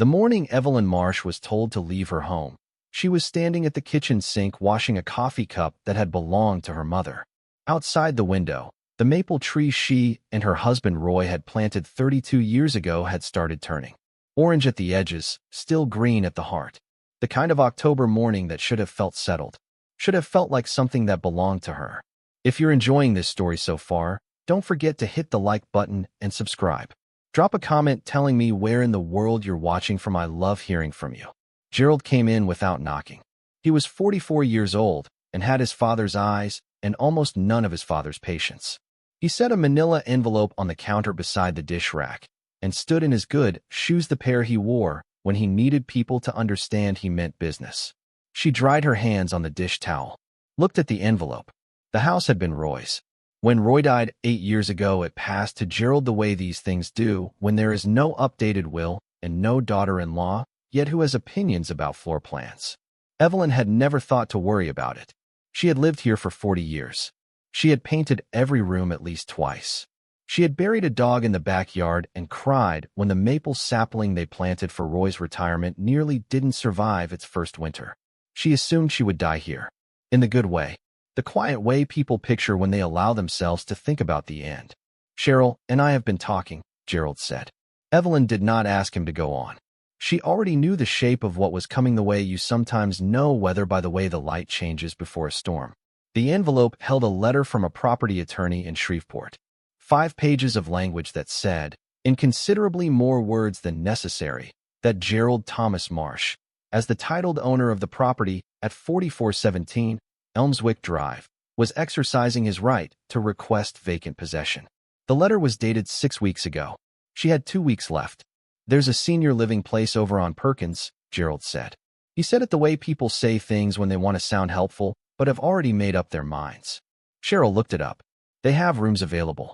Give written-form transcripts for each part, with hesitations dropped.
The morning Evelyn Marsh was told to leave her home, she was standing at the kitchen sink washing a coffee cup that had belonged to her mother. Outside the window, the maple tree she and her husband Roy had planted 32 years ago had started turning orange at the edges, still green at the heart. The kind of October morning that should have felt settled, should have felt like something that belonged to her. If you're enjoying this story so far, don't forget to hit the like button and subscribe. Drop a comment telling me where in the world you're watching from. I love hearing from you. Gerald came in without knocking. He was 44 years old and had his father's eyes and almost none of his father's patience. He set a manila envelope on the counter beside the dish rack and stood in his good shoes, the pair he wore when he needed people to understand he meant business. She dried her hands on the dish towel, looked at the envelope. The house had been Roy's. When Roy died 8 years ago, it passed to Gerald the way these things do when there is no updated will and no daughter-in-law, yet who has opinions about floor plans. Evelyn had never thought to worry about it. She had lived here for 40 years. She had painted every room at least twice. She had buried a dog in the backyard and cried when the maple sapling they planted for Roy's retirement nearly didn't survive its first winter. She assumed she would die here. In the good way. The quiet way people picture when they allow themselves to think about the end. Cheryl and I have been talking, Gerald said. Evelyn did not ask him to go on. She already knew the shape of what was coming, the way you sometimes know weather by the way the light changes before a storm. The envelope held a letter from a property attorney in Shreveport. 5 pages of language that said, in considerably more words than necessary, that Gerald Thomas Marsh, as the titled owner of the property at 4417 Elmswick Drive, was exercising his right to request vacant possession. The letter was dated 6 weeks ago. She had 2 weeks left. There's a senior living place over on Perkins, Gerald said. He said it the way people say things when they want to sound helpful, but have already made up their minds. Cheryl looked it up. They have rooms available.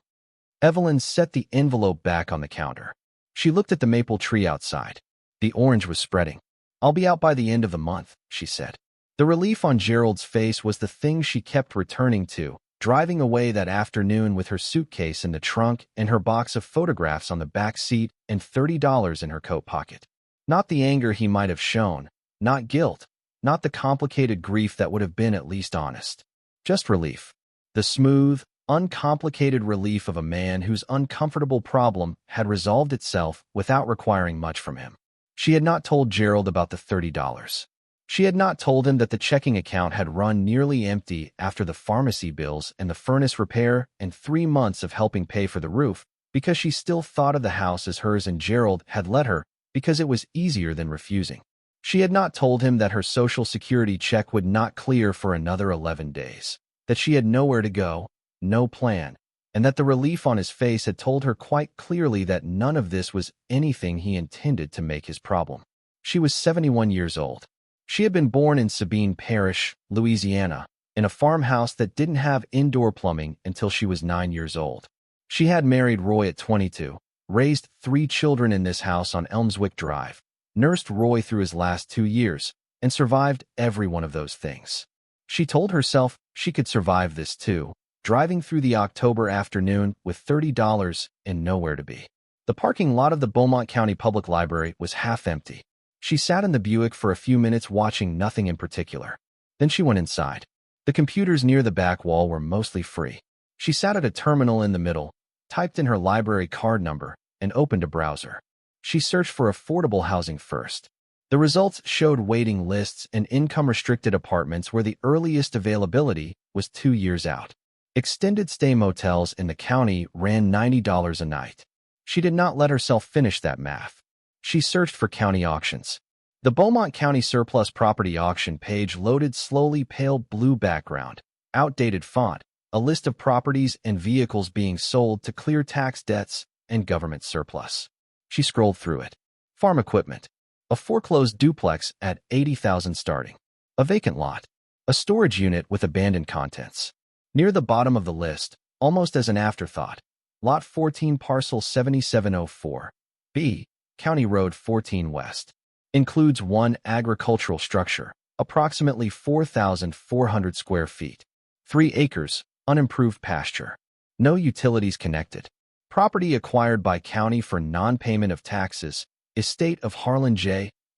Evelyn set the envelope back on the counter. She looked at the maple tree outside. The orange was spreading. I'll be out by the end of the month, she said. The relief on Gerald's face was the thing she kept returning to, driving away that afternoon with her suitcase in the trunk and her box of photographs on the back seat and $30 in her coat pocket. Not the anger he might have shown, not guilt, not the complicated grief that would have been at least honest. Just relief. The smooth, uncomplicated relief of a man whose uncomfortable problem had resolved itself without requiring much from him. She had not told Gerald about the $30. She had not told him that the checking account had run nearly empty after the pharmacy bills and the furnace repair and 3 months of helping pay for the roof, because she still thought of the house as hers and Gerald had let her because it was easier than refusing. She had not told him that her Social Security check would not clear for another 11 days, that she had nowhere to go, no plan, and that the relief on his face had told her quite clearly that none of this was anything he intended to make his problem. She was 71 years old. She had been born in Sabine Parish, Louisiana, in a farmhouse that didn't have indoor plumbing until she was 9 years old. She had married Roy at 22, raised 3 children in this house on Elmswick Drive, nursed Roy through his last 2 years, and survived every one of those things. She told herself she could survive this too, driving through the October afternoon with $30 and nowhere to be. The parking lot of the Beaumont County Public Library was half empty. She sat in the Buick for a few minutes watching nothing in particular. Then she went inside. The computers near the back wall were mostly free. She sat at a terminal in the middle, typed in her library card number, and opened a browser. She searched for affordable housing first. The results showed waiting lists and income-restricted apartments where the earliest availability was 2 years out. Extended stay motels in the county ran $90 a night. She did not let herself finish that math. She searched for county auctions. The Beaumont County Surplus Property Auction page loaded slowly, pale blue background, outdated font, a list of properties and vehicles being sold to clear tax debts and government surplus. She scrolled through it. Farm equipment. A foreclosed duplex at $80,000 starting. A vacant lot. A storage unit with abandoned contents. Near the bottom of the list, almost as an afterthought, Lot 14 Parcel 7704. B. County Road 14 West. Includes 1 agricultural structure, approximately 4,400 square feet. 3 acres, unimproved pasture. No utilities connected. Property acquired by county for non-payment of taxes Estate of Harlan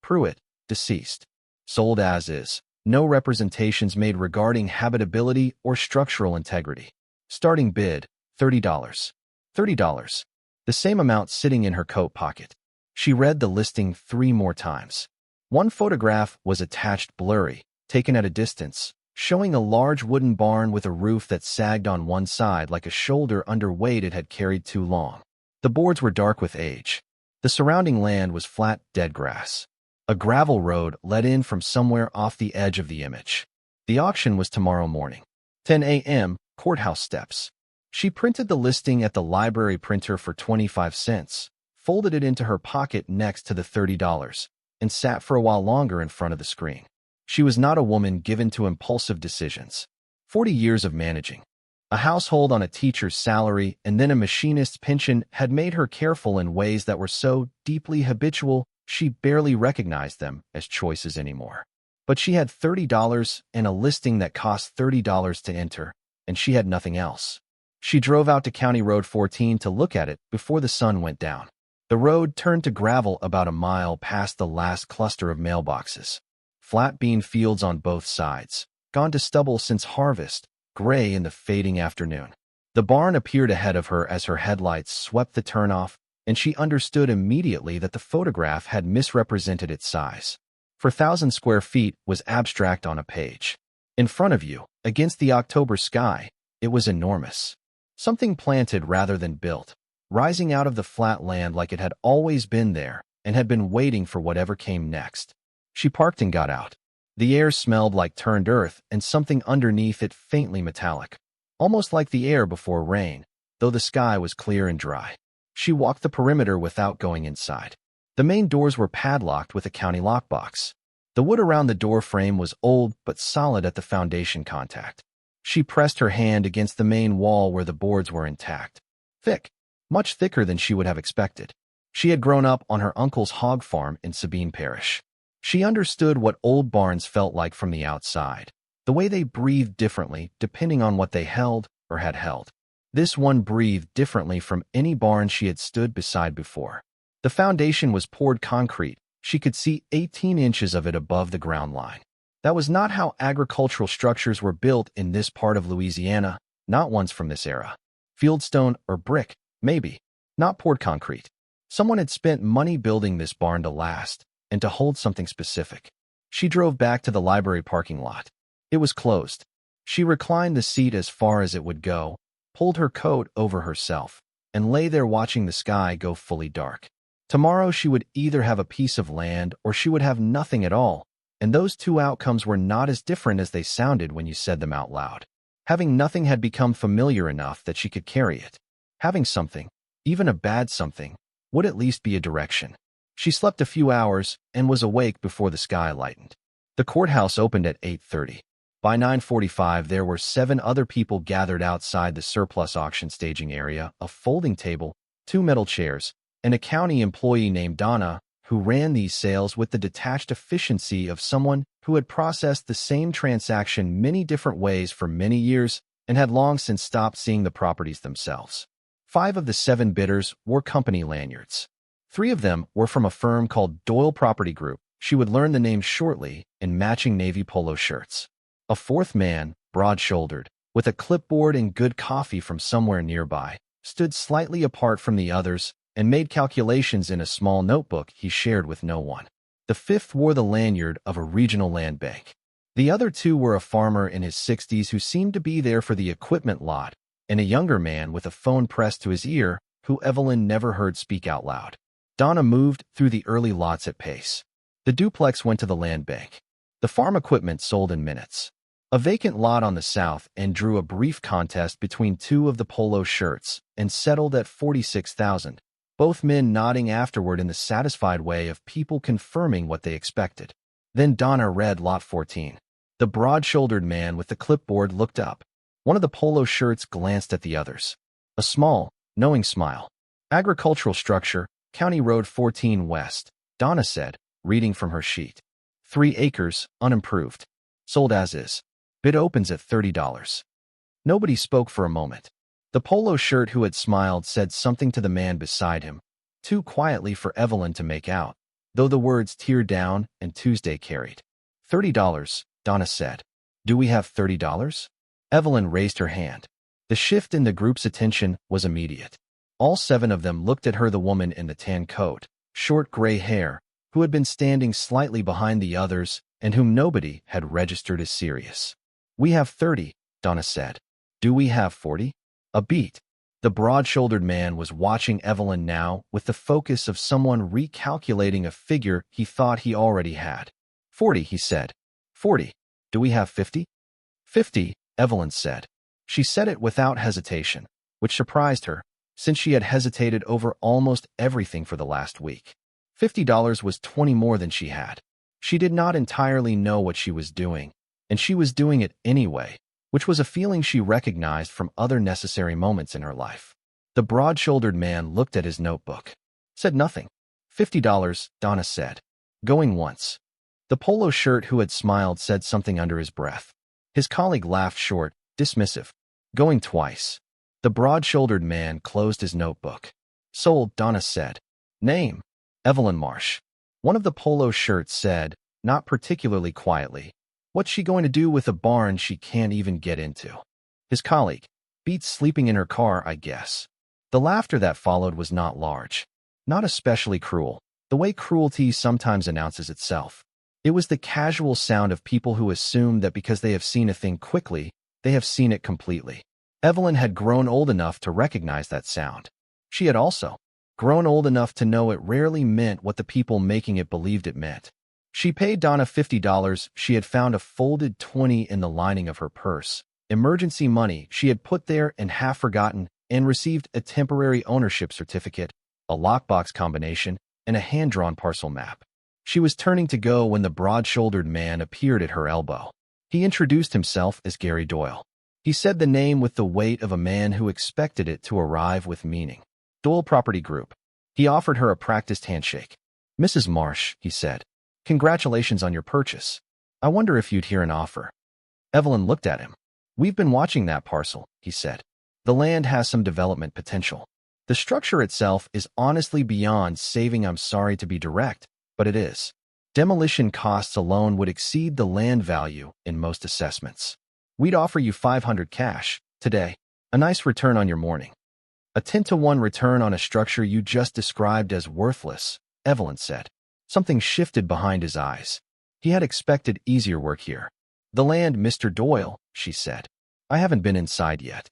Pruitt, deceased. Sold as is. No representations made regarding habitability or structural integrity. Starting bid, $30. $30. The same amount sitting in her coat pocket. She read the listing 3 more times. One photograph was attached blurry, taken at a distance, showing a large wooden barn with a roof that sagged on one side like a shoulder under weight it had carried too long. The boards were dark with age. The surrounding land was flat, dead grass. A gravel road led in from somewhere off the edge of the image. The auction was tomorrow morning. 10 a.m., courthouse steps. She printed the listing at the library printer for 25 cents, folded it into her pocket next to the $30, and sat for a while longer in front of the screen. She was not a woman given to impulsive decisions. 40 years of managing a household on a teacher's salary and then a machinist's pension had made her careful in ways that were so deeply habitual she barely recognized them as choices anymore. But she had $30 and a listing that cost $30 to enter, and she had nothing else. She drove out to County Road 14 to look at it before the sun went down. The road turned to gravel about a mile past the last cluster of mailboxes. Flat bean fields on both sides, gone to stubble since harvest, gray in the fading afternoon. The barn appeared ahead of her as her headlights swept the turnoff, and she understood immediately that the photograph had misrepresented its size. For 1,000 square feet was abstract on a page. In front of you, against the October sky, it was enormous. Something planted rather than built, rising out of the flat land like it had always been there and had been waiting for whatever came next. She parked and got out. The air smelled like turned earth and something underneath it faintly metallic, almost like the air before rain, though the sky was clear and dry. She walked the perimeter without going inside. The main doors were padlocked with a county lockbox. The wood around the door frame was old but solid at the foundation contact. She pressed her hand against the main wall where the boards were intact. Thick, much thicker than she would have expected. She had grown up on her uncle's hog farm in Sabine Parish. She understood what old barns felt like from the outside, the way they breathed differently depending on what they held or had held. This one breathed differently from any barn she had stood beside before. The foundation was poured concrete. She could see 18 inches of it above the ground line. That was not how agricultural structures were built in this part of Louisiana, not ones from this era. Fieldstone or brick, maybe, not poured concrete. Someone had spent money building this barn to last and to hold something specific. She drove back to the library parking lot. It was closed. She reclined the seat as far as it would go, pulled her coat over herself, and lay there watching the sky go fully dark. Tomorrow she would either have a piece of land or she would have nothing at all, and those two outcomes were not as different as they sounded when you said them out loud. Having nothing had become familiar enough that she could carry it. Having something, even a bad something, would at least be a direction. She slept a few hours and was awake before the sky lightened. The courthouse opened at 8:30. By 9:45, there were 7 other people gathered outside the surplus auction staging area, a folding table, 2 metal chairs, and a county employee named Donna, who ran these sales with the detached efficiency of someone who had processed the same transaction many different ways for many years and had long since stopped seeing the properties themselves. 5 of the 7 bidders wore company lanyards. 3 of them were from a firm called Doyle Property Group. She would learn the name shortly, in matching navy polo shirts. A 4th man, broad-shouldered, with a clipboard and good coffee from somewhere nearby, stood slightly apart from the others and made calculations in a small notebook he shared with no one. The 5th wore the lanyard of a regional land bank. The other 2 were a farmer in his 60s who seemed to be there for the equipment lot, and a younger man with a phone pressed to his ear who Evelyn never heard speak out loud. Donna moved through the early lots at pace. The duplex went to the land bank. The farm equipment sold in minutes. A vacant lot on the south end drew a brief contest between 2 of the polo shirts and settled at $46,000, both men nodding afterward in the satisfied way of people confirming what they expected. Then Donna read Lot 14. The broad-shouldered man with the clipboard looked up. One of the polo shirts glanced at the others. A small, knowing smile. Agricultural structure, County Road 14 West, Donna said, reading from her sheet. 3 acres, unimproved. Sold as is. Bid opens at $30. Nobody spoke for a moment. The polo shirt who had smiled said something to the man beside him. too quietly for Evelyn to make out, though the words "tear down" and "Tuesday" carried. $30, Donna said. Do we have $30? Evelyn raised her hand. The shift in the group's attention was immediate. All 7 of them looked at her, the woman in the tan coat, short gray hair, who had been standing slightly behind the others and whom nobody had registered as serious. We have 30, Donna said. Do we have 40? A beat. The broad-shouldered man was watching Evelyn now with the focus of someone recalculating a figure he thought he already had. 40, he said. 40. Do we have 50? 50, Evelyn said. She said it without hesitation, which surprised her, since she had hesitated over almost everything for the last week. $50 was 20 more than she had. She did not entirely know what she was doing, and she was doing it anyway, which was a feeling she recognized from other necessary moments in her life. The broad-shouldered man looked at his notebook. Said nothing. $50, Donna said. Going once. The polo shirt who had smiled said something under his breath. His colleague laughed short, dismissive. Going twice. The broad-shouldered man closed his notebook. Sold, Donna said. Name? Evelyn Marsh. One of the polo shirts said, not particularly quietly, what's she going to do with a barn she can't even get into? His colleague. Beats sleeping in her car, I guess. The laughter that followed was not large. Not especially cruel, the way cruelty sometimes announces itself. It was the casual sound of people who assume that because they have seen a thing quickly, they have seen it completely. Evelyn had grown old enough to recognize that sound. She had also grown old enough to know it rarely meant what the people making it believed it meant. She paid Donna $50. She had found a folded 20 in the lining of her purse, emergency money she had put there and half forgotten, and received a temporary ownership certificate, a lockbox combination, and a hand-drawn parcel map. She was turning to go when the broad-shouldered man appeared at her elbow. He introduced himself as Gary Doyle. He said the name with the weight of a man who expected it to arrive with meaning. Doyle Property Group. He offered her a practiced handshake. Mrs. Marsh, he said. Congratulations on your purchase. I wonder if you'd hear an offer. Evelyn looked at him. We've been watching that parcel, he said. The land has some development potential. The structure itself is honestly beyond saving. I'm sorry to be direct, but it is. Demolition costs alone would exceed the land value in most assessments. We'd offer you $500 cash, today. A nice return on your morning. A 10-to-1 return on a structure you just described as worthless, Evelyn said. Something shifted behind his eyes. He had expected easier work here. The land, Mr. Doyle, she said. I haven't been inside yet.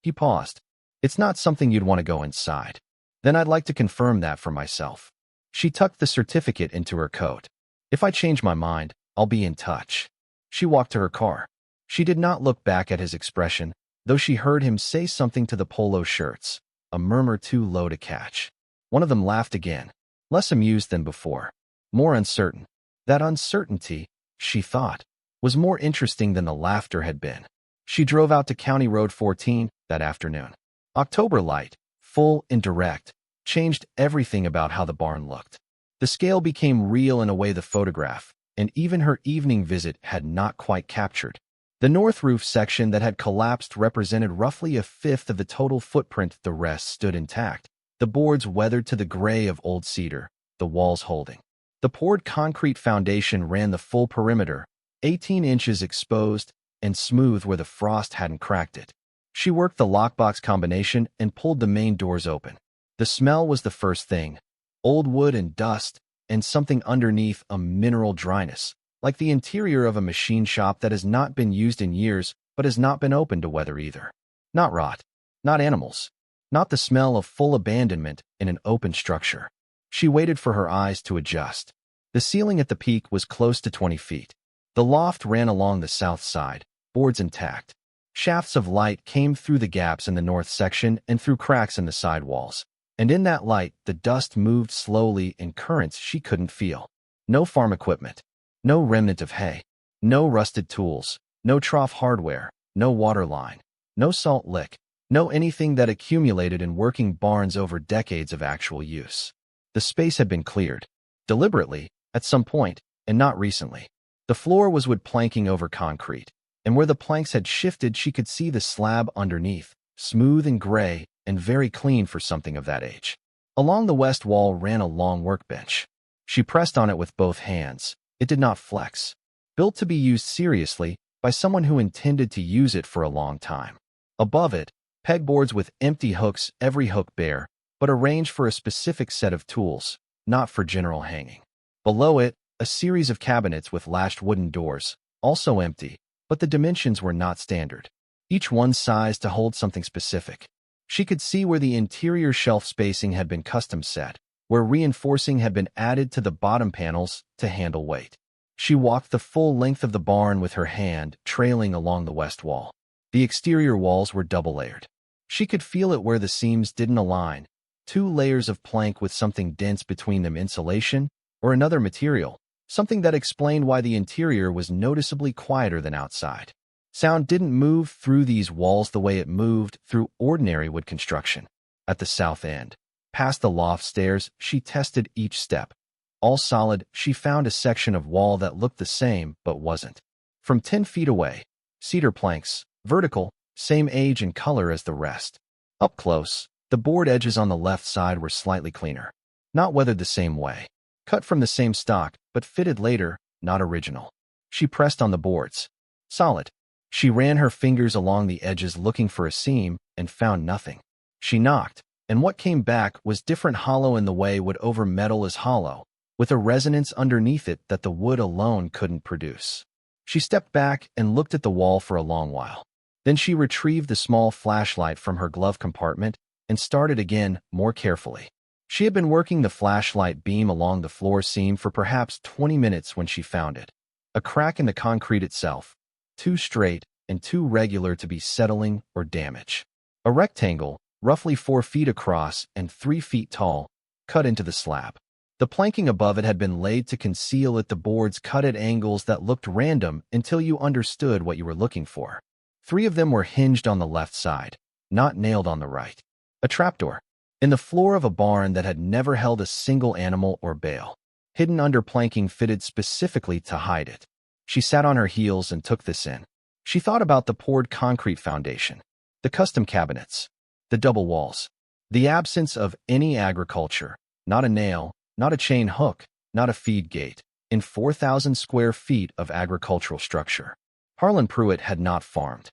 He paused. It's not something you'd want to go inside. Then I'd like to confirm that for myself. She tucked the certificate into her coat. If I change my mind, I'll be in touch. She walked to her car. She did not look back at his expression, though she heard him say something to the polo shirts, a murmur too low to catch. One of them laughed again, less amused than before, more uncertain. That uncertainty, she thought, was more interesting than the laughter had been. She drove out to County Road 14 that afternoon. October light, full and direct, changed everything about how the barn looked. The scale became real in a way the photograph, and even her evening visit had not quite captured. The north roof section that had collapsed represented roughly a fifth of the total footprint. The rest stood intact, the boards weathered to the gray of old cedar, the walls holding. The poured concrete foundation ran the full perimeter, 18 inches exposed and smooth where the frost hadn't cracked it. She worked the lockbox combination and pulled the main doors open. The smell was the first thing, old wood and dust, and something underneath, a mineral dryness, like the interior of a machine shop that has not been used in years but has not been opened to weather either. Not rot, not animals, not the smell of full abandonment in an open structure. She waited for her eyes to adjust. The ceiling at the peak was close to 20 feet. The loft ran along the south side, boards intact. Shafts of light came through the gaps in the north section and through cracks in the side walls. And in that light, the dust moved slowly in currents she couldn't feel. No farm equipment. No remnant of hay. No rusted tools. No trough hardware. No water line. No salt lick. No anything that accumulated in working barns over decades of actual use. The space had been cleared. Deliberately, at some point, and not recently. The floor was wood planking over concrete, and where the planks had shifted she could see the slab underneath, smooth and gray, and very clean for something of that age. Along the west wall ran a long workbench. She pressed on it with both hands. It did not flex. Built to be used seriously by someone who intended to use it for a long time. Above it, pegboards with empty hooks, every hook bare, but arranged for a specific set of tools, not for general hanging. Below it, a series of cabinets with latched wooden doors, also empty, but the dimensions were not standard. Each one sized to hold something specific. She could see where the interior shelf spacing had been custom set, where reinforcing had been added to the bottom panels to handle weight. She walked the full length of the barn with her hand trailing along the west wall. The exterior walls were double-layered. She could feel it where the seams didn't align. 2 layers of plank with something dense between them, insulation or another material, something that explained why the interior was noticeably quieter than outside. Sound didn't move through these walls the way it moved through ordinary wood construction. At the south end, past the loft stairs, she tested each step. All solid, she found a section of wall that looked the same but wasn't. From 10 feet away, cedar planks, vertical, same age and color as the rest. Up close, the board edges on the left side were slightly cleaner. Not weathered the same way. Cut from the same stock, but fitted later, not original. She pressed on the boards. Solid. She ran her fingers along the edges looking for a seam and found nothing. She knocked, and what came back was different, hollow in the way wood over metal is hollow, with a resonance underneath it that the wood alone couldn't produce. She stepped back and looked at the wall for a long while. Then she retrieved the small flashlight from her glove compartment and started again, more carefully. She had been working the flashlight beam along the floor seam for perhaps 20 minutes when she found it. A crack in the concrete itself, too straight and too regular to be settling or damage. A rectangle, roughly 4 feet across and 3 feet tall, cut into the slab. The planking above it had been laid to conceal it. The boards cut at angles that looked random until you understood what you were looking for. 3 of them were hinged on the left side, not nailed on the right. A trapdoor in the floor of a barn that had never held a single animal or bale, hidden under planking fitted specifically to hide it. She sat on her heels and took this in. She thought about the poured concrete foundation, the custom cabinets, the double walls, the absence of any agriculture, not a nail, not a chain hook, not a feed gate, in 4,000 square feet of agricultural structure. Harlan Pruitt had not farmed.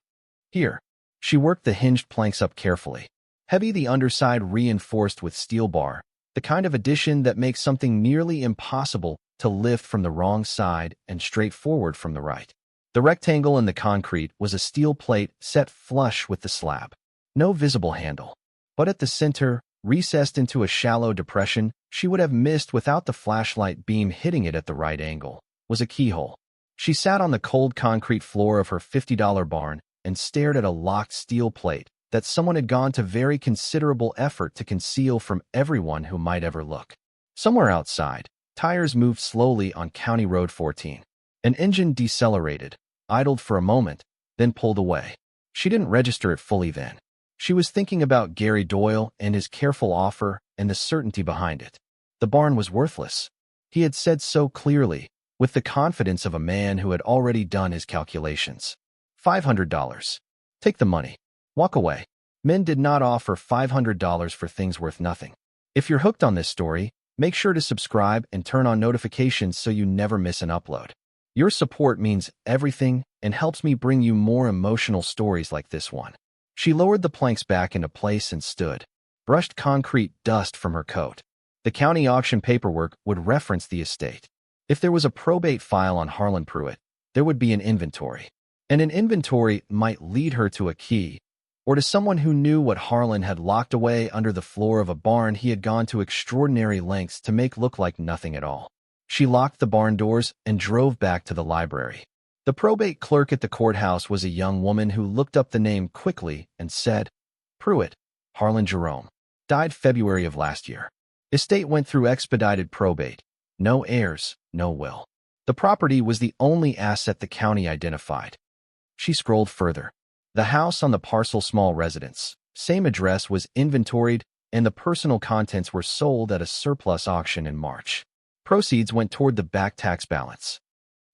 Here, she worked the hinged planks up carefully. Heavy, the underside reinforced with steel bar, the kind of addition that makes something nearly impossible to lift from the wrong side and straightforward from the right. The rectangle in the concrete was a steel plate set flush with the slab. No visible handle. But at the center, recessed into a shallow depression she would have missed without the flashlight beam hitting it at the right angle, was a keyhole. She sat on the cold concrete floor of her $50 barn and stared at a locked steel plate that someone had gone to very considerable effort to conceal from everyone who might ever look. Somewhere outside, tires moved slowly on County Road 14. An engine decelerated, idled for a moment, then pulled away. She didn't register it fully then. She was thinking about Gary Doyle and his careful offer and the certainty behind it. The barn was worthless. He had said so clearly, with the confidence of a man who had already done his calculations. $500. Take the money. Walk away. Men did not offer $500 for things worth nothing. If you're hooked on this story, make sure to subscribe and turn on notifications so you never miss an upload. Your support means everything and helps me bring you more emotional stories like this one. She lowered the planks back into place and stood, brushed concrete dust from her coat. The county auction paperwork would reference the estate. If there was a probate file on Harlan Pruitt, there would be an inventory. And an inventory might lead her to a key, or to someone who knew what Harlan had locked away under the floor of a barn he had gone to extraordinary lengths to make look like nothing at all. She locked the barn doors and drove back to the library. The probate clerk at the courthouse was a young woman who looked up the name quickly and said, "Pruitt, Harlan Jerome. Died February of last year. Estate went through expedited probate. No heirs, no will. The property was the only asset the county identified." She scrolled further. The house on the parcel, small residence, same address, was inventoried, and the personal contents were sold at a surplus auction in March. Proceeds went toward the back tax balance.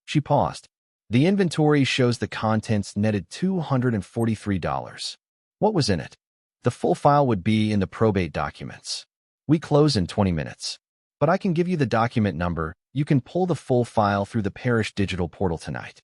She paused. The inventory shows the contents netted $243. What was in it? The full file would be in the probate documents. We close in 20 minutes. But I can give you the document number. You can pull the full file through the parish digital portal tonight.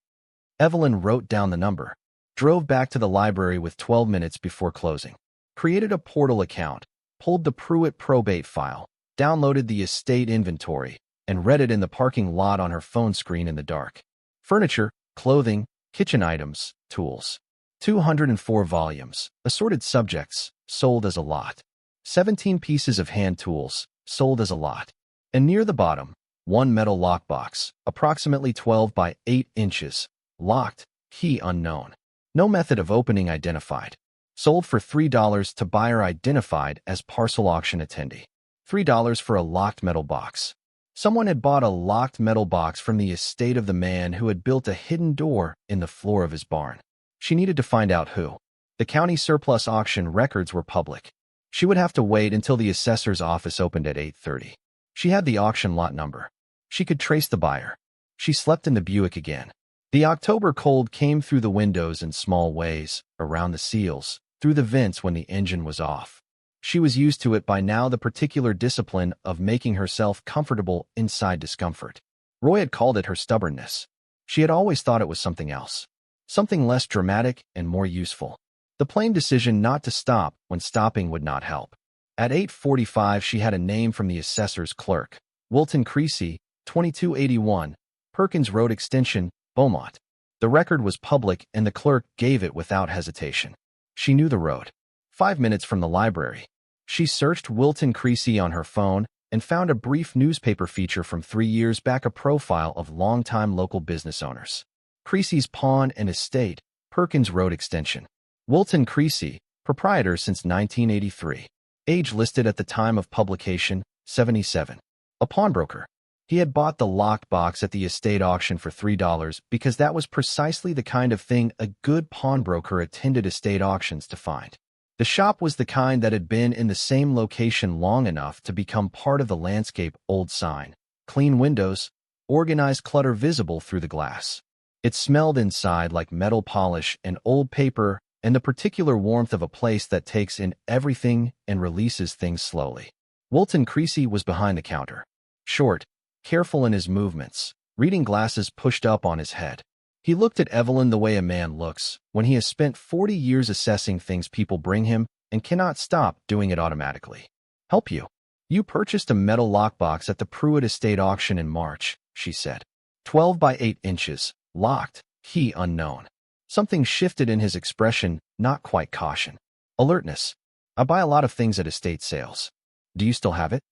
Evelyn wrote down the number, drove back to the library with 12 minutes before closing, created a portal account, pulled the Pruitt probate file, downloaded the estate inventory, and read it in the parking lot on her phone screen in the dark. Furniture, clothing, kitchen items, tools. 204 volumes, assorted subjects, sold as a lot. 17 pieces of hand tools, sold as a lot. And near the bottom, one metal lockbox, approximately 12 by 8 inches, locked, key unknown. No method of opening identified. Sold for $3 to buyer identified as parcel auction attendee. $3 for a locked metal box. Someone had bought a locked metal box from the estate of the man who had built a hidden door in the floor of his barn. She needed to find out who. The county surplus auction records were public. She would have to wait until the assessor's office opened at 8:30. She had the auction lot number. She could trace the buyer. She slept in the Buick again. The October cold came through the windows in small ways, around the seals, through the vents when the engine was off. She was used to it by now, the particular discipline of making herself comfortable inside discomfort. Roy had called it her stubbornness. She had always thought it was something else. Something less dramatic and more useful. The plain decision not to stop when stopping would not help. At 8:45 she had a name from the assessor's clerk. Wilton Creasy, 2281, Perkins Road Extension, Beaumont. The record was public and the clerk gave it without hesitation. She knew the road. 5 minutes from the library. She searched Wilton Creasy on her phone and found a brief newspaper feature from 3 years back, a profile of longtime local business owners. Creasy's Pawn and Estate, Perkins Road Extension. Wilton Creasy, proprietor since 1983. Age listed at the time of publication, 77. A pawnbroker. He had bought the locked box at the estate auction for $3 because that was precisely the kind of thing a good pawnbroker attended estate auctions to find. The shop was the kind that had been in the same location long enough to become part of the landscape. Old sign, clean windows, organized clutter visible through the glass. It smelled inside like metal polish and old paper and the particular warmth of a place that takes in everything and releases things slowly. Wilton Creasy was behind the counter. Short, careful in his movements, reading glasses pushed up on his head. He looked at Evelyn the way a man looks when he has spent 40 years assessing things people bring him and cannot stop doing it automatically. Help you. You purchased a metal lockbox at the Pruitt estate auction in March, she said. 12 by 8 inches, locked, key unknown. Something shifted in his expression, not quite caution. Alertness. I buy a lot of things at estate sales. Do you still have it?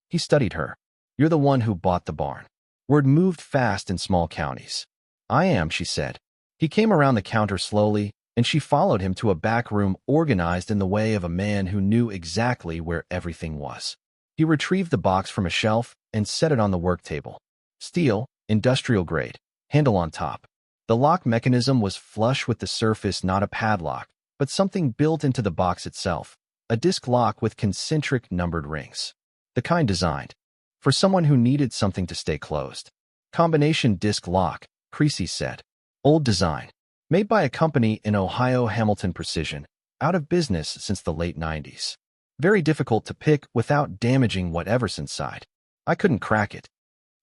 He studied her. You're the one who bought the barn. Word moved fast in small counties. I am, she said. He came around the counter slowly, and she followed him to a back room organized in the way of a man who knew exactly where everything was. He retrieved the box from a shelf and set it on the work table. Steel, industrial grade, handle on top. The lock mechanism was flush with the surface, not a padlock, but something built into the box itself, a disc lock with concentric numbered rings. The kind designed for someone who needed something to stay closed. Combination disc lock, Creasy said. Old design. Made by a company in Ohio, Hamilton Precision, out of business since the late 90s. Very difficult to pick without damaging whatever's inside. I couldn't crack it.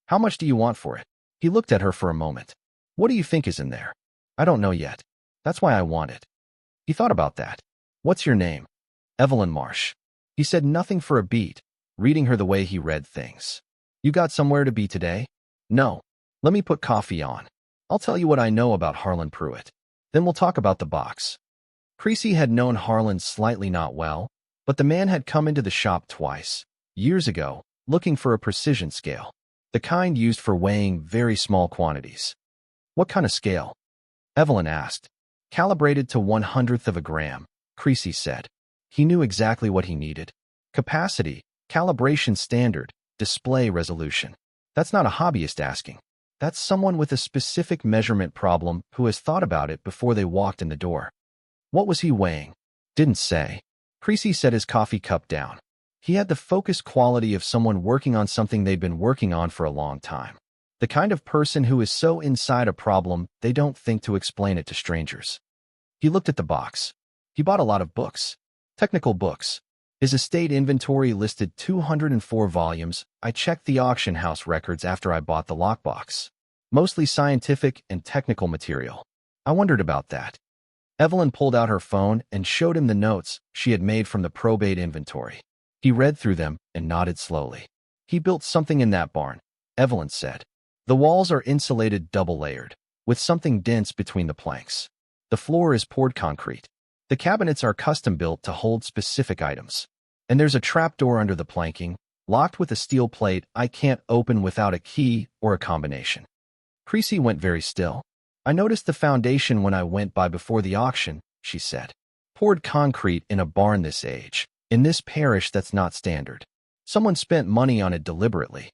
How much do you want for it? He looked at her for a moment. What do you think is in there? I don't know yet. That's why I want it. He thought about that. What's your name? Evelyn Marsh. He said nothing for a beat, reading her the way he read things. You got somewhere to be today? No. Let me put coffee on. I'll tell you what I know about Harlan Pruitt. Then we'll talk about the box. Creasy had known Harlan slightly not well, but the man had come into the shop twice, years ago, looking for a precision scale, the kind used for weighing very small quantities. What kind of scale? Evelyn asked. Calibrated to 1/100th of a gram, Creasy said. He knew exactly what he needed. Capacity, calibration standard, display resolution. That's not a hobbyist asking. That's someone with a specific measurement problem who has thought about it before they walked in the door. What was he weighing? Didn't say. Creasy set his coffee cup down. He had the focused quality of someone working on something they'd been working on for a long time. The kind of person who is so inside a problem they don't think to explain it to strangers. He looked at the box. He bought a lot of books. Technical books. His estate inventory listed 204 volumes. I checked the auction house records after I bought the lockbox. Mostly scientific and technical material. I wondered about that. Evelyn pulled out her phone and showed him the notes she had made from the probate inventory. He read through them and nodded slowly. He built something in that barn, Evelyn said. The walls are insulated double-layered, with something dense between the planks. The floor is poured concrete. The cabinets are custom-built to hold specific items. And there's a trapdoor under the planking, locked with a steel plate I can't open without a key or a combination. Creasy went very still. I noticed the foundation when I went by before the auction, she said. Poured concrete in a barn this age. In this parish, that's not standard. Someone spent money on it deliberately.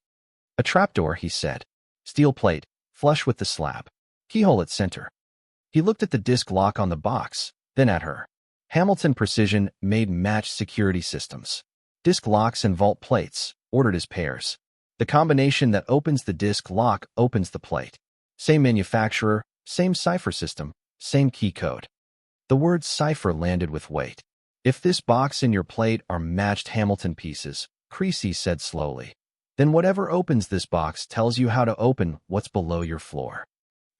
A trapdoor, he said. Steel plate, flush with the slab. Keyhole at center. He looked at the disc lock on the box, then at her. Hamilton Precision made matched security systems. Disc locks and vault plates, ordered as pairs. The combination that opens the disc lock opens the plate. Same manufacturer, same cipher system, same key code. The word cipher landed with weight. If this box and your plate are matched Hamilton pieces, Creasy said slowly, then whatever opens this box tells you how to open what's below your floor.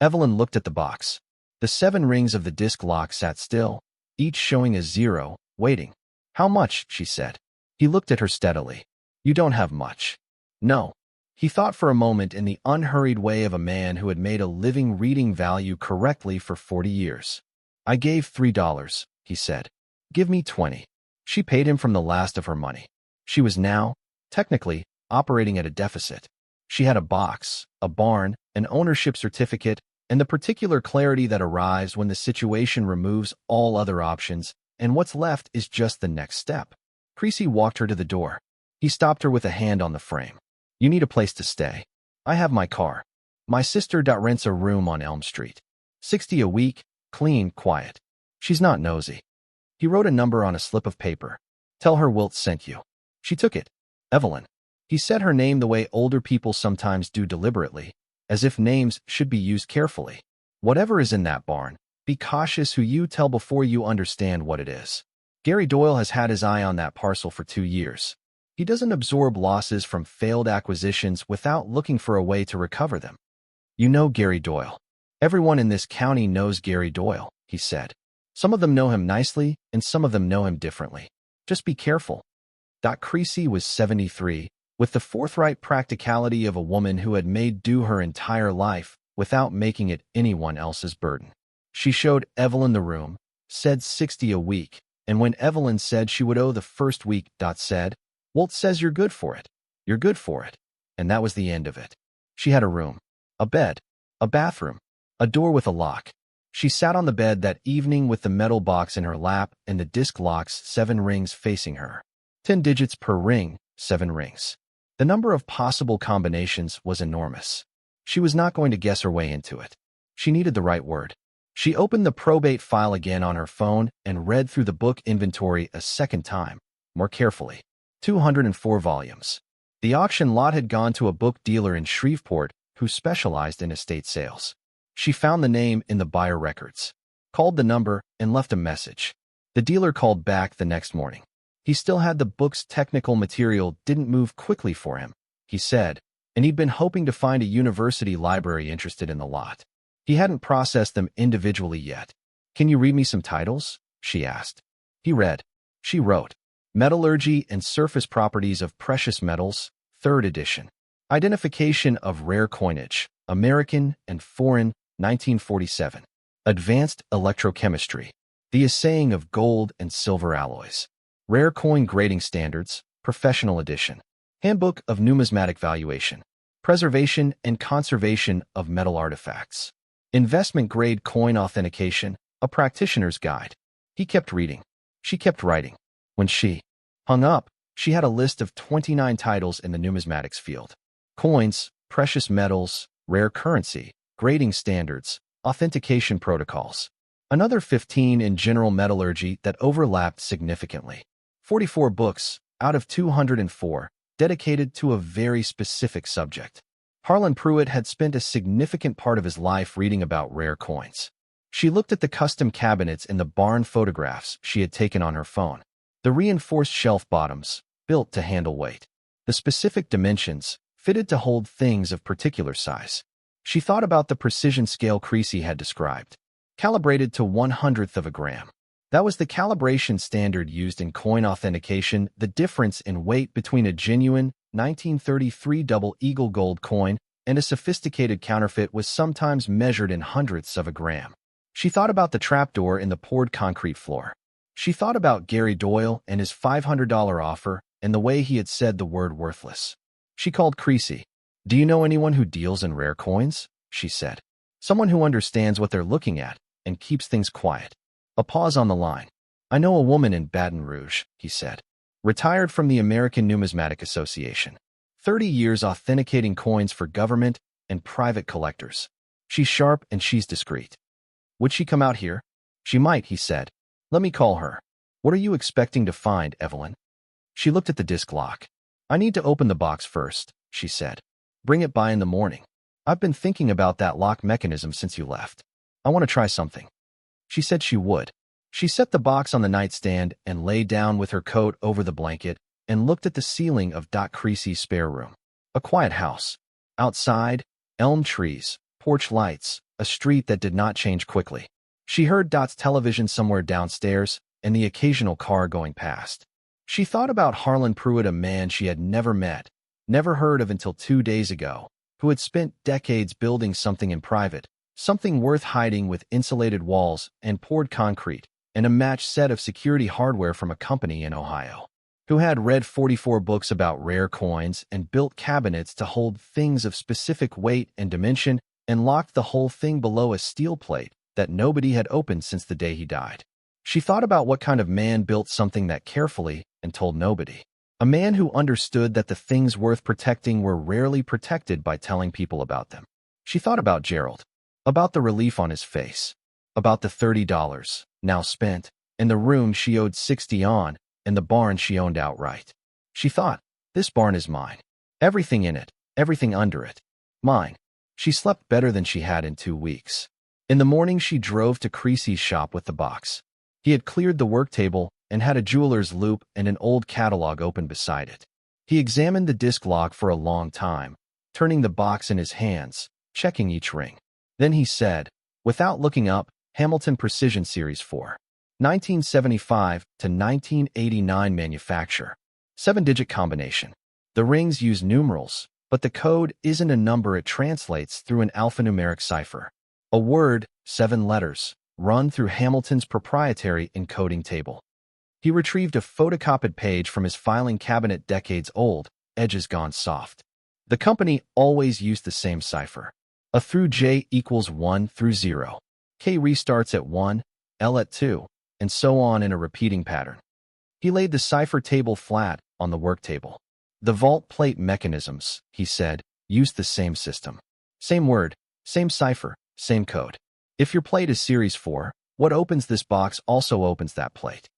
Evelyn looked at the box. The 7 rings of the disc lock sat still, each showing a 0, waiting. How much? She said. He looked at her steadily. You don't have much. No. He thought for a moment in the unhurried way of a man who had made a living reading value correctly for 40 years. I gave $3, he said. Give me 20. She paid him from the last of her money. She was now, technically, operating at a deficit. She had a box, a barn, an ownership certificate, and the particular clarity that arrives when the situation removes all other options, and what's left is just the next step. Creasy walked her to the door. He stopped her with a hand on the frame. You need a place to stay. I have my car. My sister rents a room on Elm Street. $60 a week, clean, quiet. She's not nosy. He wrote a number on a slip of paper. Tell her Wilt sent you. She took it. Evelyn. He said her name the way older people sometimes do deliberately, as if names should be used carefully. Whatever is in that barn, be cautious who you tell before you understand what it is. Gary Doyle has had his eye on that parcel for 2 years. He doesn't absorb losses from failed acquisitions without looking for a way to recover them. You know Gary Doyle. Everyone in this county knows Gary Doyle, he said. Some of them know him nicely, and some of them know him differently. Just be careful. Creasy was 73, with the forthright practicality of a woman who had made do her entire life without making it anyone else's burden. She showed Evelyn the room, said $60 a week, and when Evelyn said she would owe the first week, said, Wilt says you're good for it. You're good for it. And that was the end of it. She had a room, a bed, a bathroom, a door with a lock. She sat on the bed that evening with the metal box in her lap and the disc locks 7 rings facing her. 10 digits per ring, 7 rings. The number of possible combinations was enormous. She was not going to guess her way into it. She needed the right word. She opened the probate file again on her phone and read through the book inventory a second time, more carefully. 204 volumes. The auction lot had gone to a book dealer in Shreveport who specialized in estate sales. She found the name in the buyer records, called the number, and left a message. The dealer called back the next morning. He still had the book's technical material, didn't move quickly for him, he said, and he'd been hoping to find a university library interested in the lot. He hadn't processed them individually yet. Can you read me some titles? She asked. He read. She wrote. Metallurgy and Surface Properties of Precious Metals, 3rd edition. Identification of Rare Coinage, American and Foreign, 1947. Advanced Electrochemistry. The Assaying of Gold and Silver Alloys. Rare Coin Grading Standards, Professional Edition. Handbook of Numismatic Valuation. Preservation and Conservation of Metal Artifacts. Investment Grade Coin Authentication, A Practitioner's Guide. He kept reading. She kept writing. When she hung up, she had a list of 29 titles in the numismatics field. Coins, precious metals, rare currency, grading standards, authentication protocols. Another 15 in general metallurgy that overlapped significantly. 44 books, out of 204, dedicated to a very specific subject. Harlan Pruitt had spent a significant part of his life reading about rare coins. She looked at the custom cabinets in the barn photographs she had taken on her phone. The reinforced shelf bottoms, built to handle weight. The specific dimensions, fitted to hold things of particular size. She thought about the precision scale Creasy had described. Calibrated to 1/100th of a gram. That was the calibration standard used in coin authentication. The difference in weight between a genuine 1933 double eagle gold coin and a sophisticated counterfeit was sometimes measured in hundredths of a gram. She thought about the trapdoor in the poured concrete floor. She thought about Gary Doyle and his $500 offer and the way he had said the word worthless. She called Creasy. "Do you know anyone who deals in rare coins?" she said. "Someone who understands what they're looking at and keeps things quiet." A pause on the line. "I know a woman in Baton Rouge," he said. "Retired from the American Numismatic Association. 30 years authenticating coins for government and private collectors. She's sharp and she's discreet." "Would she come out here?" "She might," he said. "Let me call her." "What are you expecting to find, Evelyn?" She looked at the disc lock. "I need to open the box first," she said. "Bring it by in the morning. I've been thinking about that lock mechanism since you left. I want to try something." She said she would. She set the box on the nightstand and lay down with her coat over the blanket and looked at the ceiling of Creasy's spare room. A quiet house. Outside, elm trees, porch lights, a street that did not change quickly. She heard Dot's television somewhere downstairs and the occasional car going past. She thought about Harlan Pruitt, a man she had never met, never heard of until 2 days ago, who had spent decades building something in private, something worth hiding with insulated walls and poured concrete, and a matched set of security hardware from a company in Ohio, who had read 44 books about rare coins and built cabinets to hold things of specific weight and dimension and locked the whole thing below a steel plate that nobody had opened since the day he died. She thought about what kind of man built something that carefully and told nobody. A man who understood that the things worth protecting were rarely protected by telling people about them. She thought about Gerald. About the relief on his face. About the $30, now spent, and the room she owed $60 on, and the barn she owned outright. She thought, "This barn is mine. Everything in it, everything under it. Mine." She slept better than she had in 2 weeks. In the morning she drove to Creasy's shop with the box. He had cleared the work table and had a jeweler's loupe and an old catalog open beside it. He examined the disc lock for a long time, turning the box in his hands, checking each ring. Then he said, without looking up, "Hamilton Precision Series 4. 1975 to 1989 manufacture. 7-digit combination. The rings use numerals, but the code isn't a number, it translates through an alphanumeric cipher. A word, 7 letters, run through Hamilton's proprietary encoding table." He retrieved a photocopied page from his filing cabinet, decades old, edges gone soft. The company always used the same cipher. A through J equals 1 through 0. K restarts at 1, L at 2, and so on in a repeating pattern. He laid the cipher table flat on the work table. "The vault plate mechanisms," he said, "used the same system. Same word, same cipher, same code. If your plate is Series 4, what opens this box also opens that plate."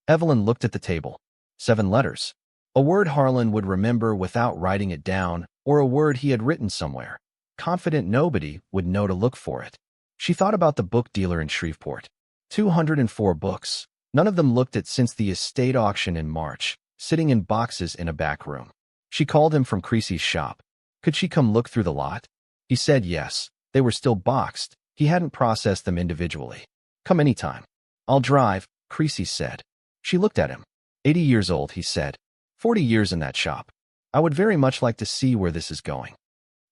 Evelyn looked at the table. 7 letters. A word Harlan would remember without writing it down, or a word he had written somewhere, confident nobody would know to look for it. She thought about the book dealer in Shreveport. 204 books. None of them looked at since the estate auction in March, sitting in boxes in a back room. She called him from Creasy's shop. Could she come look through the lot? He said yes. They were still boxed. He hadn't processed them individually. "Come anytime." "I'll drive," Creasy said. She looked at him. 80 years old, he said. 40 years in that shop. "I would very much like to see where this is going."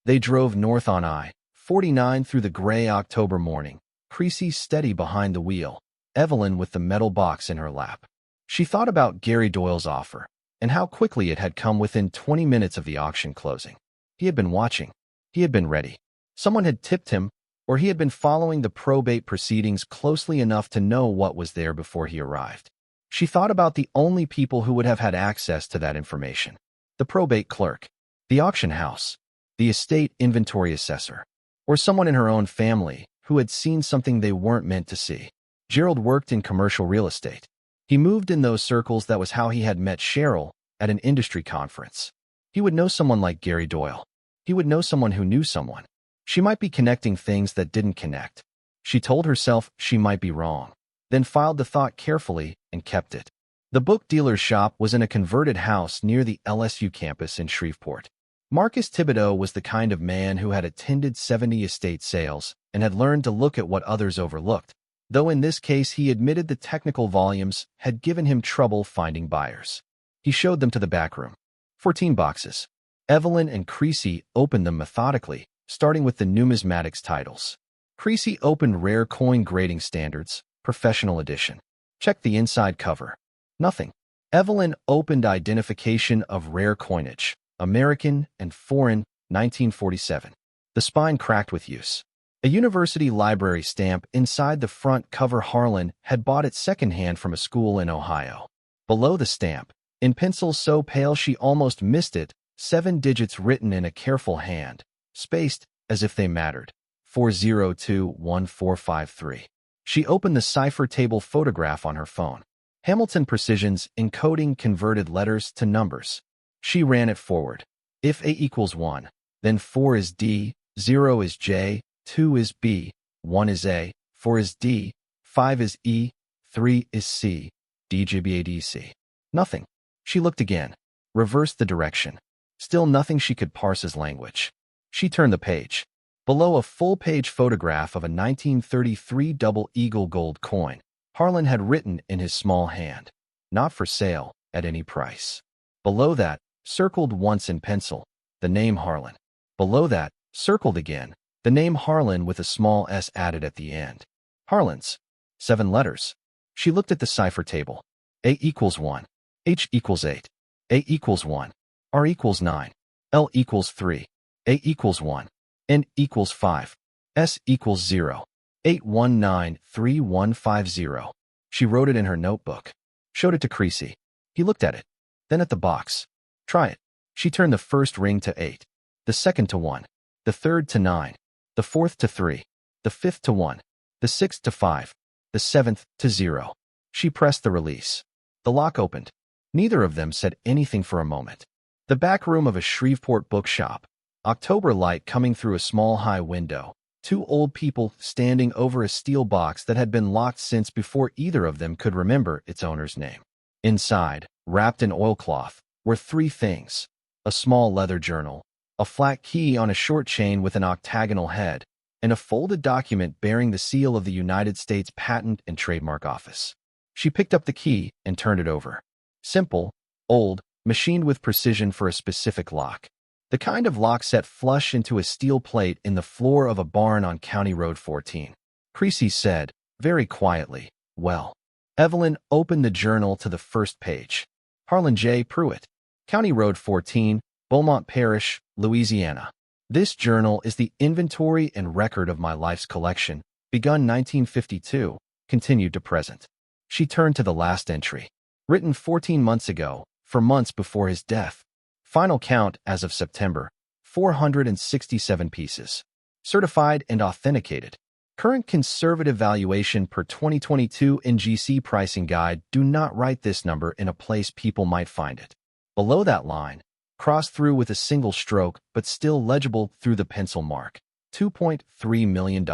They drove north on I-49 through the gray October morning, Creasy steady behind the wheel, Evelyn with the metal box in her lap. She thought about Gary Doyle's offer, and how quickly it had come within 20 minutes of the auction closing. He had been watching. He had been ready. Someone had tipped him, or he had been following the probate proceedings closely enough to know what was there before he arrived. She thought about the only people who would have had access to that information. The probate clerk, the auction house, the estate inventory assessor, or someone in her own family who had seen something they weren't meant to see. Gerald worked in commercial real estate. He moved in those circles. That was how he had met Cheryl at an industry conference. He would know someone like Gary Doyle. He would know someone who knew someone. She might be connecting things that didn't connect. She told herself she might be wrong, then filed the thought carefully and kept it. The book dealer's shop was in a converted house near the LSU campus in Shreveport. Marcus Thibodeau was the kind of man who had attended 70 estate sales and had learned to look at what others overlooked, though in this case he admitted the technical volumes had given him trouble finding buyers. He showed them to the back room. 14 boxes. Evelyn and Creasy opened them methodically, starting with the numismatics titles. Creasy opened Rare Coin Grading Standards, Professional Edition. Checked the inside cover. Nothing. Evelyn opened Identification of Rare Coinage, American and Foreign, 1947. The spine cracked with use. A university library stamp inside the front cover. Harlan had bought it secondhand from a school in Ohio. Below the stamp, in pencil so pale she almost missed it, 7 digits written in a careful hand, spaced as if they mattered. 4021453. She opened the cipher table photograph on her phone. Hamilton Precision's encoding converted letters to numbers. She ran it forward. If A equals 1, then 4 is D, 0 is J, 2 is B, 1 is A, 4 is D, 5 is E, 3 is C, DGBADC. Nothing. She looked again. Reversed the direction. Still nothing she could parse as language. She turned the page. Below a full-page photograph of a 1933 double eagle gold coin, Harlan had written in his small hand, "Not for sale, at any price." Below that, circled once in pencil, the name Harlan. Below that, circled again, the name Harlan with a small s added at the end. Harlan's. 7 letters. She looked at the cipher table. A equals 1. H equals 8. A equals 1. R equals 9. L equals 3. A equals 1. N equals 5. S equals 0. 8193150. She wrote it in her notebook. Showed it to Creasy. He looked at it. Then at the box. Try it. She turned the first ring to 8. The second to 1. The third to 9. The fourth to 3. The fifth to 1. The sixth to 5. The seventh to 0. She pressed the release. The lock opened. Neither of them said anything for a moment. The back room of a Shreveport bookshop. October light coming through a small high window. 2 old people standing over a steel box that had been locked since before either of them could remember its owner's name. Inside, wrapped in oilcloth, were 3 things: a small leather journal, a flat key on a short chain with an octagonal head, and a folded document bearing the seal of the United States Patent and Trademark Office. She picked up the key and turned it over. Simple, old, machined with precision for a specific lock. The kind of lock set flush into a steel plate in the floor of a barn on County Road 14. Creasy said, very quietly, "Well." Evelyn opened the journal to the first page. Harlan J. Pruitt, County Road 14, Beaumont Parish, Louisiana. This journal is the inventory and record of my life's collection, begun 1952, continued to present. She turned to the last entry. Written 14 months ago, for months before his death. Final count as of September, 467 pieces. Certified and authenticated. Current conservative valuation per 2022 NGC pricing guide. Do not write this number in a place people might find it. Below that line, crossed through with a single stroke but still legible through the pencil mark, $2.3 million.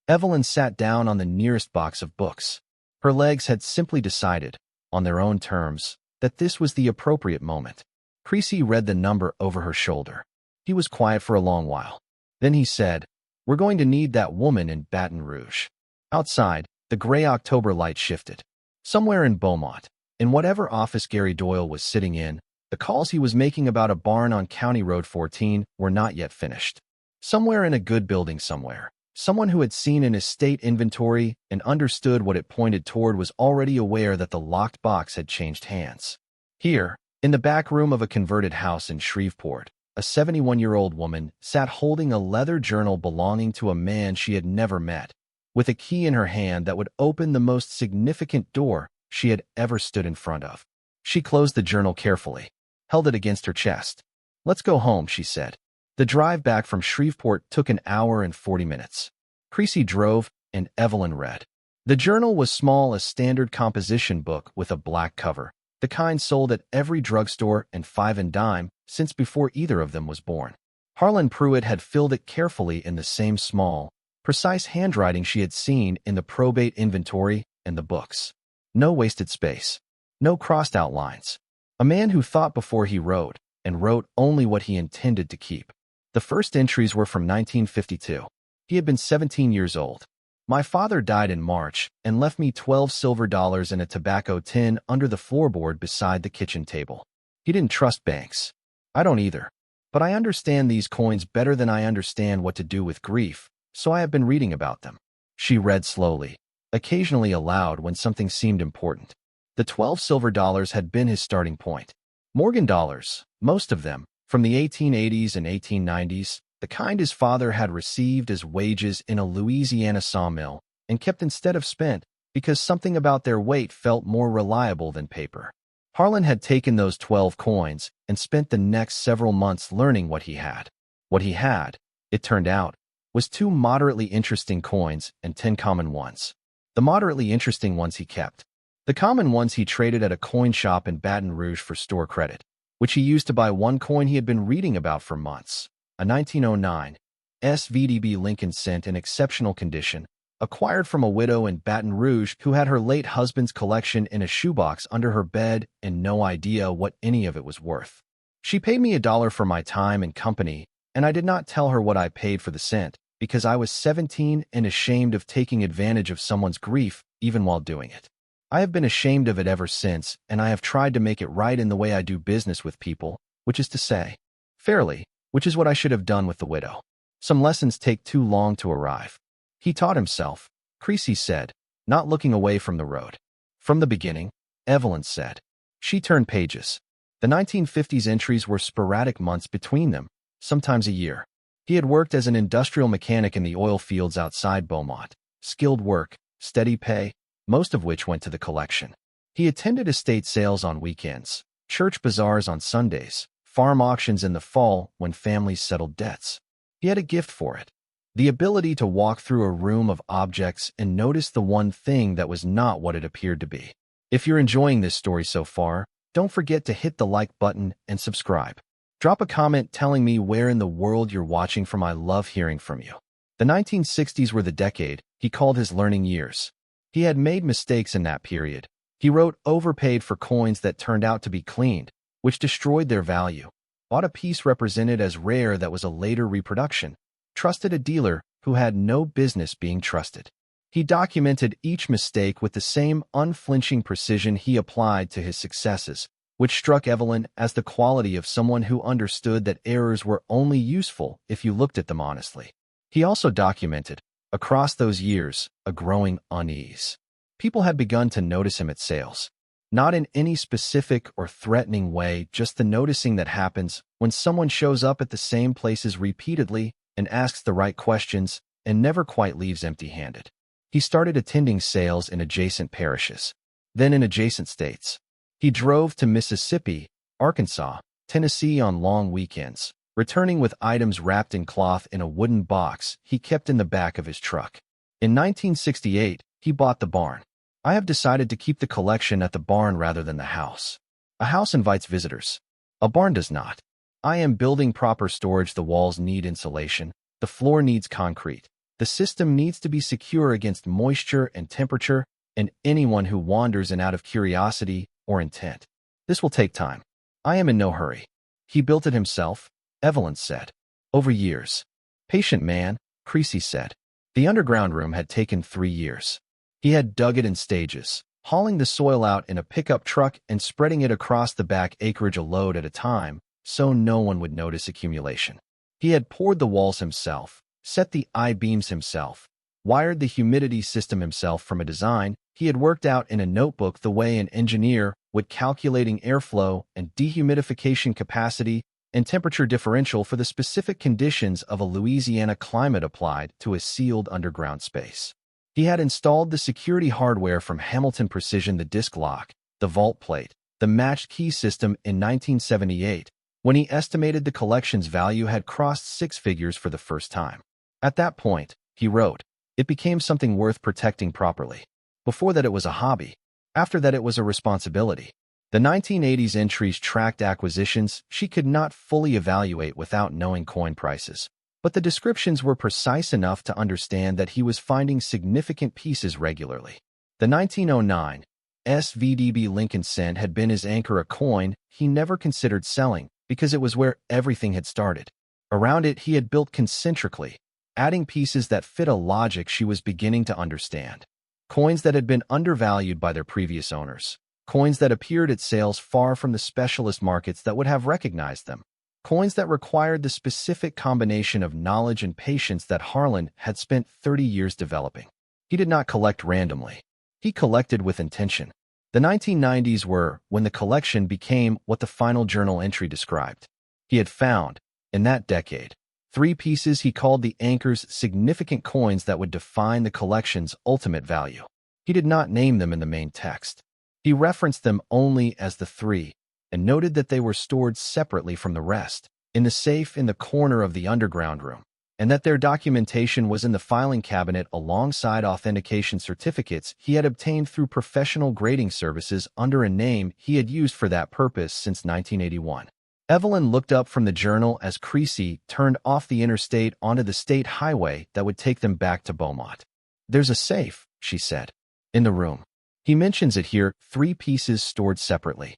Evelyn sat down on the nearest box of books. Her legs had simply decided, on their own terms, that this was the appropriate moment. Creasy read the number over her shoulder. He was quiet for a long while. Then he said, "We're going to need that woman in Baton Rouge." Outside, the gray October light shifted. Somewhere in Beaumont, in whatever office Gary Doyle was sitting in, the calls he was making about a barn on County Road 14 were not yet finished. Somewhere in a good building somewhere, someone who had seen an estate inventory and understood what it pointed toward was already aware that the locked box had changed hands. Here, in the back room of a converted house in Shreveport, a 71-year-old woman sat holding a leather journal belonging to a man she had never met, with a key in her hand that would open the most significant door she had ever stood in front of. She closed the journal carefully, held it against her chest. "Let's go home," she said. The drive back from Shreveport took an hour and 40 minutes. Creasy drove, and Evelyn read. The journal was small, a standard composition book with a black cover, the kind sold at every drugstore and 5 and dime since before either of them was born. Harlan Pruitt had filled it carefully in the same small, precise handwriting she had seen in the probate inventory and the books. No wasted space. No crossed out lines. A man who thought before he wrote, and wrote only what he intended to keep. The first entries were from 1952. He had been 17 years old. My father died in March and left me 12 silver dollars in a tobacco tin under the floorboard beside the kitchen table. He didn't trust banks. I don't either. But I understand these coins better than I understand what to do with grief, so I have been reading about them. She read slowly, occasionally aloud when something seemed important. The 12 silver dollars had been his starting point. Morgan dollars, most of them, from the 1880s and 1890s, the kind his father had received as wages in a Louisiana sawmill and kept instead of spent because something about their weight felt more reliable than paper. Harlan had taken those 12 coins and spent the next several months learning what he had. What he had, it turned out, was 2 moderately interesting coins and 10 common ones. The moderately interesting ones he kept. The common ones he traded at a coin shop in Baton Rouge for store credit, which he used to buy one coin he had been reading about for months, a 1909 SVDB Lincoln cent in exceptional condition, acquired from a widow in Baton Rouge who had her late husband's collection in a shoebox under her bed and no idea what any of it was worth. She paid me $1 for my time and company, and I did not tell her what I paid for the cent, because I was 17 and ashamed of taking advantage of someone's grief even while doing it. I have been ashamed of it ever since, and I have tried to make it right in the way I do business with people, which is to say, fairly, which is what I should have done with the widow. Some lessons take too long to arrive. He taught himself, Creasy said, not looking away from the road. From the beginning, Evelyn said. She turned pages. The 1950s entries were sporadic months between them, sometimes a year. He had worked as an industrial mechanic in the oil fields outside Beaumont. Skilled work, steady pay, most of which went to the collection. He attended estate sales on weekends, church bazaars on Sundays, farm auctions in the fall when families settled debts. He had a gift for it. The ability to walk through a room of objects and notice the one thing that was not what it appeared to be. If you're enjoying this story so far, don't forget to hit the like button and subscribe. Drop a comment telling me where in the world you're watching from. I love hearing from you. The 1960s were the decade he called his learning years. He had made mistakes in that period. He wrote overpaid for coins that turned out to be cleaned, which destroyed their value. Bought a piece represented as rare that was a later reproduction. Trusted a dealer who had no business being trusted. He documented each mistake with the same unflinching precision he applied to his successes, which struck Evelyn as the quality of someone who understood that errors were only useful if you looked at them honestly. He also documented, across those years, a growing unease. People had begun to notice him at sales. Not in any specific or threatening way, just the noticing that happens when someone shows up at the same places repeatedly and asks the right questions and never quite leaves empty-handed. He started attending sales in adjacent parishes, then in adjacent states. He drove to Mississippi, Arkansas, Tennessee on long weekends, returning with items wrapped in cloth in a wooden box he kept in the back of his truck. In 1968, he bought the barn. I have decided to keep the collection at the barn rather than the house. A house invites visitors. A barn does not. I am building proper storage. The walls need insulation. The floor needs concrete. The system needs to be secure against moisture and temperature and anyone who wanders in out of curiosity or intent. This will take time. I am in no hurry. He built it himself, Evelyn said. Over years. Patient man, Creasy said. The underground room had taken 3 years. He had dug it in stages, hauling the soil out in a pickup truck and spreading it across the back acreage a load at a time, so no one would notice accumulation. He had poured the walls himself, set the I-beams himself, wired the humidity system himself from a design he had worked out in a notebook the way an engineer would, calculating airflow and dehumidification capacity and temperature differential for the specific conditions of a Louisiana climate applied to a sealed underground space. He had installed the security hardware from Hamilton Precision, the disc lock, the vault plate, the matched key system in 1978, when he estimated the collection's value had crossed 6 figures for the first time. At that point, he wrote, it became something worth protecting properly. Before that it was a hobby. After that it was a responsibility. The 1980s entries tracked acquisitions she could not fully evaluate without knowing coin prices, but the descriptions were precise enough to understand that he was finding significant pieces regularly. The 1909 SVDB Lincoln cent had been his anchor, a coin he never considered selling because it was where everything had started. Around it, he had built concentrically, adding pieces that fit a logic she was beginning to understand. Coins that had been undervalued by their previous owners. Coins that appeared at sales far from the specialist markets that would have recognized them. Coins that required the specific combination of knowledge and patience that Harlan had spent 30 years developing. He did not collect randomly. He collected with intention. The 1990s were when the collection became what the final journal entry described. He had found, in that decade, 3 pieces he called the anchors, significant coins that would define the collection's ultimate value. He did not name them in the main text. He referenced them only as the 3, and noted that they were stored separately from the rest, in the safe in the corner of the underground room, and that their documentation was in the filing cabinet alongside authentication certificates he had obtained through professional grading services under a name he had used for that purpose since 1981. Evelyn looked up from the journal as Creasy turned off the interstate onto the state highway that would take them back to Beaumont. "There's a safe," she said, "in the room. He mentions it here, 3 pieces stored separately.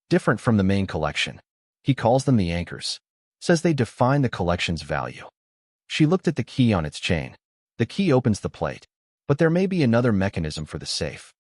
Different from the main collection. He calls them the anchors. Says they define the collection's value." She looked at the key on its chain. "The key opens the plate, but there may be another mechanism for the safe."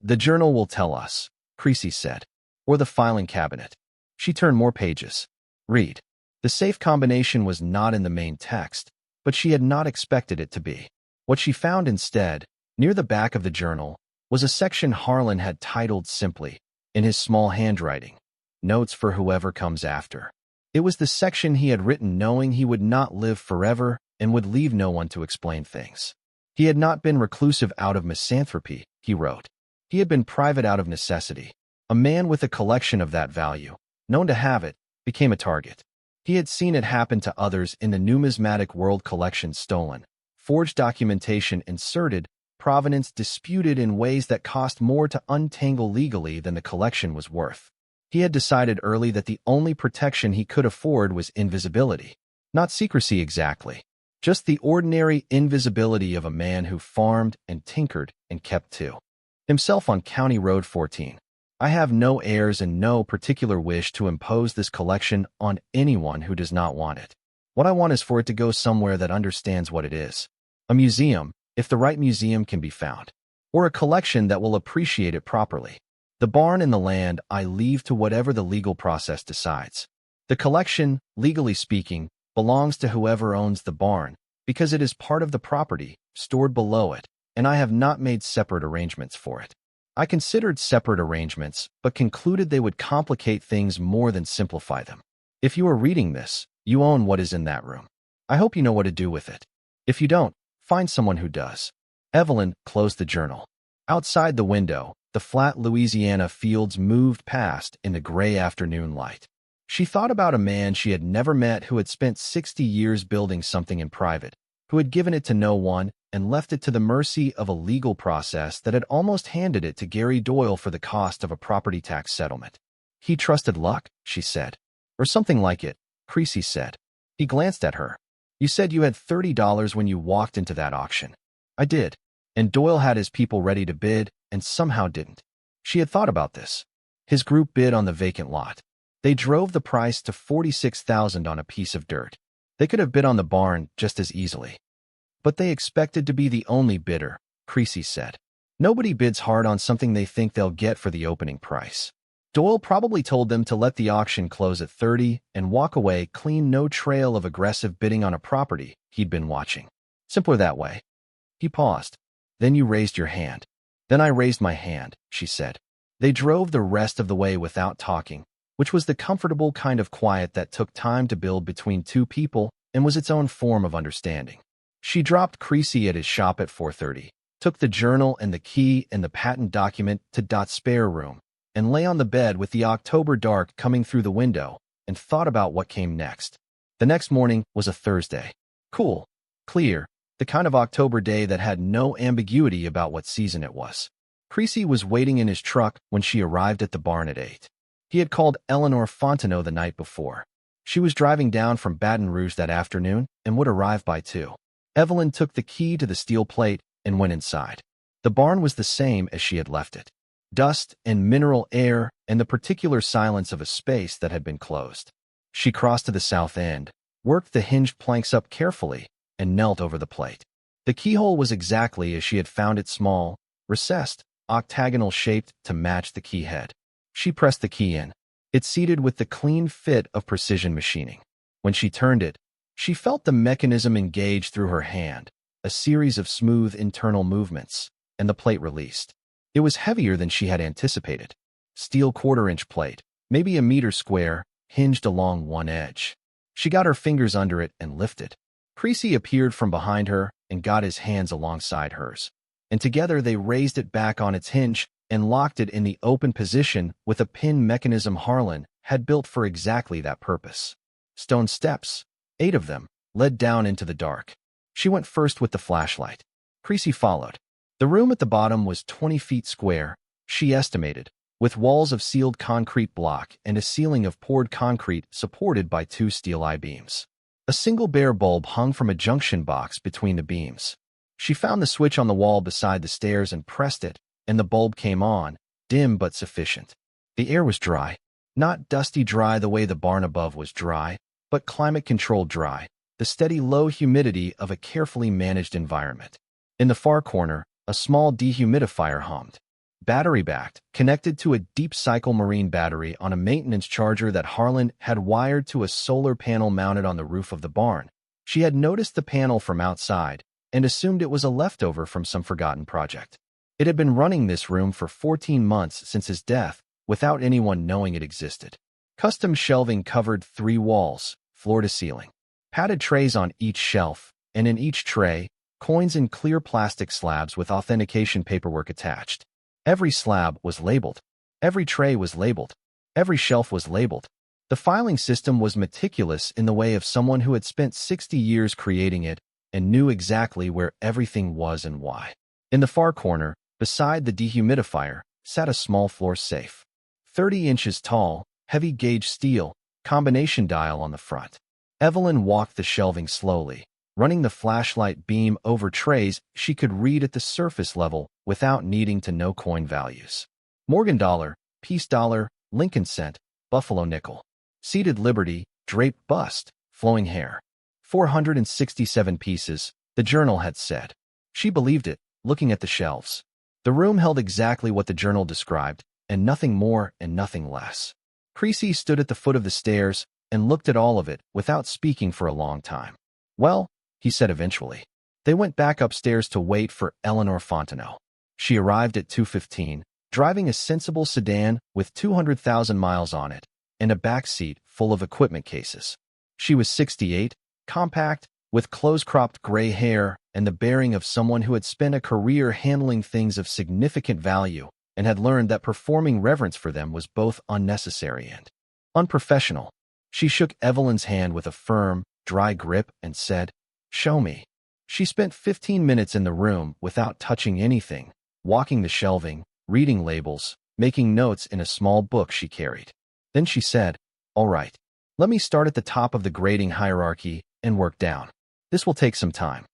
"The journal will tell us," Creasy said. "Or the filing cabinet." She turned more pages. "Read." The safe combination was not in the main text, but she had not expected it to be. What she found instead, near the back of the journal, was a section Harlan had titled simply, in his small handwriting, "Notes for whoever comes after." It was the section he had written knowing he would not live forever and would leave no one to explain things. He had not been reclusive out of misanthropy, he wrote. He had been private out of necessity. A man with a collection of that value, known to have it, became a target. He had seen it happen to others in the numismatic world: collections stolen, forged documentation inserted, provenance disputed in ways that cost more to untangle legally than the collection was worth. He had decided early that the only protection he could afford was invisibility. Not secrecy exactly, just the ordinary invisibility of a man who farmed and tinkered and kept to himself on County Road 14. "I have no heirs and no particular wish to impose this collection on anyone who does not want it. What I want is for it to go somewhere that understands what it is. A museum, if the right museum can be found, or a collection that will appreciate it properly. The barn and the land I leave to whatever the legal process decides. The collection, legally speaking, belongs to whoever owns the barn, because it is part of the property, stored below it, and I have not made separate arrangements for it. I considered separate arrangements, but concluded they would complicate things more than simplify them. If you are reading this, you own what is in that room. I hope you know what to do with it. If you don't, find someone who does." Evelyn closed the journal. Outside the window, the flat Louisiana fields moved past in the gray afternoon light. She thought about a man she had never met who had spent 60 years building something in private, who had given it to no one and left it to the mercy of a legal process that had almost handed it to Gary Doyle for the cost of a property tax settlement. "He trusted luck," she said. "Or something like it," Creasy said. He glanced at her. "You said you had $30 when you walked into that auction." "I did. And Doyle had his people ready to bid, and somehow didn't." She had thought about this. His group bid on the vacant lot. They drove the price to $46,000 on a piece of dirt. They could have bid on the barn just as easily. "But they expected to be the only bidder," Creasy said. "Nobody bids hard on something they think they'll get for the opening price. Doyle probably told them to let the auction close at 30 and walk away clean, no trail of aggressive bidding on a property he'd been watching. Simpler that way." He paused. "Then you raised your hand." "Then I raised my hand," she said. They drove the rest of the way without talking, which was the comfortable kind of quiet that took time to build between two people and was its own form of understanding. She dropped Creasy at his shop at 4:30, took the journal and the key and the patent document to Dot's spare room, and lay on the bed with the October dark coming through the window, and thought about what came next. The next morning was a Thursday. Cool, clear, the kind of October day that had no ambiguity about what season it was. Creasy was waiting in his truck when she arrived at the barn at 8. He had called Eleanor Fontenot the night before. She was driving down from Baton Rouge that afternoon and would arrive by 2. Evelyn took the key to the steel plate and went inside. The barn was the same as she had left it. dust and mineral air and the particular silence of a space that had been closed. She crossed to the south end, worked the hinged planks up carefully, and knelt over the plate. The keyhole was exactly as she had found it, small, recessed, octagonal-shaped to match the key head. She pressed the key in. It seated with the clean fit of precision machining. When she turned it, she felt the mechanism engage through her hand, a series of smooth internal movements, and the plate released. It was heavier than she had anticipated. Steel quarter-inch plate, maybe a meter square, hinged along one edge. She got her fingers under it and lifted. Creasy appeared from behind her and got his hands alongside hers, and together they raised it back on its hinge and locked it in the open position with a pin mechanism Harlan had built for exactly that purpose. Stone steps, 8 of them, led down into the dark. She went first with the flashlight. Creasy followed. The room at the bottom was 20 feet square, she estimated, with walls of sealed concrete block and a ceiling of poured concrete supported by 2 steel I-beams. A single bare bulb hung from a junction box between the beams. She found the switch on the wall beside the stairs and pressed it, and the bulb came on, dim but sufficient. The air was dry, not dusty dry the way the barn above was dry, but climate-controlled dry, the steady low humidity of a carefully managed environment. In the far corner, a small dehumidifier hummed. Battery-backed, connected to a deep-cycle marine battery on a maintenance charger that Harlan had wired to a solar panel mounted on the roof of the barn. She had noticed the panel from outside and assumed it was a leftover from some forgotten project. It had been running this room for 14 months since his death, without anyone knowing it existed. Custom shelving covered 3 walls, floor to ceiling. Padded trays on each shelf, and in each tray, coins in clear plastic slabs with authentication paperwork attached. Every slab was labeled. Every tray was labeled. Every shelf was labeled. The filing system was meticulous in the way of someone who had spent 60 years creating it and knew exactly where everything was and why. In the far corner, beside the dehumidifier, sat a small floor safe. 30 inches tall, heavy-gauge steel, combination dial on the front. Evelyn walked the shelving slowly, running the flashlight beam over trays she could read at the surface level without needing to know coin values. Morgan dollar, peace dollar, Lincoln cent, buffalo nickel. Seated liberty, draped bust, flowing hair. 467 pieces, the journal had said. She believed it, looking at the shelves. The room held exactly what the journal described, and nothing more and nothing less. Creasy stood at the foot of the stairs and looked at all of it without speaking for a long time. Well, he said eventually. They went back upstairs to wait for Eleanor Fontenot. She arrived at 2:15, driving a sensible sedan with 200,000 miles on it and a back seat full of equipment cases. She was 68, compact, with close-cropped gray hair and the bearing of someone who had spent a career handling things of significant value and had learned that performing reverence for them was both unnecessary and unprofessional. She shook Evelyn's hand with a firm, dry grip and said, "Show me." She spent 15 minutes in the room without touching anything, walking the shelving, reading labels, making notes in a small book she carried. Then she said, "All right, let me start at the top of the grading hierarchy and work down. This will take some time."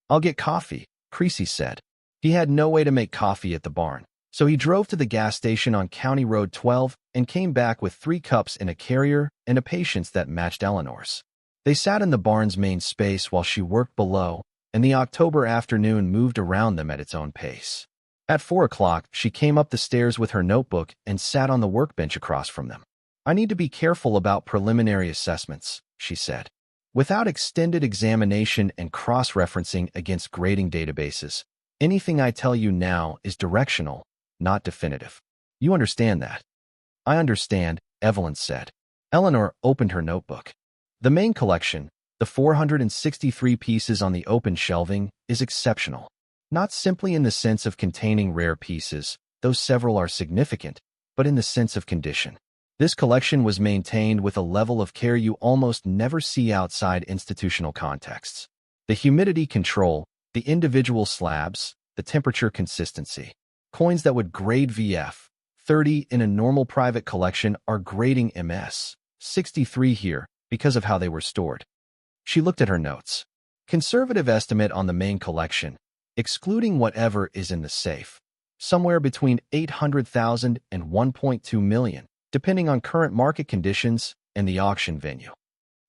"I'll get coffee," Creasy said. He had no way to make coffee at the barn, so he drove to the gas station on County Road 12 and came back with 3 cups in a carrier and a patience that matched Eleanor's. They sat in the barn's main space while she worked below, and the October afternoon moved around them at its own pace. At 4 o'clock, she came up the stairs with her notebook and sat on the workbench across from them. "I need to be careful about preliminary assessments," she said. "Without extended examination and cross-referencing against grading databases, anything I tell you now is directional, not definitive. You understand that?" "I understand," Evelyn said. Eleanor opened her notebook. "The main collection, the 463 pieces on the open shelving, is exceptional. Not simply in the sense of containing rare pieces, though several are significant, but in the sense of condition. This collection was maintained with a level of care you almost never see outside institutional contexts. The humidity control, the individual slabs, the temperature consistency. Coins that would grade VF 30 in a normal private collection are grading MS 63 here because of how they were stored." She looked at her notes. "Conservative estimate on the main collection, excluding whatever is in the safe. somewhere between 800,000 and 1.2 million, depending on current market conditions and the auction venue.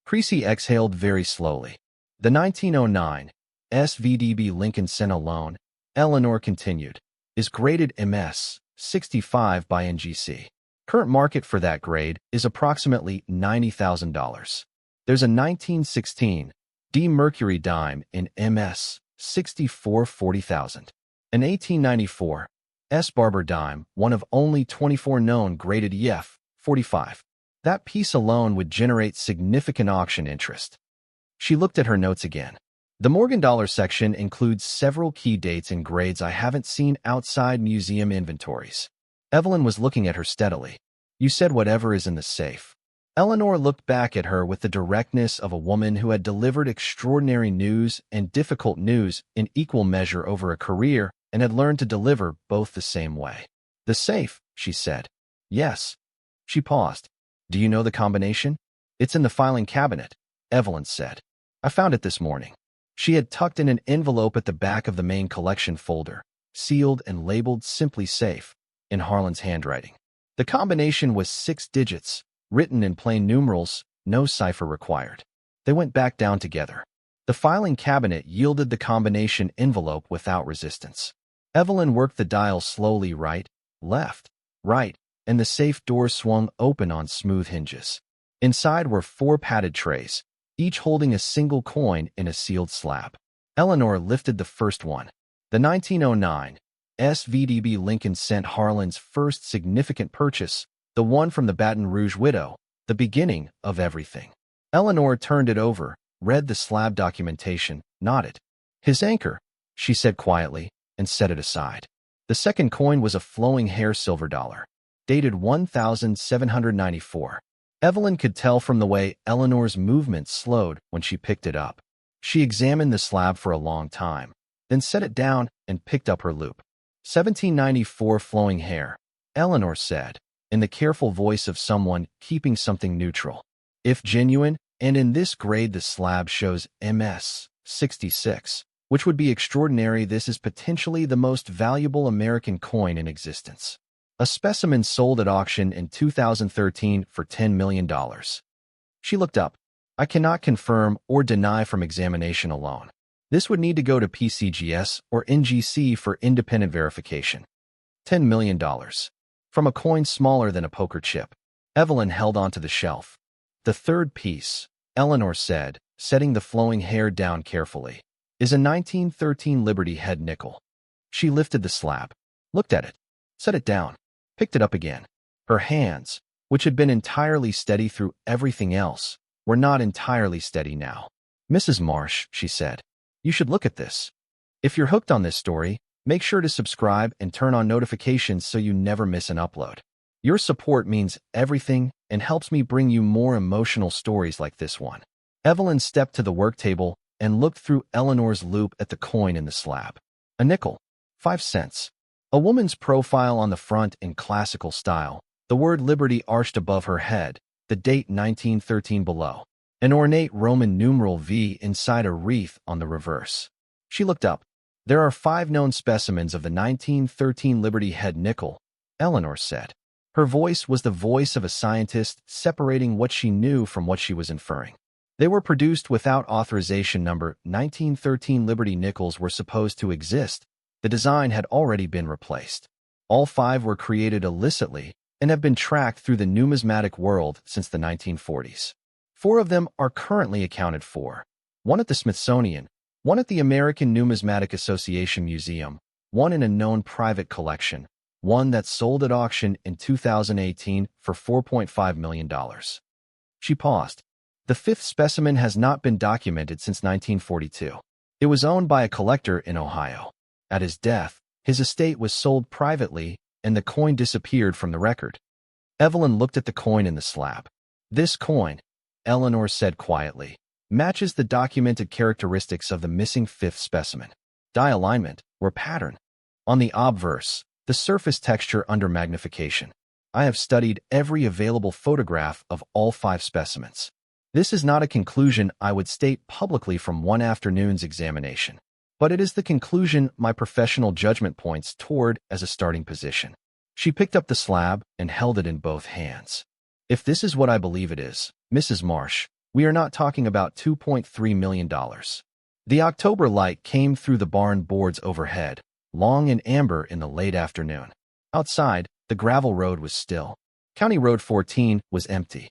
Creasy exhaled very slowly. The 1909 SVDB Lincoln Center loan, Eleanor continued, is graded MS 65 by NGC. Current market for that grade is approximately $90,000. There's a 1916 D Mercury dime in MS 64 $40,000. An 1894 S Barber dime, one of only 24 known graded EF 45. That piece alone would generate significant auction interest. She looked at her notes again. The Morgan Dollar section includes several key dates and grades I haven't seen outside museum inventories. Evelyn was looking at her steadily. You said whatever is in the safe. Eleanor looked back at her with the directness of a woman who had delivered extraordinary news and difficult news in equal measure over a career and had learned to deliver both the same way. The safe, she said. Yes. She paused. Do you know the combination? It's in the filing cabinet, Evelyn said. I found it this morning. She had tucked in an envelope at the back of the main collection folder, sealed and labeled Simply Safe, in Harlan's handwriting. The combination was 6 digits, written in plain numerals, no cipher required. They went back down together. The filing cabinet yielded the combination envelope without resistance. Evelyn worked the dial slowly right, left, right, and the safe door swung open on smooth hinges. Inside were 4 padded trays, each holding a single coin in a sealed slab. Eleanor lifted the first one. The 1909 SVDB Lincoln sent Harlan's first significant purchase, the one from the Baton Rouge widow, the beginning of everything. Eleanor turned it over, read the slab documentation, nodded. His anchor, she said quietly, and set it aside. The second coin was a flowing hair silver dollar, dated 1794. Evelyn could tell from the way Eleanor's movements slowed when she picked it up. She examined the slab for a long time, then set it down and picked up her loop. 1794 flowing hair, Eleanor said, in the careful voice of someone keeping something neutral. If genuine, and in this grade the slab shows MS 66, which would be extraordinary, this is potentially the most valuable American coin in existence. A specimen sold at auction in 2013 for $10 million. She looked up. I cannot confirm or deny from examination alone. This would need to go to PCGS or NGC for independent verification. $10 million. From a coin smaller than a poker chip. Evelyn held onto the shelf. The third piece, Eleanor said, setting the flowing hair down carefully, is a 1913 Liberty head nickel. She lifted the slab, looked at it, set it down, picked it up again. Her hands, which had been entirely steady through everything else, were not entirely steady now. Mrs. Marsh, she said, you should look at this. If you're hooked on this story, make sure to subscribe and turn on notifications so you never miss an upload. Your support means everything and helps me bring you more emotional stories like this one. Evelyn stepped to the work table and looked through Eleanor's loop at the coin in the slab. A nickel, 5 cents. A woman's profile on the front in classical style, the word Liberty arched above her head, the date 1913 below. An ornate Roman numeral V inside a wreath on the reverse. She looked up. There are 5 known specimens of the 1913 Liberty head nickel, Eleanor said. Her voice was the voice of a scientist separating what she knew from what she was inferring. They were produced without authorization number. 1913 Liberty nickels were supposed to exist. The design had already been replaced. All 5 were created illicitly and have been tracked through the numismatic world since the 1940s. 4 of them are currently accounted for. 1 at the Smithsonian, 1 at the American Numismatic Association Museum, 1 in a known private collection, 1 that sold at auction in 2018 for $4.5 million. She paused. The 5th specimen has not been documented since 1942. It was owned by a collector in Ohio. At his death, his estate was sold privately, and the coin disappeared from the record. Evelyn looked at the coin in the slab. This coin, Eleanor said quietly, matches the documented characteristics of the missing 5th specimen. Die alignment, or pattern. On the obverse, the surface texture under magnification. I have studied every available photograph of all 5 specimens. This is not a conclusion I would state publicly from one afternoon's examination. but it is the conclusion my professional judgment points toward as a starting position. She picked up the slab and held it in both hands. If this is what I believe it is, Mrs. Marsh, we are not talking about $2.3 million. The October light came through the barn boards overhead, long and amber in the late afternoon. Outside, the gravel road was still. County Road 14 was empty.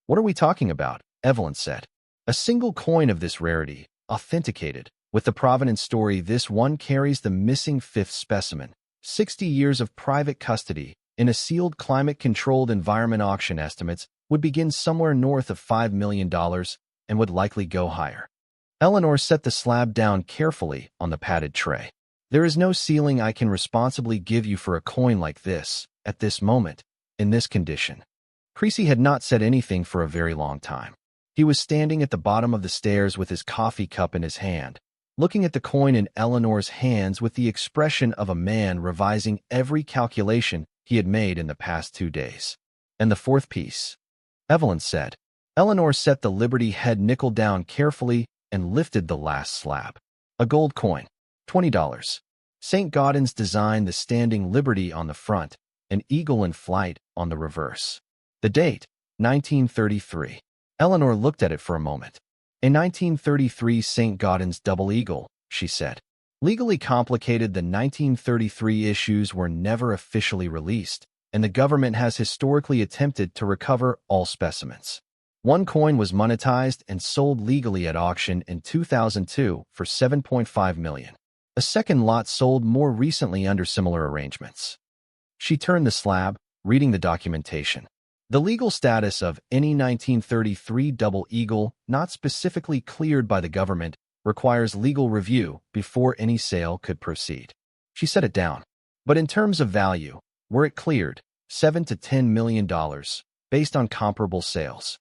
What are we talking about? Evelyn said. A single coin of this rarity, authenticated. With the provenance story, this one carries the missing fifth specimen. 60 years of private custody in a sealed climate-controlled environment. Auction estimates would begin somewhere north of $5 million and would likely go higher. Eleanor set the slab down carefully on the padded tray. There is no ceiling I can responsibly give you for a coin like this, at this moment, in this condition. Creasy had not said anything for a very long time. He was standing at the bottom of the stairs with his coffee cup in his hand, looking at the coin in Eleanor's hands with the expression of a man revising every calculation he had made in the past 2 days. And the fourth piece? Evelyn said. Eleanor set the Liberty head nickel down carefully and lifted the last slab. A gold coin. $20. St. Gaudens designed the standing Liberty on the front, an eagle in flight on the reverse. The date, 1933. Eleanor looked at it for a moment. A 1933 St. Gaudens double eagle, she said. Legally complicated, the 1933 issues were never officially released, and the government has historically attempted to recover all specimens. One coin was monetized and sold legally at auction in 2002 for $7.5 million. A second lot sold more recently under similar arrangements. She turned the slab, reading the documentation. The legal status of any 1933 double eagle not specifically cleared by the government requires legal review before any sale could proceed. She set it down. But in terms of value, were it cleared, $7 to $10 million, based on comparable sales.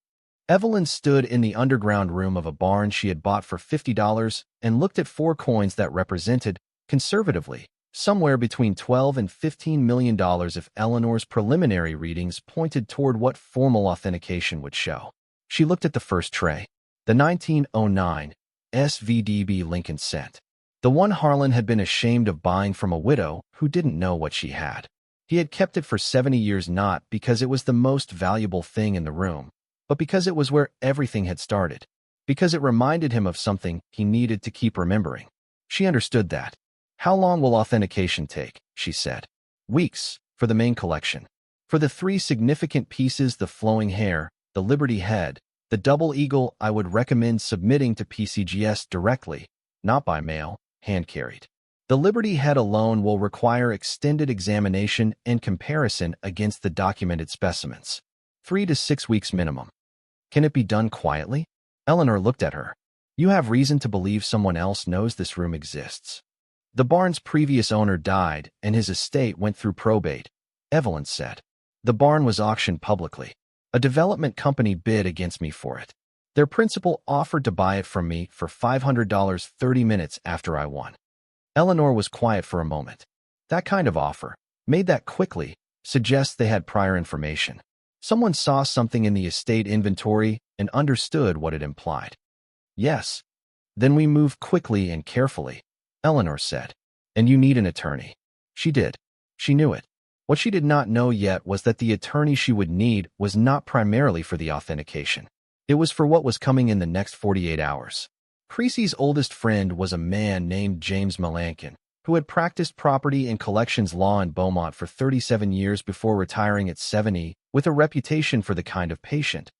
Evelyn stood in the underground room of a barn she had bought for $50 and looked at 4 coins that represented, conservatively, somewhere between $12 and $15 million if Eleanor's preliminary readings pointed toward what formal authentication would show. She looked at the first tray, the 1909 SVDB Lincoln cent, the one Harlan had been ashamed of buying from a widow who didn't know what she had. He had kept it for 70 years not because it was the most valuable thing in the room, but because it was where everything had started, because it reminded him of something he needed to keep remembering. She understood that. How long will authentication take? She said. Weeks, for the main collection. For the 3 significant pieces, the flowing hair, the Liberty head, the double eagle, I would recommend submitting to PCGS directly, not by mail, hand-carried. The Liberty head alone will require extended examination and comparison against the documented specimens. 3 to 6 weeks minimum. Can it be done quietly? Eleanor looked at her. You have reason to believe someone else knows this room exists. The barn's previous owner died and his estate went through probate, Evelyn said. The barn was auctioned publicly. A development company bid against me for it. Their principal offered to buy it from me for $500 30 minutes after I won. Eleanor was quiet for a moment. That kind of offer, made that quickly, suggests they had prior information. Someone saw something in the estate inventory and understood what it implied. Yes. Then we move quickly and carefully, Eleanor said. And you need an attorney. She did. She knew it. What she did not know yet was that the attorney she would need was not primarily for the authentication. It was for what was coming in the next 48 hours. Creasy's oldest friend was a man named James Melanchon, who had practiced property and collections law in Beaumont for 37 years before retiring at 70, with a reputation for the kind of patient,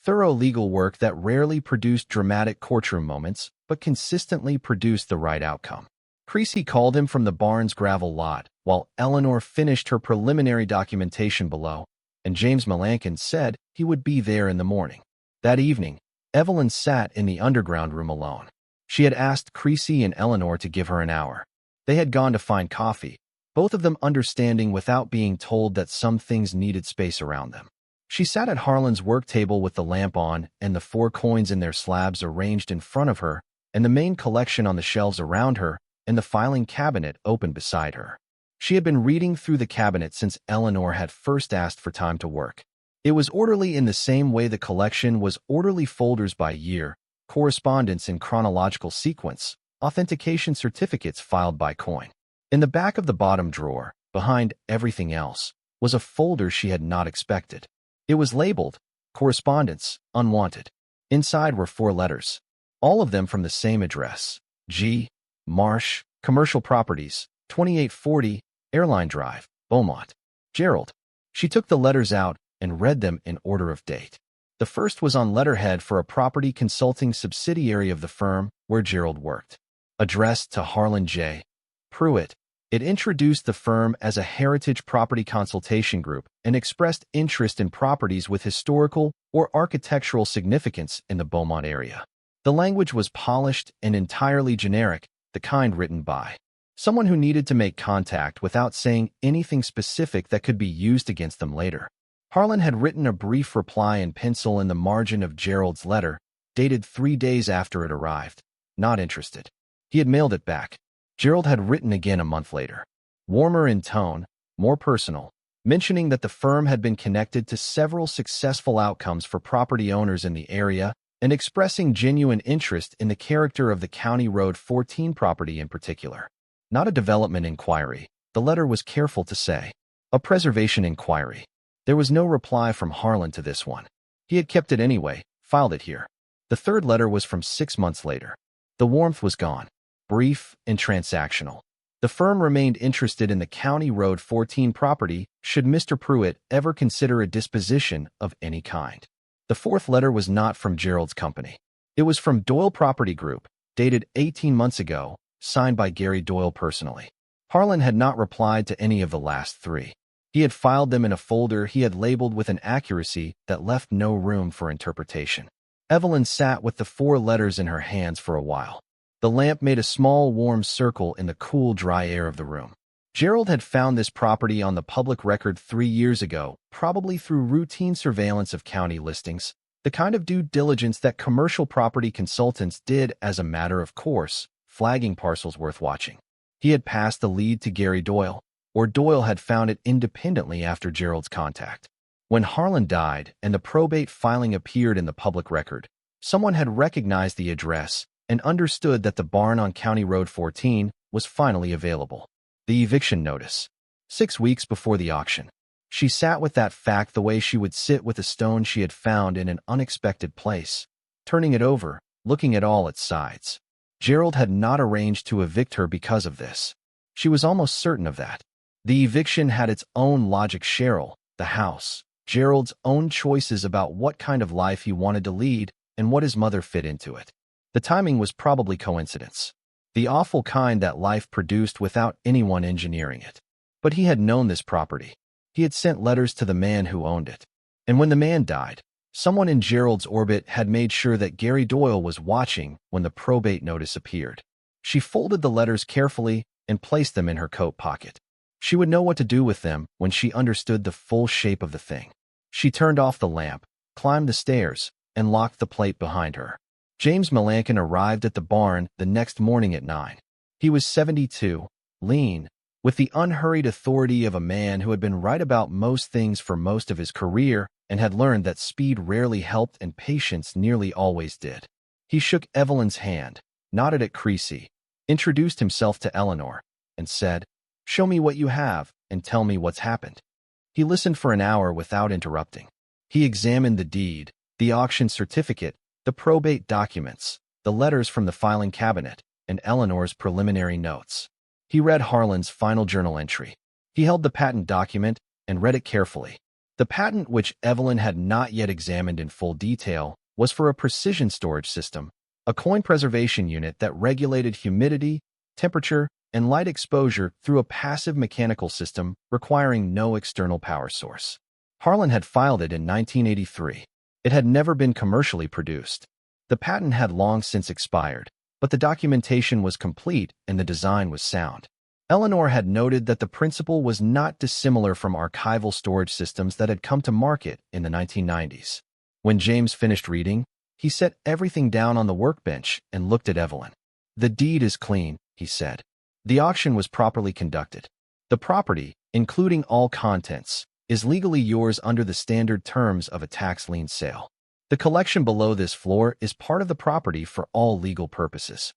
thorough legal work that rarely produced dramatic courtroom moments, but consistently produced the right outcome. Creasy called him from the barn's gravel lot, while Eleanor finished her preliminary documentation below, and James Melanchon said he would be there in the morning. That evening, Evelyn sat in the underground room alone. She had asked Creasy and Eleanor to give her an hour. They had gone to find coffee, both of them understanding without being told that some things needed space around them. She sat at Harlan's work table with the lamp on and the 4 coins in their slabs arranged in front of her, and the main collection on the shelves around her, and the filing cabinet open beside her. She had been reading through the cabinet since Eleanor had first asked for time to work. It was orderly in the same way the collection was orderly, folders by year, correspondence in chronological sequence, authentication certificates filed by coin. In the back of the bottom drawer, behind everything else, was a folder she had not expected. It was labeled, Correspondence, Unwanted. Inside were 4 letters, all of them from the same address, G. Marsh, Commercial Properties, 2840, Airline Drive, Beaumont. Gerald. She took the letters out and read them in order of date. The first was on letterhead for a property consulting subsidiary of the firm where Gerald worked. Addressed to Harlan J. Pruitt, it introduced the firm as a heritage property consultation group and expressed interest in properties with historical or architectural significance in the Beaumont area. The language was polished and entirely generic, the kind written by someone who needed to make contact without saying anything specific that could be used against them later. Harlan had written a brief reply in pencil in the margin of Gerald's letter, dated 3 days after it arrived. Not interested. He had mailed it back. Gerald had written again a month later, warmer in tone, more personal, mentioning that the firm had been connected to several successful outcomes for property owners in the area and expressing genuine interest in the character of the County Road 14 property in particular. Not a development inquiry, the letter was careful to say. A preservation inquiry. There was no reply from Harlan to this one. He had kept it anyway, filed it here. The third letter was from 6 months later. The warmth was gone. Brief and transactional. The firm remained interested in the County Road 14 property should Mr. Pruitt ever consider a disposition of any kind. The fourth letter was not from Gerald's company. It was from Doyle Property Group, dated 18 months ago, signed by Gary Doyle personally. Harlan had not replied to any of the last 3. He had filed them in a folder he had labeled with an accuracy that left no room for interpretation. Evelyn sat with the 4 letters in her hands for a while. The lamp made a small warm circle in the cool, dry air of the room. Gerald had found this property on the public record 3 years ago, probably through routine surveillance of county listings, the kind of due diligence that commercial property consultants did as a matter of course, flagging parcels worth watching. He had passed the lead to Gary Doyle, or Doyle had found it independently after Gerald's contact. When Harlan died and the probate filing appeared in the public record, someone had recognized the address and understood that the barn on County Road 14 was finally available. The eviction notice. 6 weeks before the auction. She sat with that fact the way she would sit with a stone she had found in an unexpected place, turning it over, looking at all its sides. Gerald had not arranged to evict her because of this. She was almost certain of that. The eviction had its own logic. Cheryl, the house, Gerald's own choices about what kind of life he wanted to lead and what his mother fit into it. The timing was probably coincidence. The awful kind that life produced without anyone engineering it. But he had known this property. He had sent letters to the man who owned it. And when the man died, someone in Gerald's orbit had made sure that Gary Doyle was watching when the probate notice appeared. She folded the letters carefully and placed them in her coat pocket. She would know what to do with them when she understood the full shape of the thing. She turned off the lamp, climbed the stairs, and locked the plate behind her. James Melanchon arrived at the barn the next morning at 9. He was 72, lean, with the unhurried authority of a man who had been right about most things for most of his career and had learned that speed rarely helped and patience nearly always did. He shook Evelyn's hand, nodded at Creasy, introduced himself to Eleanor, and said, "Show me what you have and tell me what's happened." He listened for an hour without interrupting. He examined the deed, the auction certificate, the probate documents, the letters from the filing cabinet, and Eleanor's preliminary notes. He read Harlan's final journal entry. He held the patent document and read it carefully. The patent, which Evelyn had not yet examined in full detail, was for a precision storage system, a coin preservation unit that regulated humidity, temperature, and light exposure through a passive mechanical system requiring no external power source. Harlan had filed it in 1983. It had never been commercially produced. The patent had long since expired, but the documentation was complete and the design was sound. Eleanor had noted that the principle was not dissimilar from archival storage systems that had come to market in the 1990s. When James finished reading, he set everything down on the workbench and looked at Evelyn. "The deed is clean," he said. "The auction was properly conducted. The property, including all contents, is legally yours under the standard terms of a tax lien sale. The collection below this floor is part of the property for all legal purposes."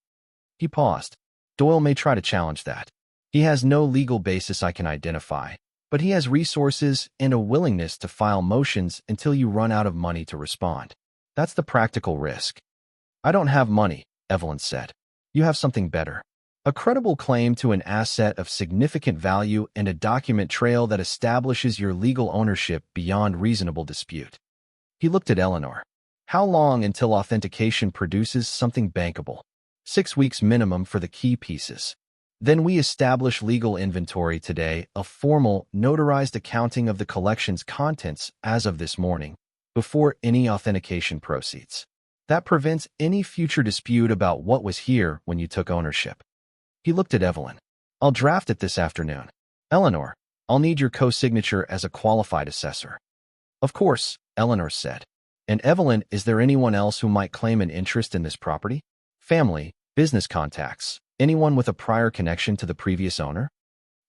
He paused. Doyle may try to challenge that. He has no legal basis I can identify, but he has resources and a willingness to file motions until you run out of money to respond. That's the practical risk. I don't have money, Evelyn said. You have something better. A credible claim to an asset of significant value and a document trail that establishes your legal ownership beyond reasonable dispute. He looked at Eleanor. How long until authentication produces something bankable? 6 weeks minimum for the key pieces. Then we establish legal inventory today, a formal, notarized accounting of the collection's contents as of this morning, before any authentication proceeds. That prevents any future dispute about what was here when you took ownership. He looked at Evelyn. I'll draft it this afternoon. Eleanor, I'll need your co-signature as a qualified assessor. Of course, Eleanor said. And Evelyn, is there anyone else who might claim an interest in this property? Family, business contacts, anyone with a prior connection to the previous owner?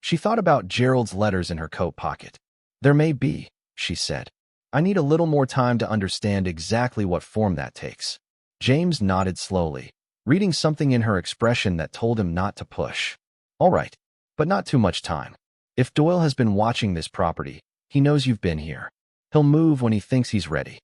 She thought about Gerald's letters in her coat pocket. There may be, she said. I need a little more time to understand exactly what form that takes. James nodded slowly, reading something in her expression that told him not to push. All right, but not too much time. If Doyle has been watching this property, he knows you've been here. He'll move when he thinks he's ready.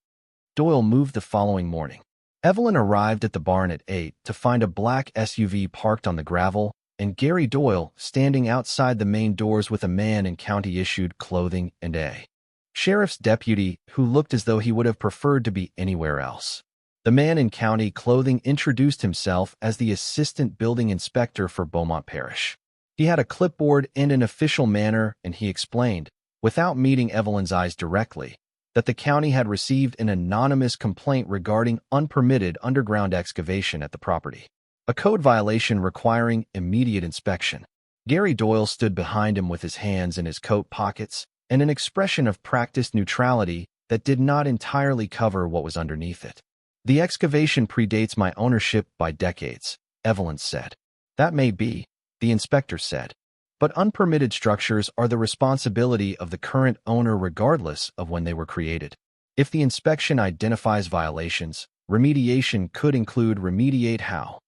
Doyle moved the following morning. Evelyn arrived at the barn at 8 to find a black SUV parked on the gravel and Gary Doyle standing outside the main doors with a man in county-issued clothing and a sheriff's deputy who looked as though he would have preferred to be anywhere else. The man in county clothing introduced himself as the assistant building inspector for Beaumont Parish. He had a clipboard in an official manner, and he explained, without meeting Evelyn's eyes directly, that the county had received an anonymous complaint regarding unpermitted underground excavation at the property, a code violation requiring immediate inspection. Gary Doyle stood behind him with his hands in his coat pockets and an expression of practiced neutrality that did not entirely cover what was underneath it. The excavation predates my ownership by decades, Evelyn said. That may be, the inspector said, but unpermitted structures are the responsibility of the current owner regardless of when they were created. If the inspection identifies violations, remediation could include remediate how,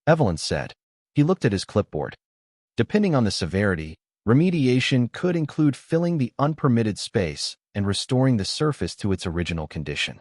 Evelyn said. He looked at his clipboard. Depending on the severity, remediation could include filling the unpermitted space and restoring the surface to its original condition.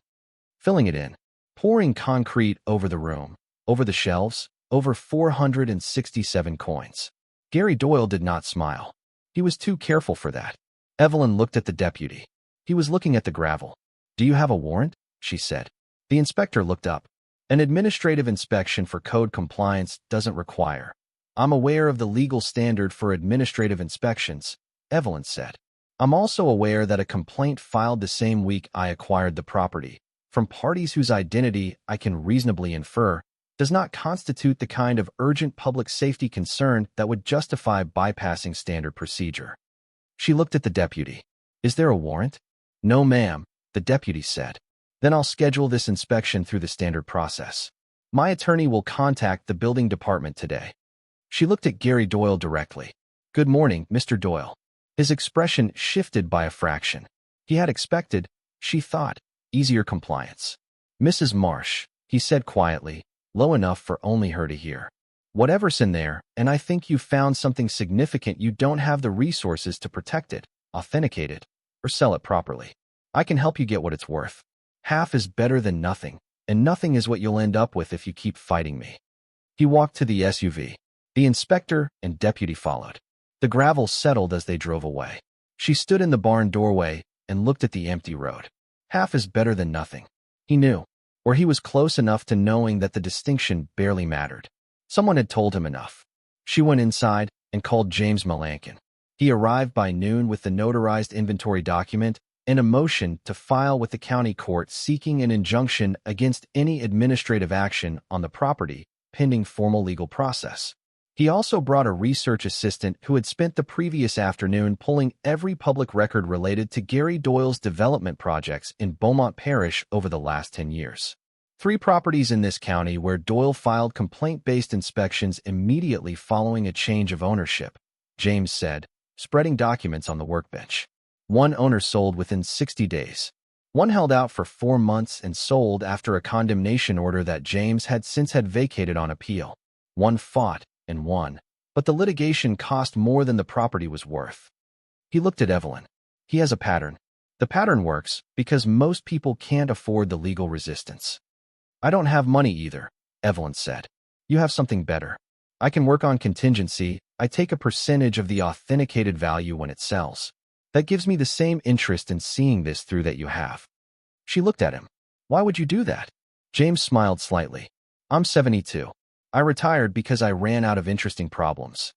Filling it in. Pouring concrete over the room, over the shelves, over 467 coins. Gary Doyle did not smile. He was too careful for that. Evelyn looked at the deputy. He was looking at the gravel. Do you have a warrant? She said. The inspector looked up. An administrative inspection for code compliance doesn't require. I'm aware of the legal standard for administrative inspections, Evelyn said. I'm also aware that a complaint filed the same week I acquired the property, from parties whose identity I can reasonably infer, does not constitute the kind of urgent public safety concern that would justify bypassing standard procedure. She looked at the deputy. Is there a warrant? No, ma'am, the deputy said. Then I'll schedule this inspection through the standard process. My attorney will contact the building department today. She looked at Gary Doyle directly. Good morning, Mr. Doyle. His expression shifted by a fraction. He had expected, she thought, easier compliance. Mrs. Marsh, he said quietly, low enough for only her to hear. Whatever's in there, and I think you've found something significant, you don't have the resources to protect it, authenticate it, or sell it properly. I can help you get what it's worth. Half is better than nothing, and nothing is what you'll end up with if you keep fighting me. He walked to the SUV. The inspector and deputy followed. The gravel settled as they drove away. She stood in the barn doorway and looked at the empty road. Half is better than nothing. He knew, or he was close enough to knowing that the distinction barely mattered. Someone had told him enough. She went inside and called James Melankin. He arrived by noon with the notarized inventory document and a motion to file with the county court seeking an injunction against any administrative action on the property pending formal legal process. He also brought a research assistant who had spent the previous afternoon pulling every public record related to Gary Doyle's development projects in Beaumont Parish over the last 10 years. 3 properties in this county where Doyle filed complaint-based inspections immediately following a change of ownership, James said, spreading documents on the workbench. 1 owner sold within 60 days. 1 held out for 4 months and sold after a condemnation order that James had since vacated on appeal. One fought and won, but the litigation cost more than the property was worth. He looked at Evelyn. He has a pattern. The pattern works because most people can't afford the legal resistance. I don't have money either, Evelyn said. You have something better. I can work on contingency. I take a percentage of the authenticated value when it sells. That gives me the same interest in seeing this through that you have. She looked at him. Why would you do that? James smiled slightly. I'm 72. I retired because I ran out of interesting problems.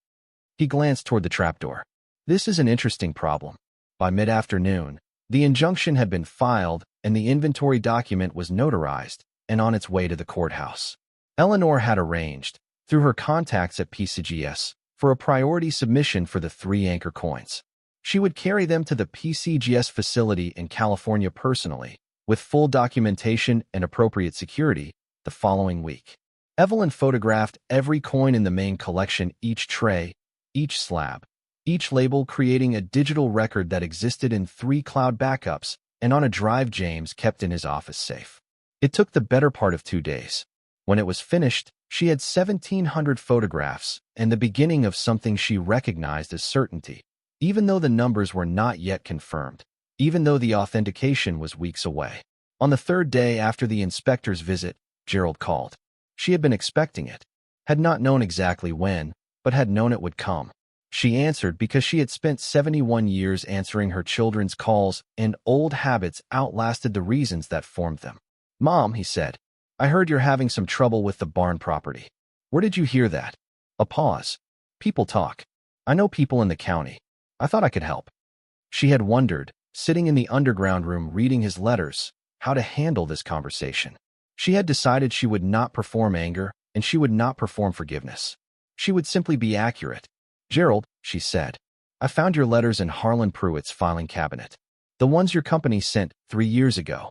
He glanced toward the trapdoor. This is an interesting problem. By mid-afternoon, the injunction had been filed and the inventory document was notarized and on its way to the courthouse. Eleanor had arranged, through her contacts at PCGS, for a priority submission for the 3 anchor coins. She would carry them to the PCGS facility in California personally, with full documentation and appropriate security, the following week. Evelyn photographed every coin in the main collection, each tray, each slab, each label, creating a digital record that existed in 3 cloud backups and on a drive James kept in his office safe. It took the better part of 2 days. When it was finished, she had 1,700 photographs and the beginning of something she recognized as certainty, even though the numbers were not yet confirmed, even though the authentication was weeks away. On the 3rd day after the inspector's visit, Gerald called. She had been expecting it, had not known exactly when, but had known it would come. She answered because she had spent 71 years answering her children's calls, and old habits outlasted the reasons that formed them. Mom, he said, I heard you're having some trouble with the barn property. Where did you hear that? A pause. People talk. I know people in the county. I thought I could help. She had wondered, sitting in the underground room reading his letters, how to handle this conversation. She had decided she would not perform anger, and she would not perform forgiveness. She would simply be accurate. Gerald, she said, I found your letters in Harlan Pruitt's filing cabinet. The ones your company sent 3 years ago.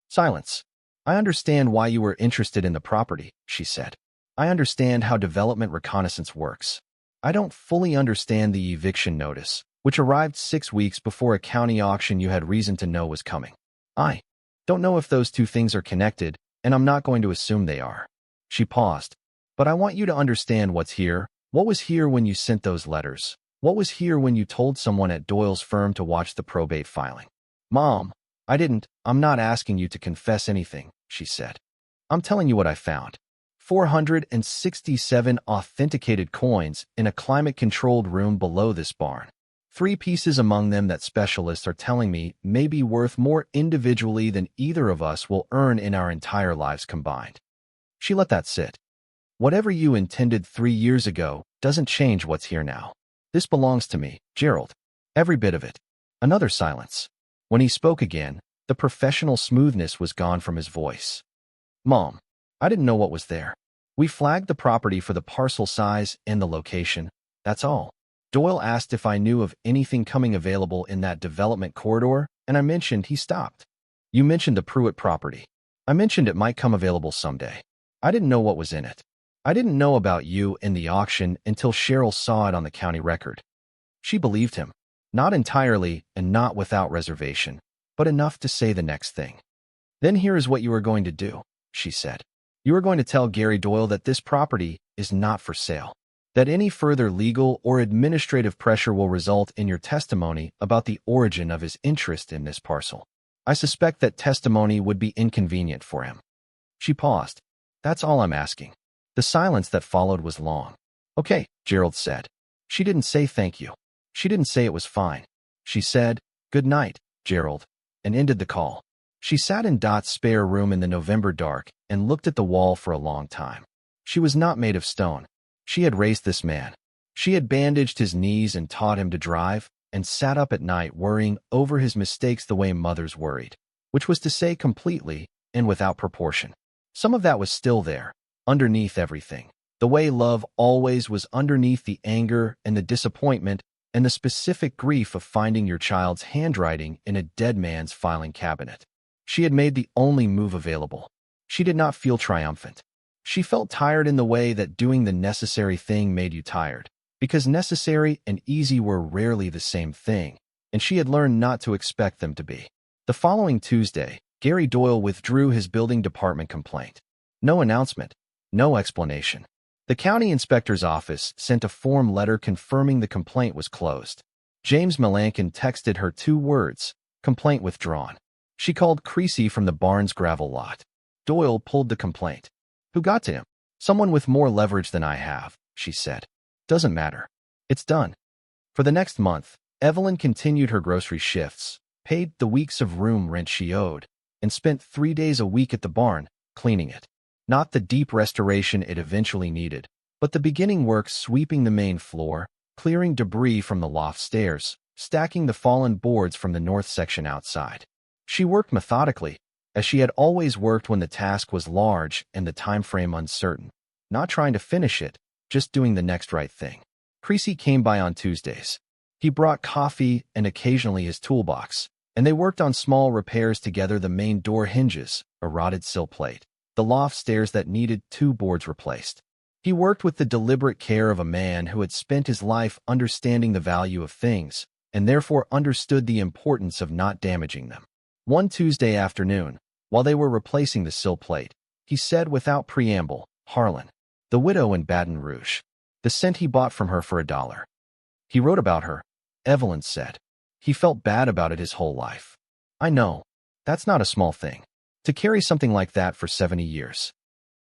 Silence. I understand why you were interested in the property, she said. I understand how development reconnaissance works. I don't fully understand the eviction notice, which arrived 6 weeks before a county auction you had reason to know was coming. I don't know if those 2 things are connected, and I'm not going to assume they are. She paused. But I want you to understand what's here. What was here when you sent those letters? What was here when you told someone at Doyle's firm to watch the probate filing? Mom, I'm not asking you to confess anything, she said. I'm telling you what I found. 467 authenticated coins in a climate-controlled room below this barn. 3 pieces among them that specialists are telling me may be worth more individually than either of us will earn in our entire lives combined. She let that sit. Whatever you intended 3 years ago doesn't change what's here now. This belongs to me, Gerald. Every bit of it. Another silence. When he spoke again, the professional smoothness was gone from his voice. Mom, I didn't know what was there. We flagged the property for the parcel size and the location. That's all. Doyle asked if I knew of anything coming available in that development corridor, and I mentioned he stopped. You mentioned the Pruitt property. I mentioned it might come available someday. I didn't know what was in it. I didn't know about you in the auction until Cheryl saw it on the county record. She believed him. Not entirely and not without reservation, but enough to say the next thing. Then here is what you are going to do, she said. You are going to tell Gary Doyle that this property is not for sale, that any further legal or administrative pressure will result in your testimony about the origin of his interest in this parcel. I suspect that testimony would be inconvenient for him. She paused. That's all I'm asking. The silence that followed was long. Okay, Gerald said. She didn't say thank you. She didn't say it was fine. She said, good night, Gerald, and ended the call. She sat in Dot's spare room in the November dark and looked at the wall for a long time. She was not made of stone. She had raised this man. She had bandaged his knees and taught him to drive, and sat up at night worrying over his mistakes the way mothers worried, which was to say completely and without proportion. Some of that was still there, underneath everything, the way love always was underneath the anger and the disappointment and the specific grief of finding your child's handwriting in a dead man's filing cabinet. She had made the only move available. She did not feel triumphant. She felt tired in the way that doing the necessary thing made you tired, because necessary and easy were rarely the same thing, and she had learned not to expect them to be. The following Tuesday, Gary Doyle withdrew his building department complaint. No announcement, no explanation. The county inspector's office sent a form letter confirming the complaint was closed. James Melankin texted her 2 words, "Complaint withdrawn." She called Creasy from the barn's gravel lot. Doyle pulled the complaint. "Who got to him?" "Someone with more leverage than I have," she said. "Doesn't matter. It's done." For the next month, Evelyn continued her grocery shifts, paid the weeks of room rent she owed, and spent 3 days a week at the barn, cleaning it. Not the deep restoration it eventually needed, but the beginning work sweeping the main floor, clearing debris from the loft stairs, stacking the fallen boards from the north section outside. She worked methodically, as she had always worked when the task was large and the time frame uncertain, not trying to finish it, just doing the next right thing. Creasy came by on Tuesdays. He brought coffee and occasionally his toolbox, and they worked on small repairs together: the main door hinges, a rotted sill plate, the loft stairs that needed 2 boards replaced. He worked with the deliberate care of a man who had spent his life understanding the value of things, and therefore understood the importance of not damaging them. One Tuesday afternoon, while they were replacing the sill plate, he said without preamble, "Harlan, the widow in Baton Rouge. The scent he bought from her for $1. He wrote about her," Evelyn said. "He felt bad about it his whole life." "I know. That's not a small thing. To carry something like that for 70 years.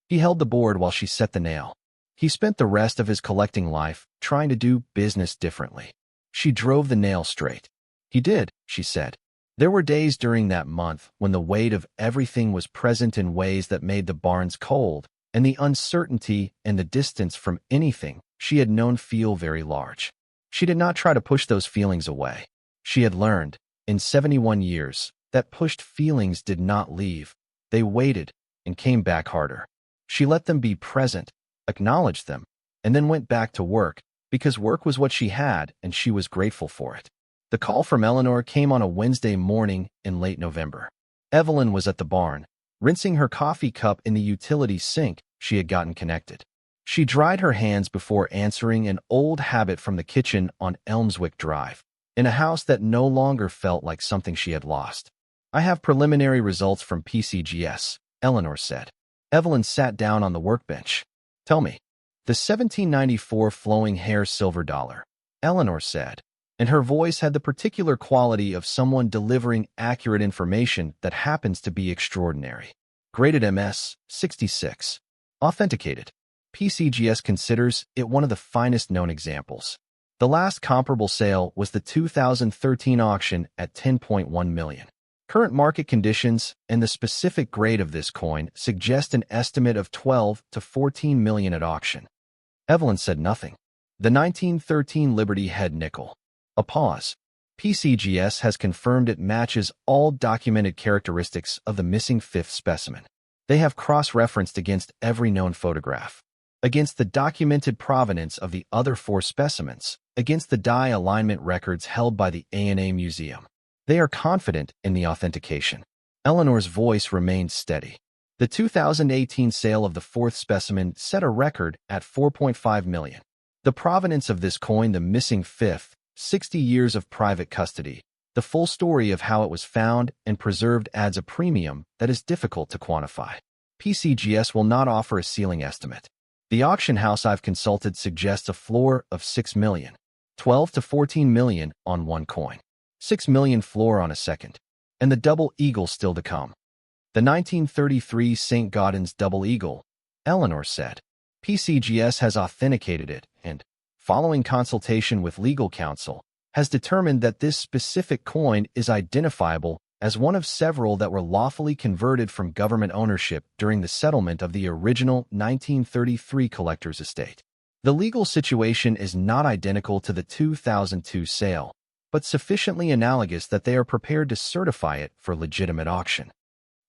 He held the board while she set the nail. He spent the rest of his collecting life trying to do business differently. She drove the nail straight. "He did," she said. There were days during that month when the weight of everything was present in ways that made the barns cold, and the uncertainty and the distance from anything she had known feel very large. She did not try to push those feelings away. She had learned, in 71 years, that pushed feelings did not leave. They waited and came back harder. She let them be present, acknowledged them, and then went back to work, because work was what she had and she was grateful for it. The call from Eleanor came on a Wednesday morning in late November. Evelyn was at the barn, rinsing her coffee cup in the utility sink she had gotten connected. She dried her hands before answering, an old habit from the kitchen on Elmswick Drive, in a house that no longer felt like something she had lost. "I have preliminary results from PCGS," Eleanor said. Evelyn sat down on the workbench. "Tell me." "The 1794 flowing hair silver dollar," Eleanor said, and her voice had the particular quality of someone delivering accurate information that happens to be extraordinary. "Graded MS, 66. Authenticated. PCGS considers it one of the finest known examples. The last comparable sale was the 2013 auction at $10.1 million. Current market conditions and the specific grade of this coin suggest an estimate of $12 to $14 million at auction." Evelyn said nothing. "The 1913 Liberty Head nickel." A pause. "PCGS has confirmed it matches all documented characteristics of the missing 5th specimen. They have cross-referenced against every known photograph, against the documented provenance of the other 4 specimens, against the die alignment records held by the A&A Museum. They are confident in the authentication." Eleanor's voice remained steady. "The 2018 sale of the 4th specimen set a record at $4.5 million. The provenance of this coin, the missing 5th, 60 years of private custody, the full story of how it was found and preserved adds a premium that is difficult to quantify. PCGS will not offer a ceiling estimate. The auction house I've consulted suggests a floor of $6 million, 12 to 14 million on one coin, 6 million floor on a second, and the double eagle still to come." "The 1933 St. Gaudens double eagle," Eleanor said. "PCGS has authenticated it and, following consultation with legal counsel, has determined that this specific coin is identifiable as one of several that were lawfully converted from government ownership during the settlement of the original 1933 collector's estate. The legal situation is not identical to the 2002 sale, but sufficiently analogous that they are prepared to certify it for legitimate auction."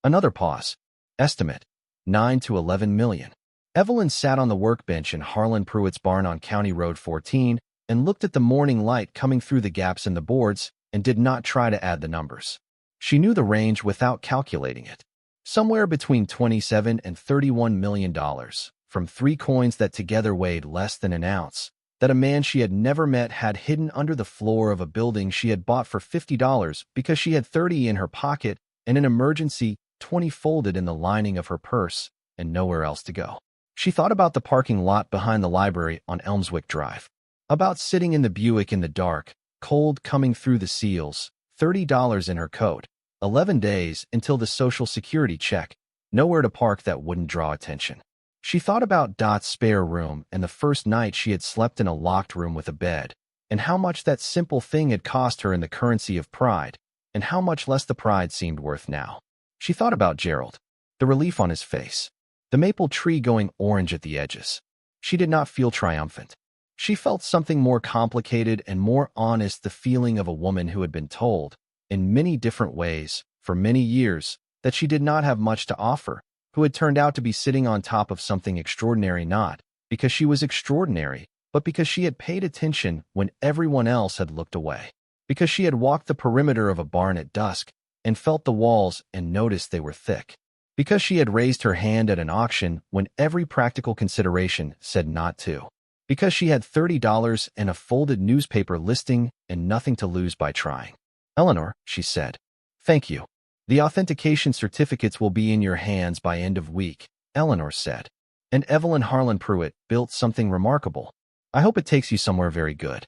Another pause. "Estimate, 9 to 11 million. Evelyn sat on the workbench in Harlan Pruitt's barn on County Road 14 and looked at the morning light coming through the gaps in the boards and did not try to add the numbers. She knew the range without calculating it. Somewhere between $27 and $31 million, from 3 coins that together weighed less than an ounce, that a man she had never met had hidden under the floor of a building she had bought for $50 because she had 30 in her pocket and in emergency 20 folded in the lining of her purse and nowhere else to go. She thought about the parking lot behind the library on Elmswick Drive, about sitting in the Buick in the dark, cold coming through the seals, $30 in her coat, 11 days until the Social Security check, nowhere to park that wouldn't draw attention. She thought about Dot's spare room and the first night she had slept in a locked room with a bed, and how much that simple thing had cost her in the currency of pride, and how much less the pride seemed worth now. She thought about Gerald, the relief on his face, the maple tree going orange at the edges. She did not feel triumphant. She felt something more complicated and more honest, the feeling of a woman who had been told, in many different ways, for many years, that she did not have much to offer, who had turned out to be sitting on top of something extraordinary, not because she was extraordinary, but because she had paid attention when everyone else had looked away, because she had walked the perimeter of a barn at dusk and felt the walls and noticed they were thick, because she had raised her hand at an auction when every practical consideration said not to, because she had $30 and a folded newspaper listing and nothing to lose by trying. "Eleanor," she said. "Thank you. The authentication certificates will be in your hands by end of week," Eleanor said. "And Evelyn Harlan Pruitt built something remarkable. I hope it takes you somewhere very good."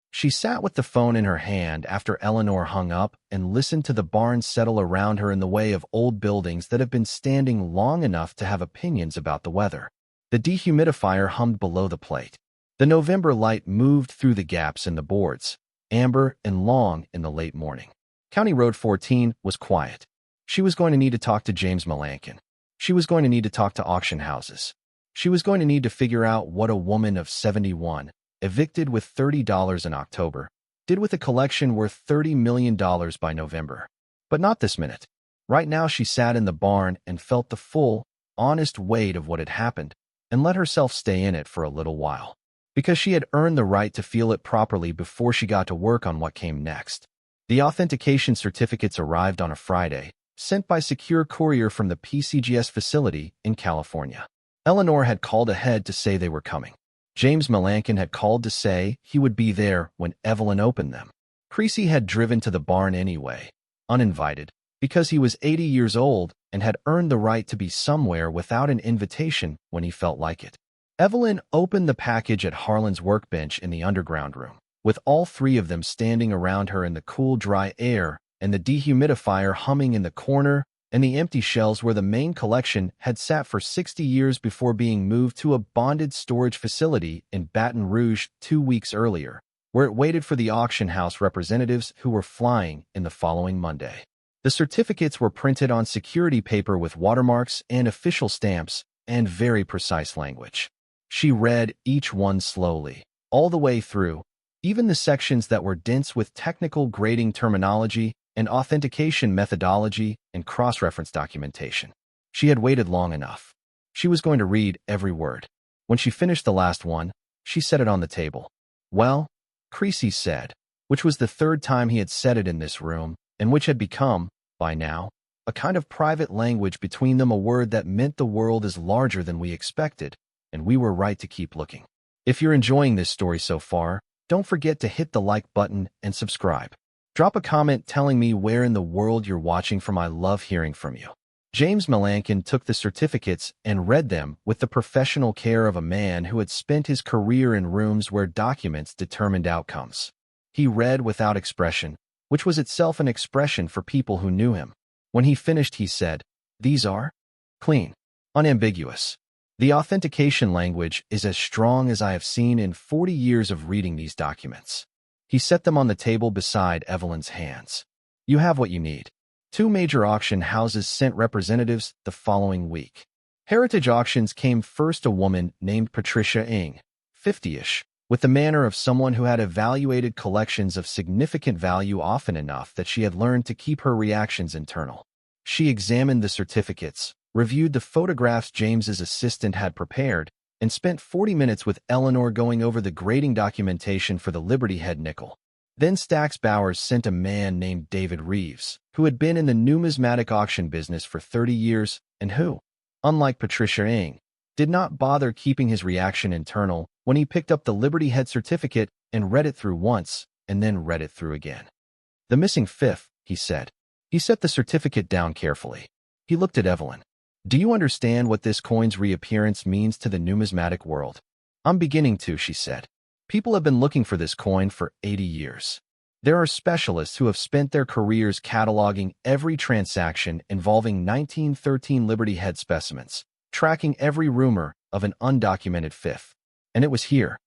She sat with the phone in her hand after Eleanor hung up and listened to the barn settle around her in the way of old buildings that have been standing long enough to have opinions about the weather. The dehumidifier hummed below the plate. The November light moved through the gaps in the boards, amber and long in the late morning. County Road 14 was quiet. She was going to need to talk to James Melanchon. She was going to need to talk to auction houses. She was going to need to figure out what a woman of 71, evicted with $30 in October, did with a collection worth $30 million by November. But not this minute. Right now she sat in the barn and felt the full, honest weight of what had happened, and let herself stay in it for a little while, because she had earned the right to feel it properly before she got to work on what came next. The authentication certificates arrived on a Friday, sent by secure courier from the PCGS facility in California. Eleanor had called ahead to say they were coming. James Melanchon had called to say he would be there when Evelyn opened them. Creasy had driven to the barn anyway, uninvited, because he was 80 years old and had earned the right to be somewhere without an invitation when he felt like it. Evelyn opened the package at Harlan's workbench in the underground room, with all three of them standing around her in the cool, dry air and the dehumidifier humming in the corner and the empty shelves where the main collection had sat for 60 years before being moved to a bonded storage facility in Baton Rouge 2 weeks earlier, where it waited for the auction house representatives who were flying in the following Monday. The certificates were printed on security paper with watermarks and official stamps and very precise language. She read each one slowly, all the way through, even the sections that were dense with technical grading terminology and authentication methodology and cross-reference documentation. She had waited long enough. She was going to read every word. When she finished the last one, she set it on the table. "Well," Creasy said, which was the third time he had said it in this room, and which had become, by now, a kind of private language between them, a word that meant the world is larger than we expected, and we were right to keep looking. If you're enjoying this story so far, don't forget to hit the like button and subscribe. Drop a comment telling me where in the world you're watching from. I love hearing from you. James Melanchon took the certificates and read them with the professional care of a man who had spent his career in rooms where documents determined outcomes. He read without expression, which was itself an expression for people who knew him. When he finished, he said, "These are clean, unambiguous. The authentication language is as strong as I have seen in 40 years of reading these documents." He set them on the table beside Evelyn's hands. "You have what you need." 2 major auction houses sent representatives the following week. Heritage Auctions came first. A woman named Patricia Ng, 50-ish, with the manner of someone who had evaluated collections of significant value often enough that she had learned to keep her reactions internal. She examined the certificates, reviewed the photographs James's assistant had prepared, and spent 40 minutes with Eleanor going over the grading documentation for the Liberty Head nickel. Then Stax Bowers sent a man named David Reeves, who had been in the numismatic auction business for 30 years and who, unlike Patricia Ng, did not bother keeping his reaction internal when he picked up the Liberty Head certificate and read it through once and then read it through again. "The missing fifth," he said. He set the certificate down carefully. He looked at Evelyn. Do you understand what this coin's reappearance means to the numismatic world? I'm beginning to, she said. People have been looking for this coin for 80 years. There are specialists who have spent their careers cataloging every transaction involving 1913 Liberty Head specimens, tracking every rumor of an undocumented fifth. And it was here.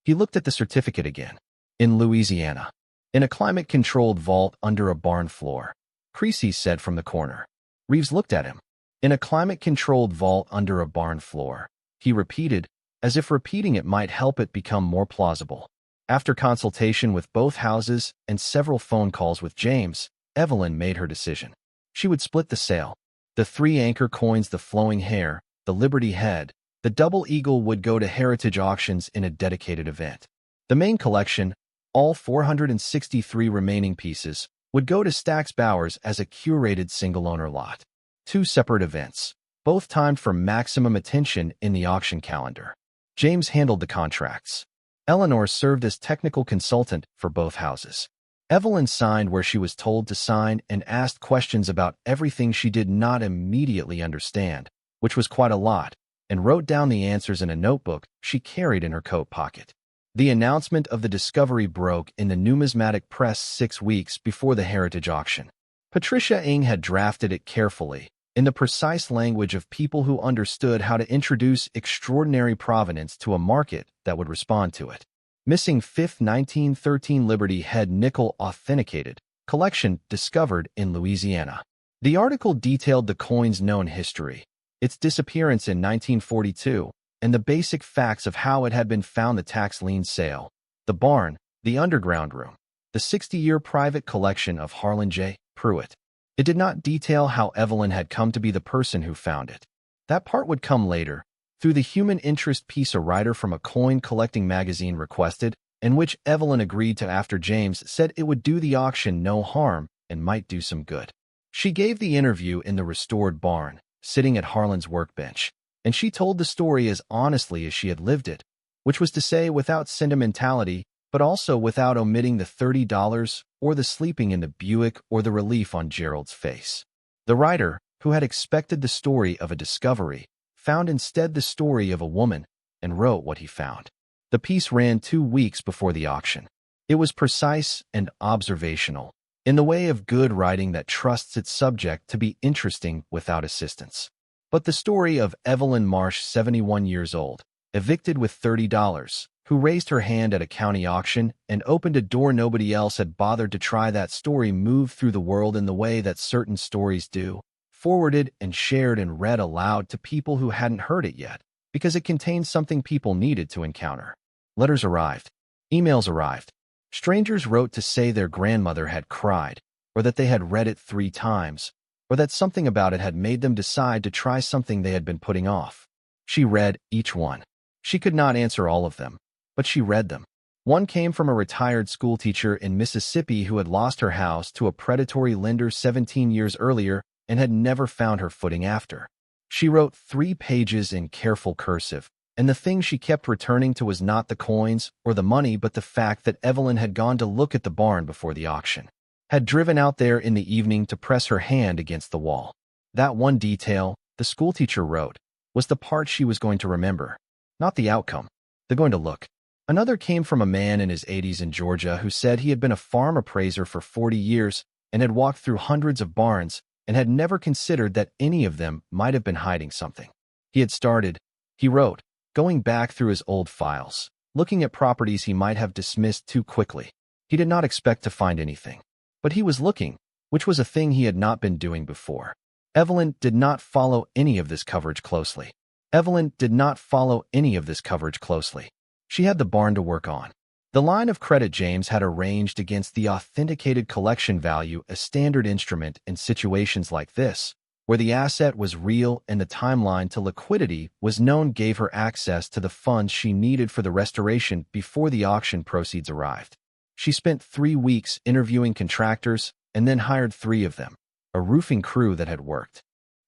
He looked at the certificate again. In Louisiana. In a climate-controlled vault under a barn floor. Creasy said from the corner. Reeves looked at him. In a climate-controlled vault under a barn floor. He repeated, as if repeating it might help it become more plausible. After consultation with both houses and several phone calls with James, Evelyn made her decision. She would split the sale. The 3 anchor coins, the flowing hair, the Liberty Head, the double eagle, would go to heritage auctions in a dedicated event. The main collection, all 463 remaining pieces, would go to Stax Bowers as a curated single-owner lot. 2 separate events, both timed for maximum attention in the auction calendar. James handled the contracts. Eleanor served as technical consultant for both houses. Evelyn signed where she was told to sign and asked questions about everything she did not immediately understand, which was quite a lot, and wrote down the answers in a notebook she carried in her coat pocket. The announcement of the discovery broke in the numismatic press 6 weeks before the heritage auction. Patricia Ing had drafted it carefully, in the precise language of people who understood how to introduce extraordinary provenance to a market that would respond to it. Missing 5th 1913 Liberty Head nickel authenticated, collection discovered in Louisiana. The article detailed the coin's known history, its disappearance in 1942, and the basic facts of how it had been found: the tax lien sale, the barn, the underground room, the 60-year private collection of Harlan Pruitt. It did not detail how Evelyn had come to be the person who found it. That part would come later, through the human interest piece a writer from a coin-collecting magazine requested, and which Evelyn agreed to after James said it would do the auction no harm and might do some good. She gave the interview in the restored barn, sitting at Harlan's workbench, and she told the story as honestly as she had lived it, which was to say without sentimentality, but also without omitting the $30 or the sleeping in the Buick or the relief on Gerald's face. The writer, who had expected the story of a discovery, found instead the story of a woman and wrote what he found. The piece ran 2 weeks before the auction. It was precise and observational, in the way of good writing that trusts its subject to be interesting without assistance. But the story of Evelyn Marsh, 71 years old, evicted with $30, who raised her hand at a county auction and opened a door nobody else had bothered to try, that story moved through the world in the way that certain stories do, forwarded and shared and read aloud to people who hadn't heard it yet, because it contained something people needed to encounter. Letters arrived. Emails arrived. Strangers wrote to say their grandmother had cried, or that they had read it 3 times, or that something about it had made them decide to try something they had been putting off. She read each one. She could not answer all of them, but she read them. One came from a retired schoolteacher in Mississippi who had lost her house to a predatory lender 17 years earlier and had never found her footing after. She wrote 3 pages in careful cursive, and the thing she kept returning to was not the coins or the money, but the fact that Evelyn had gone to look at the barn before the auction, had driven out there in the evening to press her hand against the wall. That one detail, the schoolteacher wrote, was the part she was going to remember, not the outcome. They're going to look. Another came from a man in his 80s in Georgia who said he had been a farm appraiser for 40 years and had walked through hundreds of barns and had never considered that any of them might have been hiding something. He had started, he wrote, going back through his old files, looking at properties he might have dismissed too quickly. He did not expect to find anything, but he was looking, which was a thing he had not been doing before. Evelyn did not follow any of this coverage closely. Evelyn did not follow any of this coverage closely. She had the barn to work on. The line of credit James had arranged against the authenticated collection value, a standard instrument in situations like this, where the asset was real and the timeline to liquidity was known, gave her access to the funds she needed for the restoration before the auction proceeds arrived. She spent 3 weeks interviewing contractors and then hired 3 of them, a roofing crew that had worked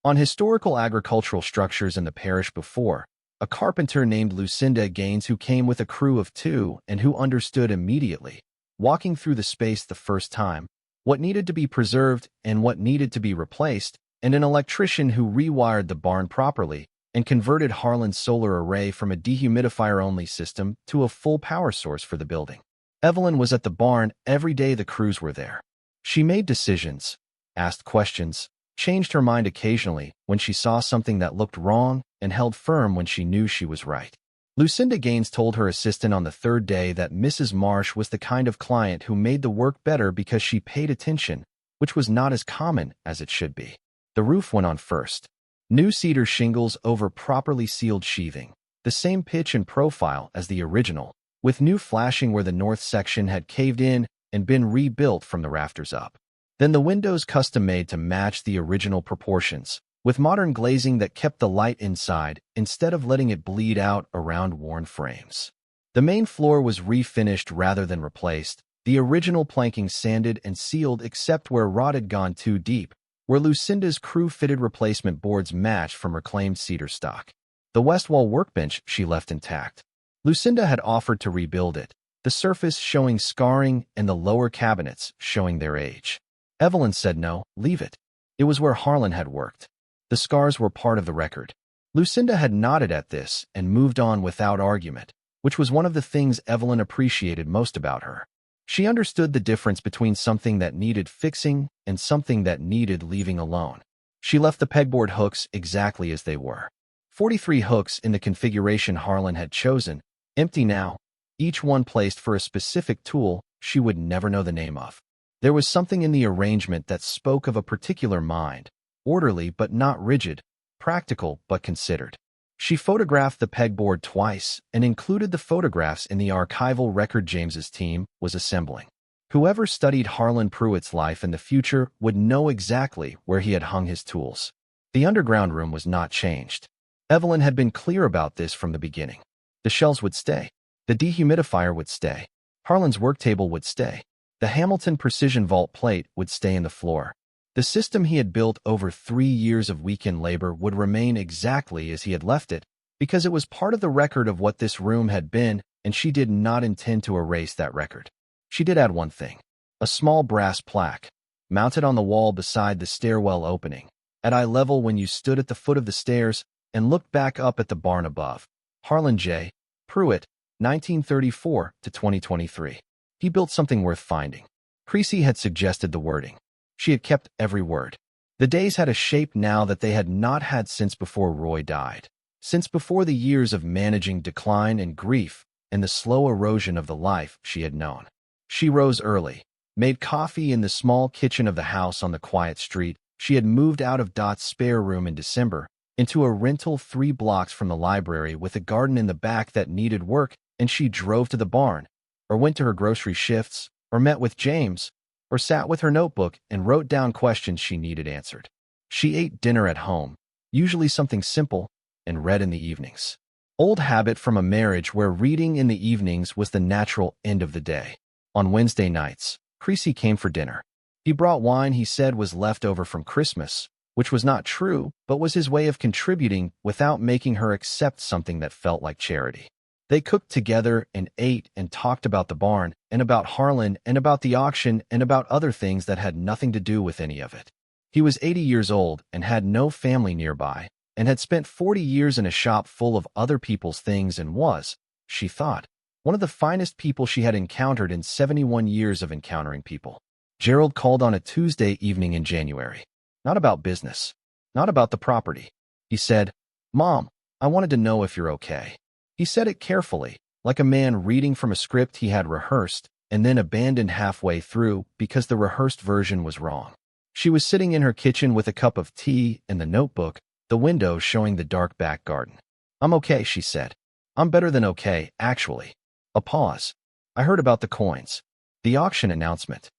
on historical agricultural structures in the parish before, a carpenter named Lucinda Gaines who came with a crew of 2 and who understood immediately, walking through the space the first time, what needed to be preserved and what needed to be replaced, and an electrician who rewired the barn properly and converted Harlan's solar array from a dehumidifier-only system to a full power source for the building. Evelyn was at the barn every day the crews were there. She made decisions, asked questions, changed her mind occasionally when she saw something that looked wrong, and held firm when she knew she was right. Lucinda Gaines told her assistant on the third day that Mrs. Marsh was the kind of client who made the work better because she paid attention, which was not as common as it should be. The roof went on first. New cedar shingles over properly sealed sheathing, the same pitch and profile as the original, with new flashing where the north section had caved in and been rebuilt from the rafters up. Then the windows custom-made to match the original proportions, with modern glazing that kept the light inside instead of letting it bleed out around worn frames. The main floor was refinished rather than replaced, the original planking sanded and sealed except where rot had gone too deep, where Lucinda's crew-fitted replacement boards matched from reclaimed cedar stock. The west wall workbench she left intact. Lucinda had offered to rebuild it, the surface showing scarring and the lower cabinets showing their age. Evelyn said no, leave it. It was where Harlan had worked. The scars were part of the record. Lucinda had nodded at this and moved on without argument, which was one of the things Evelyn appreciated most about her. She understood the difference between something that needed fixing and something that needed leaving alone. She left the pegboard hooks exactly as they were. 43 hooks in the configuration Harlan had chosen, empty now, each one placed for a specific tool she would never know the name of. There was something in the arrangement that spoke of a particular mind, orderly but not rigid, practical but considered. She photographed the pegboard twice and included the photographs in the archival record James's team was assembling. Whoever studied Harlan Pruitt's life in the future would know exactly where he had hung his tools. The underground room was not changed. Evelyn had been clear about this from the beginning. The shelves would stay. The dehumidifier would stay. Harlan's work table would stay. The Hamilton precision vault plate would stay in the floor. The system he had built over 3 years of weekend labor would remain exactly as he had left it, because it was part of the record of what this room had been, and she did not intend to erase that record. She did add one thing: a small brass plaque, mounted on the wall beside the stairwell opening, at eye level when you stood at the foot of the stairs and looked back up at the barn above. Harlan J. Pruitt, 1934 to 2023. He built something worth finding. Creasy had suggested the wording. She had kept every word. The days had a shape now that they had not had since before Roy died, since before the years of managing decline and grief and the slow erosion of the life she had known. She rose early, made coffee in the small kitchen of the house on the quiet street. She had moved out of Dot's spare room in December into a rental 3 blocks from the library with a garden in the back that needed work, and she drove to the barn, or went to her grocery shifts, or met with James, or sat with her notebook and wrote down questions she needed answered. She ate dinner at home, usually something simple, and read in the evenings. Old habit from a marriage where reading in the evenings was the natural end of the day. On Wednesday nights, Creasy came for dinner. He brought wine he said was left over from Christmas, which was not true, but was his way of contributing without making her accept something that felt like charity. They cooked together and ate and talked about the barn and about Harlan and about the auction and about other things that had nothing to do with any of it. He was 80 years old and had no family nearby and had spent 40 years in a shop full of other people's things and was, she thought, one of the finest people she had encountered in 71 years of encountering people. Gerald called on a Tuesday evening in January. Not about business. Not about the property. He said, "Mom, I wanted to know if you're okay." He said it carefully, like a man reading from a script he had rehearsed and then abandoned halfway through because the rehearsed version was wrong. She was sitting in her kitchen with a cup of tea and the notebook, the window showing the dark back garden. "I'm okay," she said. "I'm better than okay, actually." A pause. "I heard about the coins. The auction announcement."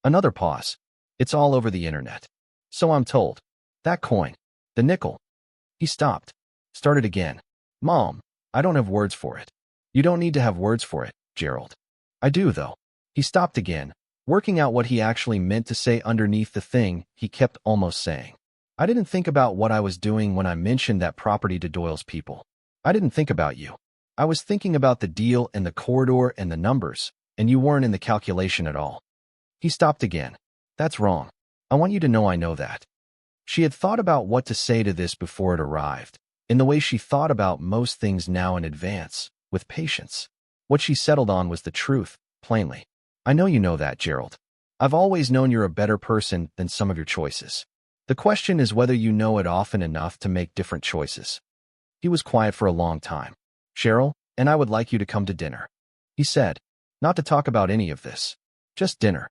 Another pause. "It's all over the internet." "So I'm told." "That coin. The nickel." He stopped. Started again. "Mom, I don't have words for it." "You don't need to have words for it, Gerald." "I do, though." He stopped again, working out what he actually meant to say underneath the thing he kept almost saying. "I didn't think about what I was doing when I mentioned that property to Doyle's people. I didn't think about you. I was thinking about the deal and the corridor and the numbers, and you weren't in the calculation at all." He stopped again. "That's wrong. I want you to know I know that." She had thought about what to say to this before it arrived, in the way she thought about most things now in advance, with patience. What she settled on was the truth, plainly. I know you know that, Gerald. I've always known you're a better person than some of your choices. The question is whether you know it often enough to make different choices. He was quiet for a long time. Cheryl, and I would like you to come to dinner, he said. Not to talk about any of this. Just dinner.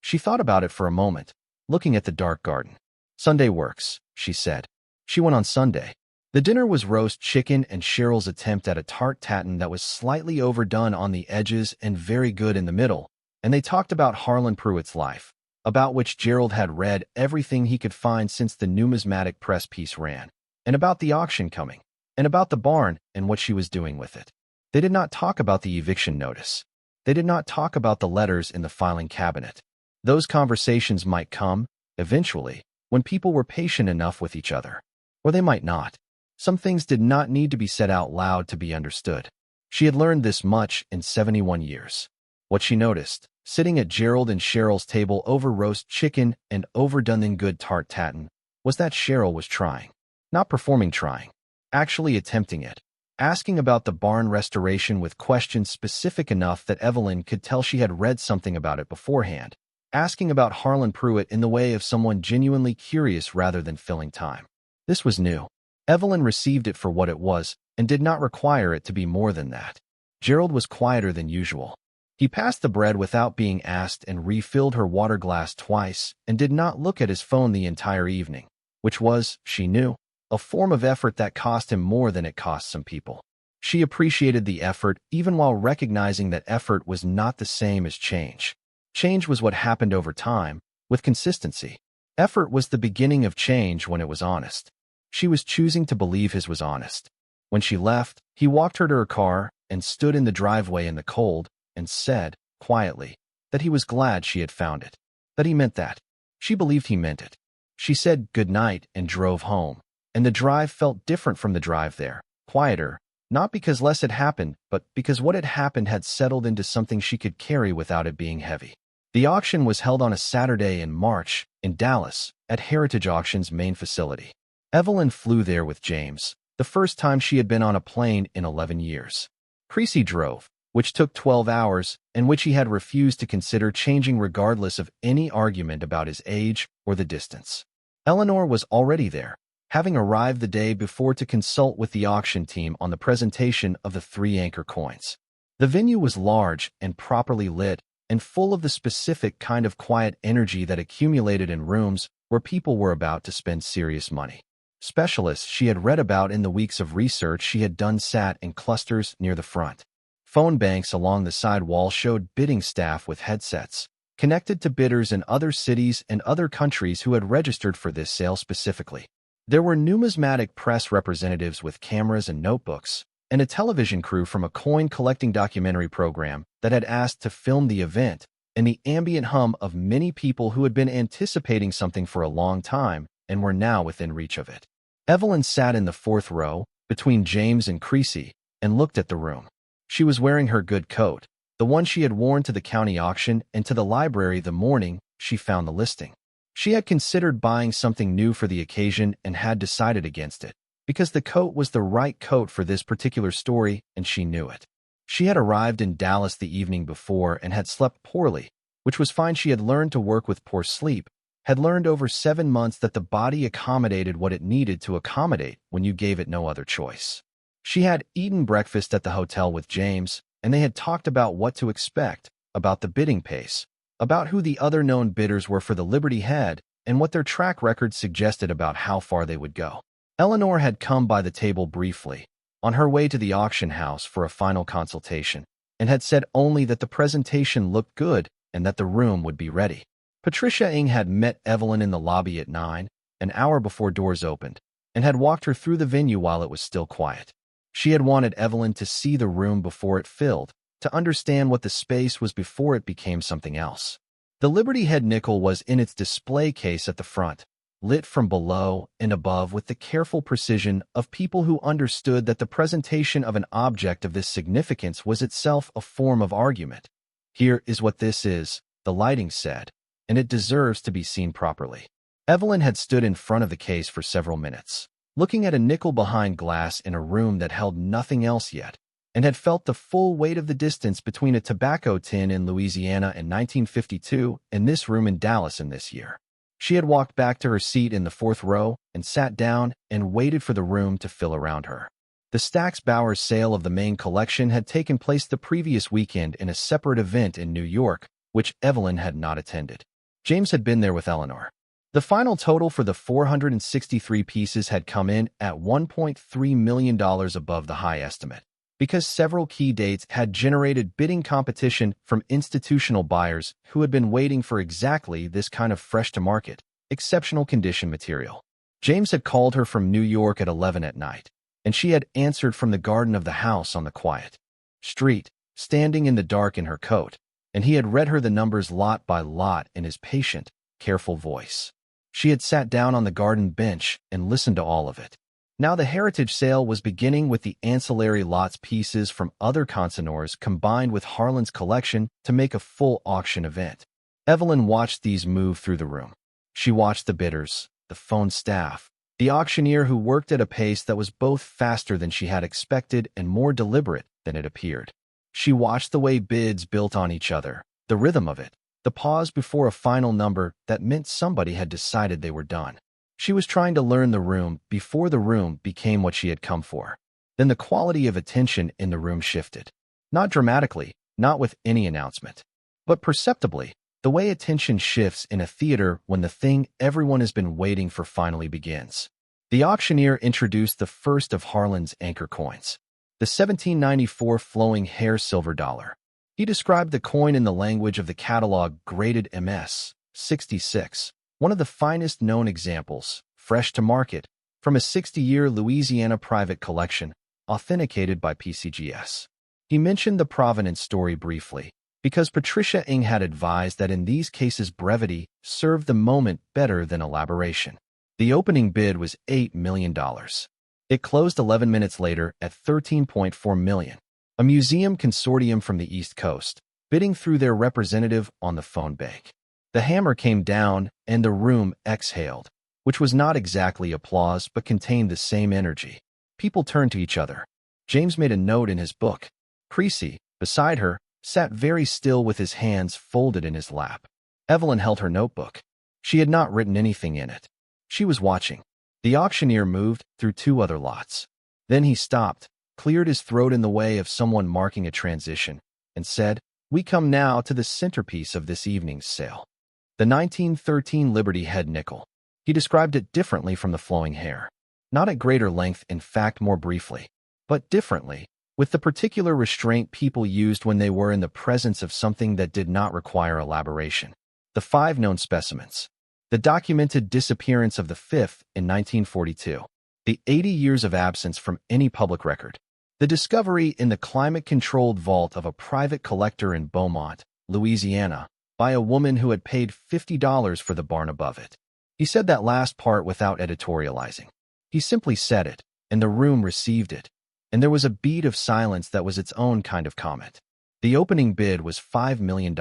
She thought about it for a moment, looking at the dark garden. Sunday works, she said. She went on Sunday. The dinner was roast chicken and Cheryl's attempt at a tart tatin that was slightly overdone on the edges and very good in the middle, and they talked about Harlan Pruitt's life, about which Gerald had read everything he could find since the numismatic press piece ran, and about the auction coming, and about the barn and what she was doing with it. They did not talk about the eviction notice. They did not talk about the letters in the filing cabinet. Those conversations might come, eventually, when people were patient enough with each other. Or they might not. Some things did not need to be said out loud to be understood. She had learned this much in 71 years. What she noticed, sitting at Gerald and Cheryl's table over roast chicken and overdone in good tart tatin, was that Cheryl was trying. Not performing trying. Actually attempting it. Asking about the barn restoration with questions specific enough that Evelyn could tell she had read something about it beforehand. Asking about Harlan Pruitt in the way of someone genuinely curious rather than filling time. This was new. Evelyn received it for what it was and did not require it to be more than that. Gerald was quieter than usual. He passed the bread without being asked and refilled her water glass twice and did not look at his phone the entire evening, which was, she knew, a form of effort that cost him more than it cost some people. She appreciated the effort even while recognizing that effort was not the same as change. Change was what happened over time, with consistency. Effort was the beginning of change when it was honest. She was choosing to believe his was honest. When she left, he walked her to her car and stood in the driveway in the cold and said, quietly, that he was glad she had found it. That he meant that. She believed he meant it. She said good night and drove home, and the drive felt different from the drive there, quieter, not because less had happened, but because what had happened had settled into something she could carry without it being heavy. The auction was held on a Saturday in March, in Dallas, at Heritage Auction's main facility. Evelyn flew there with James, the first time she had been on a plane in 11 years. Creasy drove, which took 12 hours, and which he had refused to consider changing regardless of any argument about his age or the distance. Eleanor was already there, having arrived the day before to consult with the auction team on the presentation of the 3 anchor coins. The venue was large and properly lit, and full of the specific kind of quiet energy that accumulated in rooms where people were about to spend serious money. Specialists she had read about in the weeks of research she had done sat in clusters near the front. Phone banks along the side wall showed bidding staff with headsets, connected to bidders in other cities and other countries who had registered for this sale specifically. There were numismatic press representatives with cameras and notebooks, and a television crew from a coin-collecting documentary program that had asked to film the event, and the ambient hum of many people who had been anticipating something for a long time and were now within reach of it. Evelyn sat in the 4th row, between James and Creasy, and looked at the room. She was wearing her good coat, the one she had worn to the county auction and to the library the morning she found the listing. She had considered buying something new for the occasion and had decided against it, because the coat was the right coat for this particular story and she knew it. She had arrived in Dallas the evening before and had slept poorly, which was fine. She had learned to work with poor sleep, had learned over 7 months that the body accommodated what it needed to accommodate when you gave it no other choice. She had eaten breakfast at the hotel with James, and they had talked about what to expect, about the bidding pace, about who the other known bidders were for the Liberty Head, and what their track record suggested about how far they would go. Eleanor had come by the table briefly, on her way to the auction house for a final consultation, and had said only that the presentation looked good and that the room would be ready. Patricia Ng had met Evelyn in the lobby at 9, an hour before doors opened, and had walked her through the venue while it was still quiet. She had wanted Evelyn to see the room before it filled, to understand what the space was before it became something else. The Liberty Head nickel was in its display case at the front, lit from below and above with the careful precision of people who understood that the presentation of an object of this significance was itself a form of argument. Here is what this is, the lighting said, and it deserves to be seen properly. Evelyn had stood in front of the case for several minutes, looking at a nickel behind glass in a room that held nothing else yet, and had felt the full weight of the distance between a tobacco tin in Louisiana in 1952 and this room in Dallas in this year. She had walked back to her seat in the fourth row and sat down and waited for the room to fill around her. The Stax Bowers sale of the main collection had taken place the previous weekend in a separate event in New York, which Evelyn had not attended. James had been there with Eleanor. The final total for the 463 pieces had come in at $1.3 million above the high estimate, because several key dates had generated bidding competition from institutional buyers who had been waiting for exactly this kind of fresh-to-market, exceptional condition material. James had called her from New York at 11 at night, and she had answered from the garden of the house on the quiet street, standing in the dark in her coat, and he had read her the numbers lot by lot in his patient, careful voice. She had sat down on the garden bench and listened to all of it. Now the heritage sale was beginning with the ancillary lots pieces from other consignors combined with Harlan's collection to make a full auction event. Evelyn watched these move through the room. She watched the bidders, the phone staff, the auctioneer who worked at a pace that was both faster than she had expected and more deliberate than it appeared. She watched the way bids built on each other, the rhythm of it, the pause before a final number that meant somebody had decided they were done. She was trying to learn the room before the room became what she had come for. Then the quality of attention in the room shifted. Not dramatically, not with any announcement, but perceptibly, the way attention shifts in a theater when the thing everyone has been waiting for finally begins. The auctioneer introduced the first of Harlan's anchor coins, the 1794 flowing hair silver dollar. He described the coin in the language of the catalog graded MS 66. One of the finest known examples, fresh to market, from a 60-year Louisiana private collection, authenticated by PCGS. He mentioned the provenance story briefly, because Patricia Ng had advised that in these cases brevity served the moment better than elaboration. The opening bid was $8 million. It closed 11 minutes later at $13.4 million. A museum consortium from the East Coast, bidding through their representative on the phone bank. The hammer came down, and the room exhaled, which was not exactly applause but contained the same energy. People turned to each other. James made a note in his book. Creasy, beside her, sat very still with his hands folded in his lap. Evelyn held her notebook. She had not written anything in it. She was watching. The auctioneer moved through two other lots. Then he stopped, cleared his throat in the way of someone marking a transition, and said, "We come now to the centerpiece of this evening's sale. The 1913 Liberty Head nickel." He described it differently from the flowing hair. Not at greater length, in fact more briefly, but differently, with the particular restraint people used when they were in the presence of something that did not require elaboration. The 5 known specimens. The documented disappearance of the 5th in 1942. The 80 years of absence from any public record. The discovery in the climate-controlled vault of a private collector in Beaumont, Louisiana, by a woman who had paid $50 for the barn above it. He said that last part without editorializing. He simply said it, and the room received it, and there was a beat of silence that was its own kind of comment. The opening bid was $5 million.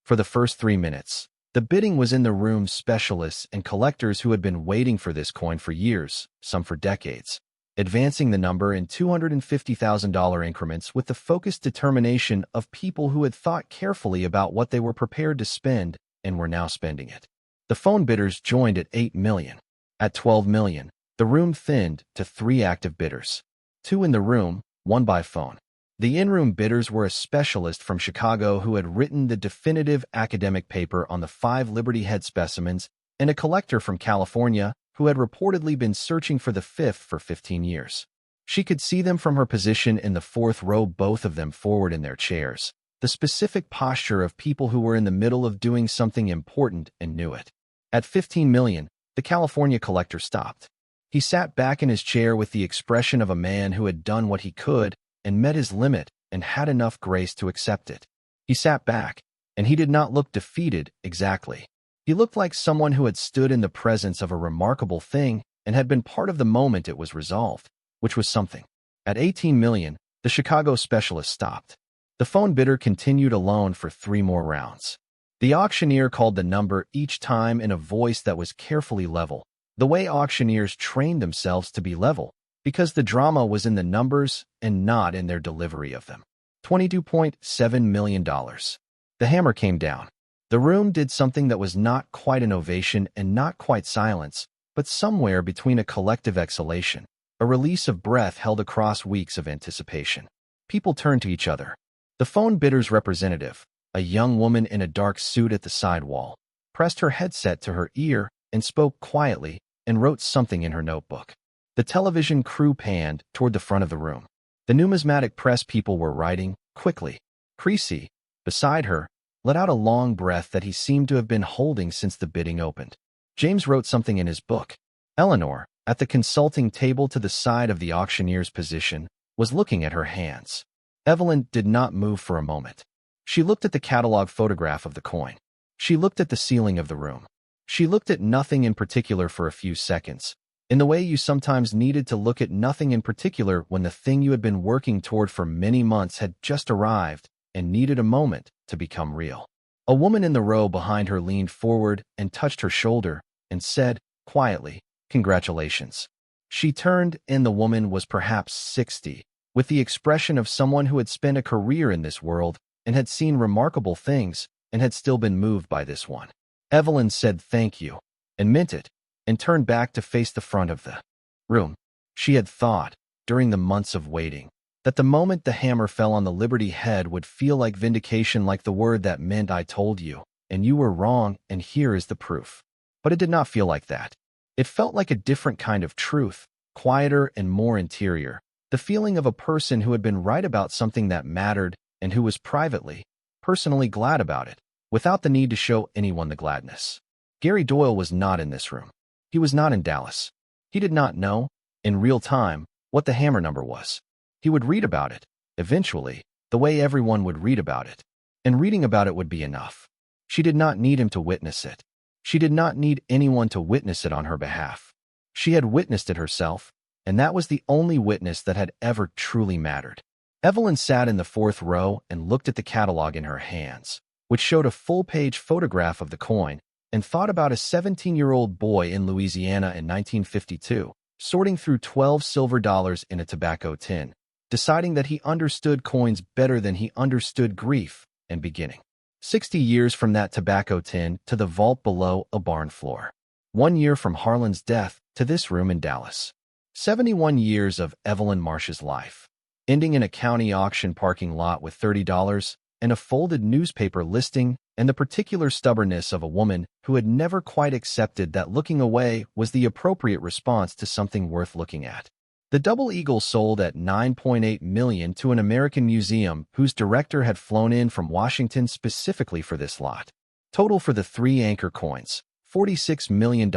For the first 3 minutes, the bidding was in the room's specialists and collectors who had been waiting for this coin for years, some for decades, advancing the number in $250,000 increments with the focused determination of people who had thought carefully about what they were prepared to spend and were now spending it. The phone bidders joined at $8 million. At $12 million, the room thinned to 3 active bidders. 2 in the room, 1 by phone. The in-room bidders were a specialist from Chicago who had written the definitive academic paper on the 5 Liberty Head specimens and a collector from California who had reportedly been searching for the 5th for 15 years. She could see them from her position in the 4th row, both of them forward in their chairs, the specific posture of people who were in the middle of doing something important and knew it. At $15 million, the California collector stopped. He sat back in his chair with the expression of a man who had done what he could and met his limit and had enough grace to accept it. He sat back, and he did not look defeated exactly. He looked like someone who had stood in the presence of a remarkable thing and had been part of the moment it was resolved, which was something. At $18 million, the Chicago specialist stopped. The phone bidder continued alone for 3 more rounds. The auctioneer called the number each time in a voice that was carefully level, the way auctioneers trained themselves to be level, because the drama was in the numbers and not in their delivery of them. $22.7 million. The hammer came down. The room did something that was not quite an ovation and not quite silence, but somewhere between a collective exhalation, a release of breath held across weeks of anticipation. People turned to each other. The phone bidder's representative, a young woman in a dark suit at the side wall, pressed her headset to her ear and spoke quietly and wrote something in her notebook. The television crew panned toward the front of the room. The numismatic press people were writing quickly. Creasy, beside her, let out a long breath that he seemed to have been holding since the bidding opened. James wrote something in his book. Eleanor, at the consulting table to the side of the auctioneer's position, was looking at her hands. Evelyn did not move for a moment. She looked at the catalog photograph of the coin. She looked at the ceiling of the room. She looked at nothing in particular for a few seconds, in the way you sometimes needed to look at nothing in particular when the thing you had been working toward for many months had just arrived and needed a moment to become real. A woman in the row behind her leaned forward and touched her shoulder and said, quietly, "Congratulations." She turned, and the woman was perhaps 60, with the expression of someone who had spent a career in this world and had seen remarkable things and had still been moved by this one. Evelyn said thank you, and meant it, and turned back to face the front of the room. She had thought, during the months of waiting, that the moment the hammer fell on the Liberty head would feel like vindication, like the word that meant "I told you, and you were wrong, and here is the proof." But it did not feel like that. It felt like a different kind of truth, quieter and more interior, the feeling of a person who had been right about something that mattered and who was privately, personally glad about it, without the need to show anyone the gladness. Gary Doyle was not in this room. He was not in Dallas. He did not know, in real time, what the hammer number was. He would read about it, eventually, the way everyone would read about it. And reading about it would be enough. She did not need him to witness it. She did not need anyone to witness it on her behalf. She had witnessed it herself, and that was the only witness that had ever truly mattered. Evelyn sat in the fourth row and looked at the catalog in her hands, which showed a full-page photograph of the coin, and thought about a 17-year-old boy in Louisiana in 1952, sorting through 12 silver dollars in a tobacco tin, deciding that he understood coins better than he understood grief, and beginning 60 years from that tobacco tin to the vault below a barn floor. 1 year from Harlan's death to this room in Dallas. 71 years of Evelyn Marsh's life, ending in a county auction parking lot with $30 and a folded newspaper listing, and the particular stubbornness of a woman who had never quite accepted that looking away was the appropriate response to something worth looking at. The Double Eagle sold at $9.8 million to an American museum whose director had flown in from Washington specifically for this lot. Total for the 3 anchor coins, $46 million,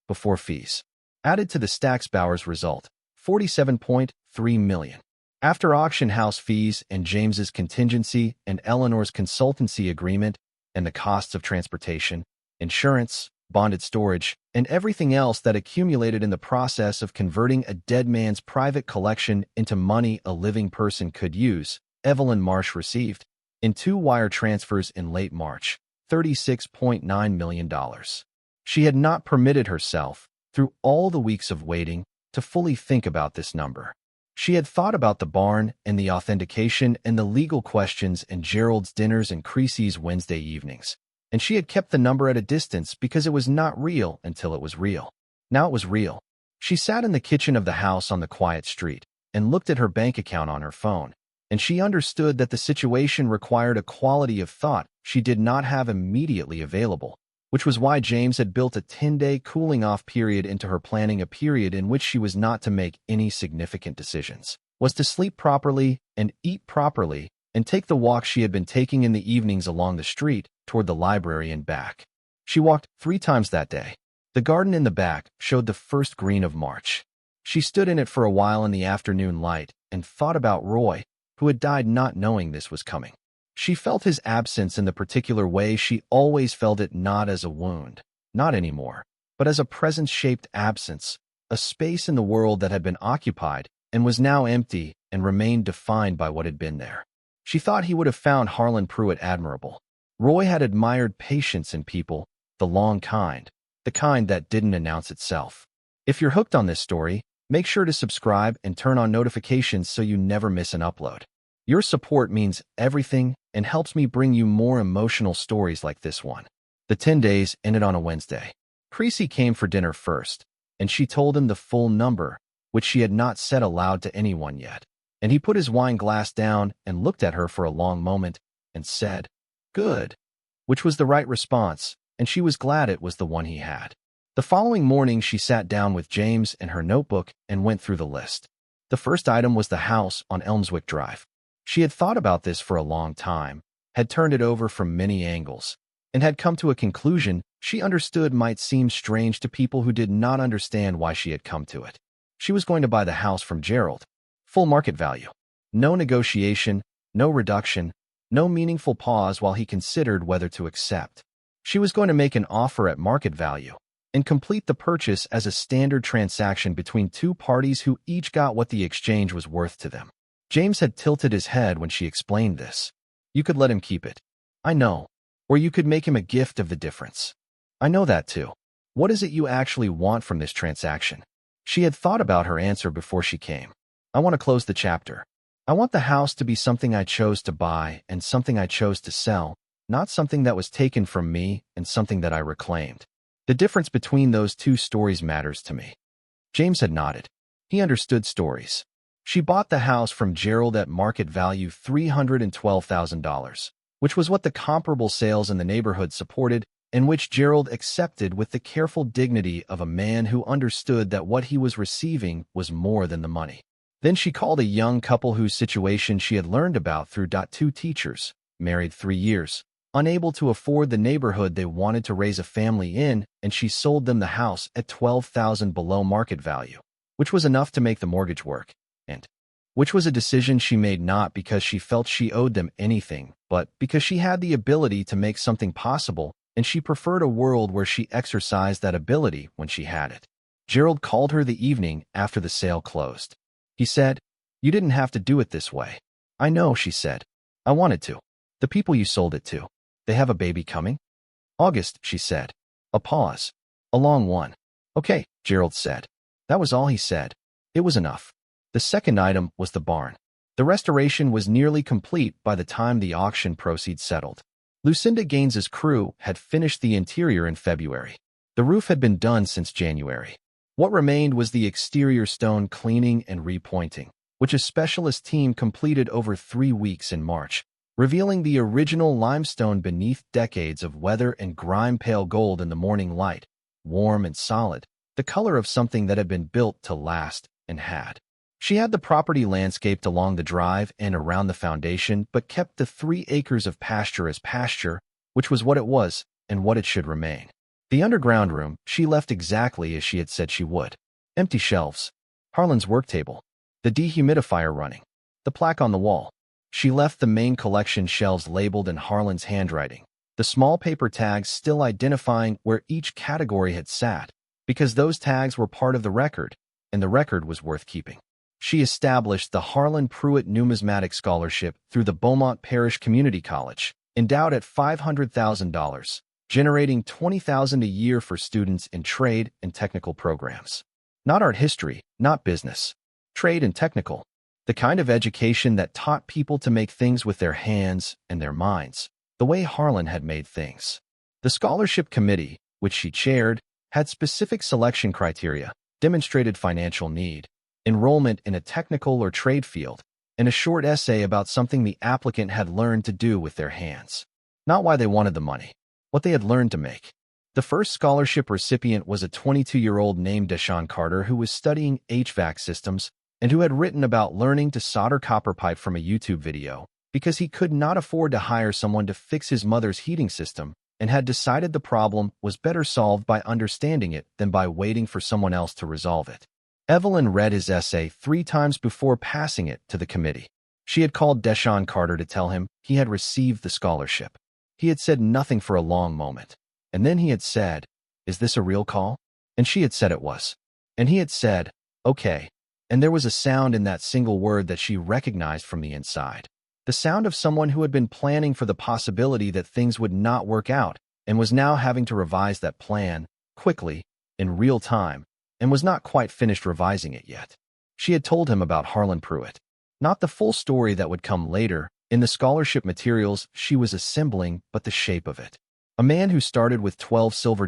before fees. Added to the Stacksbauer's result, $47.3 million. After auction house fees and James's contingency and Eleanor's consultancy agreement and the costs of transportation, insurance, bonded storage, and everything else that accumulated in the process of converting a dead man's private collection into money a living person could use, Evelyn Marsh received, in 2 wire transfers in late March, $36.9 million. She had not permitted herself, through all the weeks of waiting, to fully think about this number. She had thought about the barn and the authentication and the legal questions and Gerald's dinners and Creasy's Wednesday evenings, and she had kept the number at a distance because it was not real until it was real. Now it was real. She sat in the kitchen of the house on the quiet street and looked at her bank account on her phone, and she understood that the situation required a quality of thought she did not have immediately available, which was why James had built a 10-day cooling-off period into her planning, a period in which she was not to make any significant decisions, was to sleep properly and eat properly and take the walk she had been taking in the evenings along the street toward the library and back. She walked 3 times that day. The garden in the back showed the first green of March. She stood in it for a while in the afternoon light and thought about Roy, who had died not knowing this was coming. She felt his absence in the particular way she always felt it, not as a wound, not anymore, but as a presence-shaped absence, a space in the world that had been occupied and was now empty and remained defined by what had been there. She thought he would have found Harlan Pruitt admirable. Roy had admired patience in people, the long kind, the kind that didn't announce itself. If you're hooked on this story, make sure to subscribe and turn on notifications so you never miss an upload. Your support means everything and helps me bring you more emotional stories like this one. The 10 days ended on a Wednesday. Creasy came for dinner first, and she told him the full number, which she had not said aloud to anyone yet. And he put his wine glass down and looked at her for a long moment and said, "Good," which was the right response, and she was glad it was the one he had. The following morning, she sat down with James and her notebook and went through the list. The first item was the house on Elmswick Drive. She had thought about this for a long time, had turned it over from many angles, and had come to a conclusion she understood might seem strange to people who did not understand why she had come to it. She was going to buy the house from Gerald. Full market value. No negotiation, no reduction, no meaningful pause while he considered whether to accept. She was going to make an offer at market value and complete the purchase as a standard transaction between two parties who each got what the exchange was worth to them. James had tilted his head when she explained this. "You could let him keep it. I know. Or you could make him a gift of the difference. I know that too. What is it you actually want from this transaction?" She had thought about her answer before she came. "I want to close the chapter. I want the house to be something I chose to buy and something I chose to sell, not something that was taken from me and something that I reclaimed. The difference between those two stories matters to me." James had nodded. He understood stories. She bought the house from Gerald at market value $312,000, which was what the comparable sales in the neighborhood supported, and which Gerald accepted with the careful dignity of a man who understood that what he was receiving was more than the money. Then she called a young couple whose situation she had learned about through two teachers, married 3 years, unable to afford the neighborhood they wanted to raise a family in, and she sold them the house at $12,000 below market value, which was enough to make the mortgage work, and which was a decision she made not because she felt she owed them anything, but because she had the ability to make something possible, and she preferred a world where she exercised that ability when she had it. Gerald called her the evening after the sale closed. He said, "You didn't have to do it this way." "I know," she said. "I wanted to. The people you sold it to, they have a baby coming?" "August," she said. A pause. A long one. "Okay," Gerald said. That was all he said. It was enough. The second item was the barn. The restoration was nearly complete by the time the auction proceeds settled. Lucinda Gaines's crew had finished the interior in February. The roof had been done since January. What remained was the exterior stone cleaning and repointing, which a specialist team completed over 3 weeks in March, revealing the original limestone beneath decades of weather and grime pale gold in the morning light, warm and solid, the color of something that had been built to last and had. She had the property landscaped along the drive and around the foundation, but kept the 3 acres of pasture as pasture, which was what it was and what it should remain. The underground room she left exactly as she had said she would. Empty shelves, Harlan's work table, the dehumidifier running, the plaque on the wall. She left the main collection shelves labeled in Harlan's handwriting, the small paper tags still identifying where each category had sat, because those tags were part of the record, and the record was worth keeping. She established the Harlan Pruitt Numismatic Scholarship through the Beaumont Parish Community College, endowed at $500,000, generating $20,000 a year for students in trade and technical programs. Not art history, not business. Trade and technical. The kind of education that taught people to make things with their hands and their minds, the way Harlan had made things. The scholarship committee, which she chaired, had specific selection criteria, demonstrated financial need, enrollment in a technical or trade field, and a short essay about something the applicant had learned to do with their hands. Not why they wanted the money, what they had learned to make. The first scholarship recipient was a 22-year-old named Deshaun Carter who was studying HVAC systems and who had written about learning to solder copper pipe from a YouTube video because he could not afford to hire someone to fix his mother's heating system and had decided the problem was better solved by understanding it than by waiting for someone else to resolve it. Evelyn read his essay 3 times before passing it to the committee. She had called Deshaun Carter to tell him he had received the scholarship. He had said nothing for a long moment, and then he had said, "Is this a real call?" And she had said it was. And he had said, "Okay." And there was a sound in that single word that she recognized from the inside. The sound of someone who had been planning for the possibility that things would not work out and was now having to revise that plan, quickly, in real time, and was not quite finished revising it yet. She had told him about Harlan Pruitt. Not the full story that would come later, in the scholarship materials she was assembling, but the shape of it. A man who started with $12 silver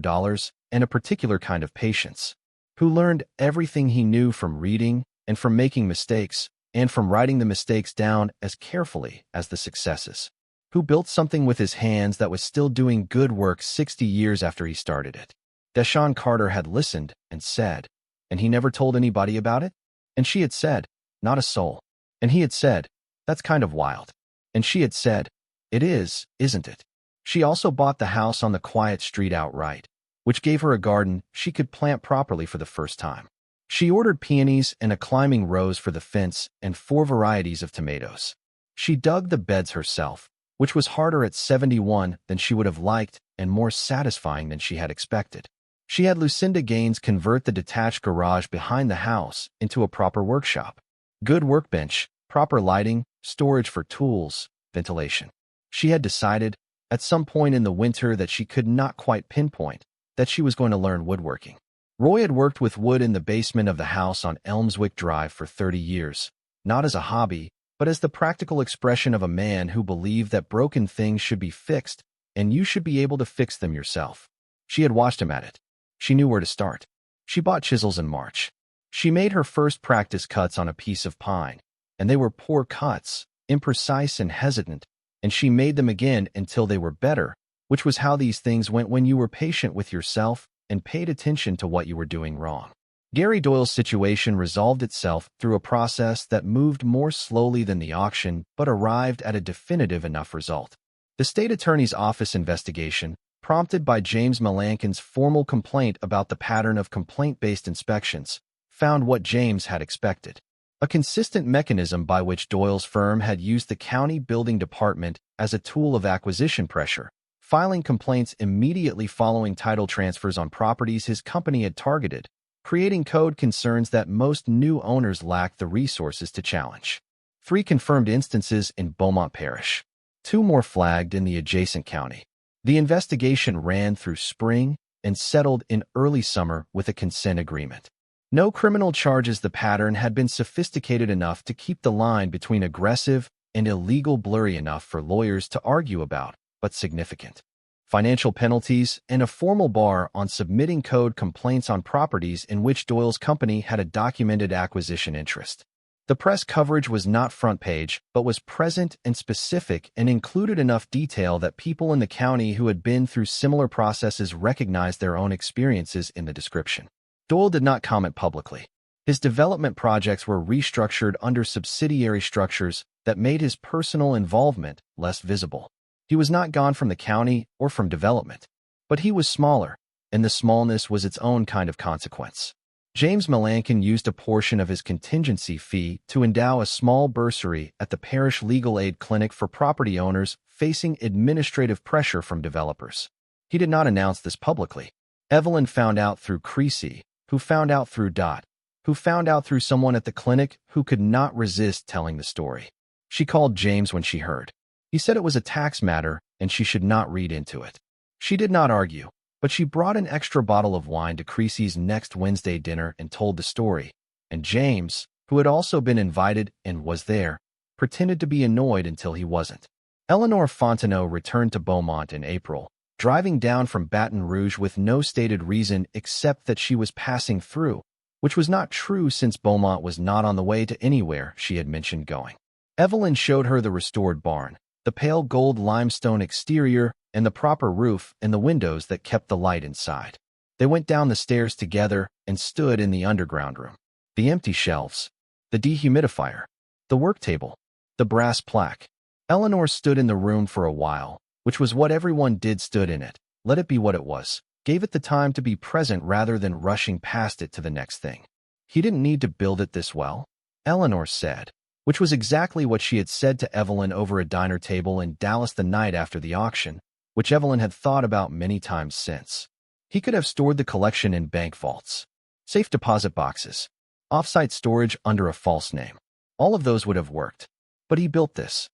and a particular kind of patience, who learned everything he knew from reading and from making mistakes, and from writing the mistakes down as carefully as the successes, who built something with his hands that was still doing good work 60 years after he started it. Deshawn Carter had listened and said, "And he never told anybody about it?" And she had said, "Not a soul." And he had said, "That's kind of wild." And she had said, "It is, isn't it?" She also bought the house on the quiet street outright, which gave her a garden she could plant properly for the first time. She ordered peonies and a climbing rose for the fence and 4 varieties of tomatoes. She dug the beds herself, which was harder at 71 than she would have liked and more satisfying than she had expected. She had Lucinda Gaines convert the detached garage behind the house into a proper workshop. Good workbench, proper lighting, storage for tools, ventilation. She had decided, at some point in the winter that she could not quite pinpoint, that she was going to learn woodworking. Roy had worked with wood in the basement of the house on Elmswick Drive for 30 years, not as a hobby, but as the practical expression of a man who believed that broken things should be fixed and you should be able to fix them yourself. She had watched him at it. She knew where to start. She bought chisels in March. She made her first practice cuts on a piece of pine, and they were poor cuts, imprecise and hesitant, and she made them again until they were better, which was how these things went when you were patient with yourself and paid attention to what you were doing wrong. Gary Doyle's situation resolved itself through a process that moved more slowly than the auction but arrived at a definitive enough result. The state attorney's office investigation, prompted by James Malankin's formal complaint about the pattern of complaint-based inspections, found what James had expected. A consistent mechanism by which Doyle's firm had used the county building department as a tool of acquisition pressure, filing complaints immediately following title transfers on properties his company had targeted, creating code concerns that most new owners lacked the resources to challenge. 3 confirmed instances in Beaumont Parish. 2 more flagged in the adjacent county. The investigation ran through spring and settled in early summer with a consent agreement. No criminal charges. The pattern had been sophisticated enough to keep the line between aggressive and illegal blurry enough for lawyers to argue about, but significant. Financial penalties and a formal bar on submitting code complaints on properties in which Doyle's company had a documented acquisition interest. The press coverage was not front page, but was present and specific and included enough detail that people in the county who had been through similar processes recognized their own experiences in the description. Doyle did not comment publicly. His development projects were restructured under subsidiary structures that made his personal involvement less visible. He was not gone from the county or from development, but he was smaller, and the smallness was its own kind of consequence. James Malankin used a portion of his contingency fee to endow a small bursary at the parish legal aid clinic for property owners facing administrative pressure from developers. He did not announce this publicly. Evelyn found out through Creasy, who found out through Dot, who found out through someone at the clinic who could not resist telling the story. She called James when she heard. He said it was a tax matter and she should not read into it. She did not argue, but she brought an extra bottle of wine to Creasy's next Wednesday dinner and told the story, and James, who had also been invited and was there, pretended to be annoyed until he wasn't. Eleanor Fontenot returned to Beaumont in April, driving down from Baton Rouge with no stated reason except that she was passing through, which was not true since Beaumont was not on the way to anywhere she had mentioned going. Evelyn showed her the restored barn, the pale gold limestone exterior, and the proper roof and the windows that kept the light inside. They went down the stairs together and stood in the underground room. The empty shelves, the dehumidifier, the work table, the brass plaque. Eleanor stood in the room for a while, which was what everyone did, stood in it, let it be what it was, gave it the time to be present rather than rushing past it to the next thing. He didn't need to build it this well, Eleanor said, which was exactly what she had said to Evelyn over a diner table in Dallas the night after the auction, which Evelyn had thought about many times since. He could have stored the collection in bank vaults, safe deposit boxes, off-site storage under a false name. All of those would have worked. But he built this.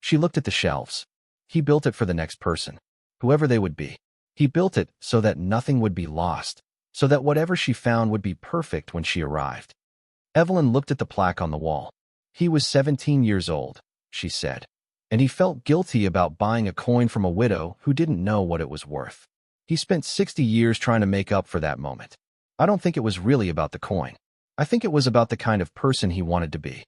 She looked at the shelves. He built it for the next person, whoever they would be. He built it so that nothing would be lost, so that whatever she found would be perfect when she arrived. Evelyn looked at the plaque on the wall. He was 17 years old, she said, and he felt guilty about buying a coin from a widow who didn't know what it was worth. He spent 60 years trying to make up for that moment. I don't think it was really about the coin. I think it was about the kind of person he wanted to be.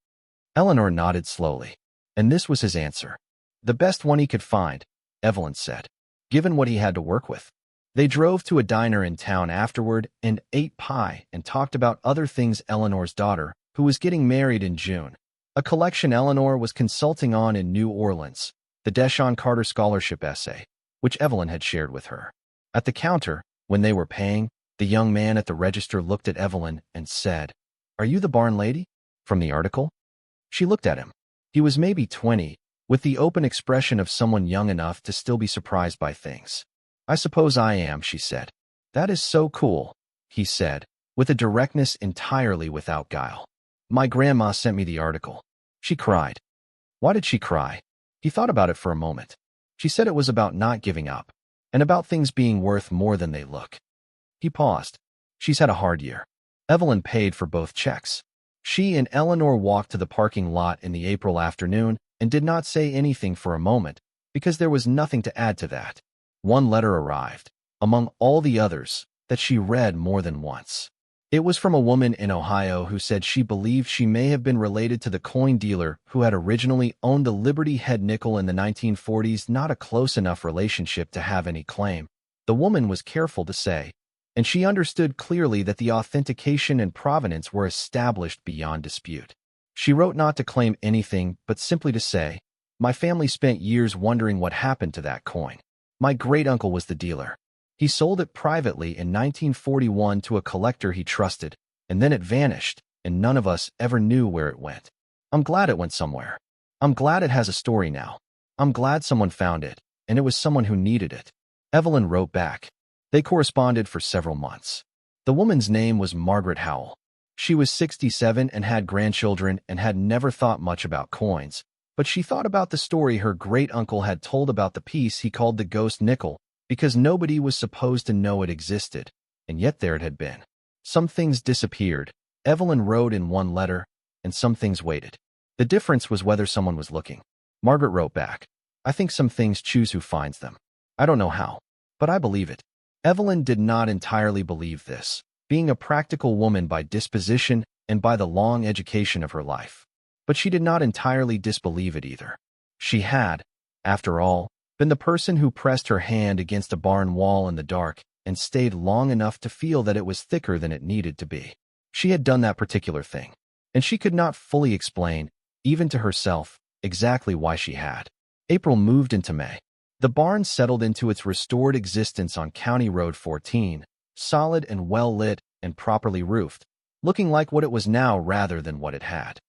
Eleanor nodded slowly, and this was his answer. The best one he could find, Evelyn said, given what he had to work with. They drove to a diner in town afterward and ate pie and talked about other things. Eleanor's daughter, who was getting married in June, a collection Eleanor was consulting on in New Orleans, the Deshaun Carter Scholarship essay, which Evelyn had shared with her. At the counter, when they were paying, the young man at the register looked at Evelyn and said, "Are you the barn lady? From the article?" She looked at him. He was maybe 20, with the open expression of someone young enough to still be surprised by things. "I suppose I am," she said. "That is so cool," he said, with a directness entirely without guile. "My grandma sent me the article." She cried. Why did she cry? He thought about it for a moment. She said it was about not giving up, and about things being worth more than they look. He paused. She's had a hard year. Evelyn paid for both checks. She and Eleanor walked to the parking lot in the April afternoon and did not say anything for a moment, because there was nothing to add to that. One letter arrived, among all the others, that she read more than once. It was from a woman in Ohio who said she believed she may have been related to the coin dealer who had originally owned the Liberty Head nickel in the 1940s, not a close enough relationship to have any claim, the woman was careful to say, and she understood clearly that the authentication and provenance were established beyond dispute. She wrote not to claim anything, but simply to say, "My family spent years wondering what happened to that coin. My great-uncle was the dealer. He sold it privately in 1941 to a collector he trusted, and then it vanished, and none of us ever knew where it went. I'm glad it went somewhere. I'm glad it has a story now. I'm glad someone found it, and it was someone who needed it." Evelyn wrote back. They corresponded for several months. The woman's name was Margaret Howell. She was 67 and had grandchildren and had never thought much about coins, but she thought about the story her great-uncle had told about the piece he called the ghost nickel, because nobody was supposed to know it existed, and yet there it had been. Some things disappeared, Evelyn wrote in one letter, and some things waited. The difference was whether someone was looking. Margaret wrote back, "I think some things choose who finds them. I don't know how, but I believe it." Evelyn did not entirely believe this, being a practical woman by disposition and by the long education of her life. But she did not entirely disbelieve it either. She had, after all, been the person who pressed her hand against a barn wall in the dark and stayed long enough to feel that it was thicker than it needed to be. She had done that particular thing, and she could not fully explain, even to herself, exactly why she had. April moved into May. The barn settled into its restored existence on County Road 14, solid and well-lit and properly roofed, looking like what it was now rather than what it had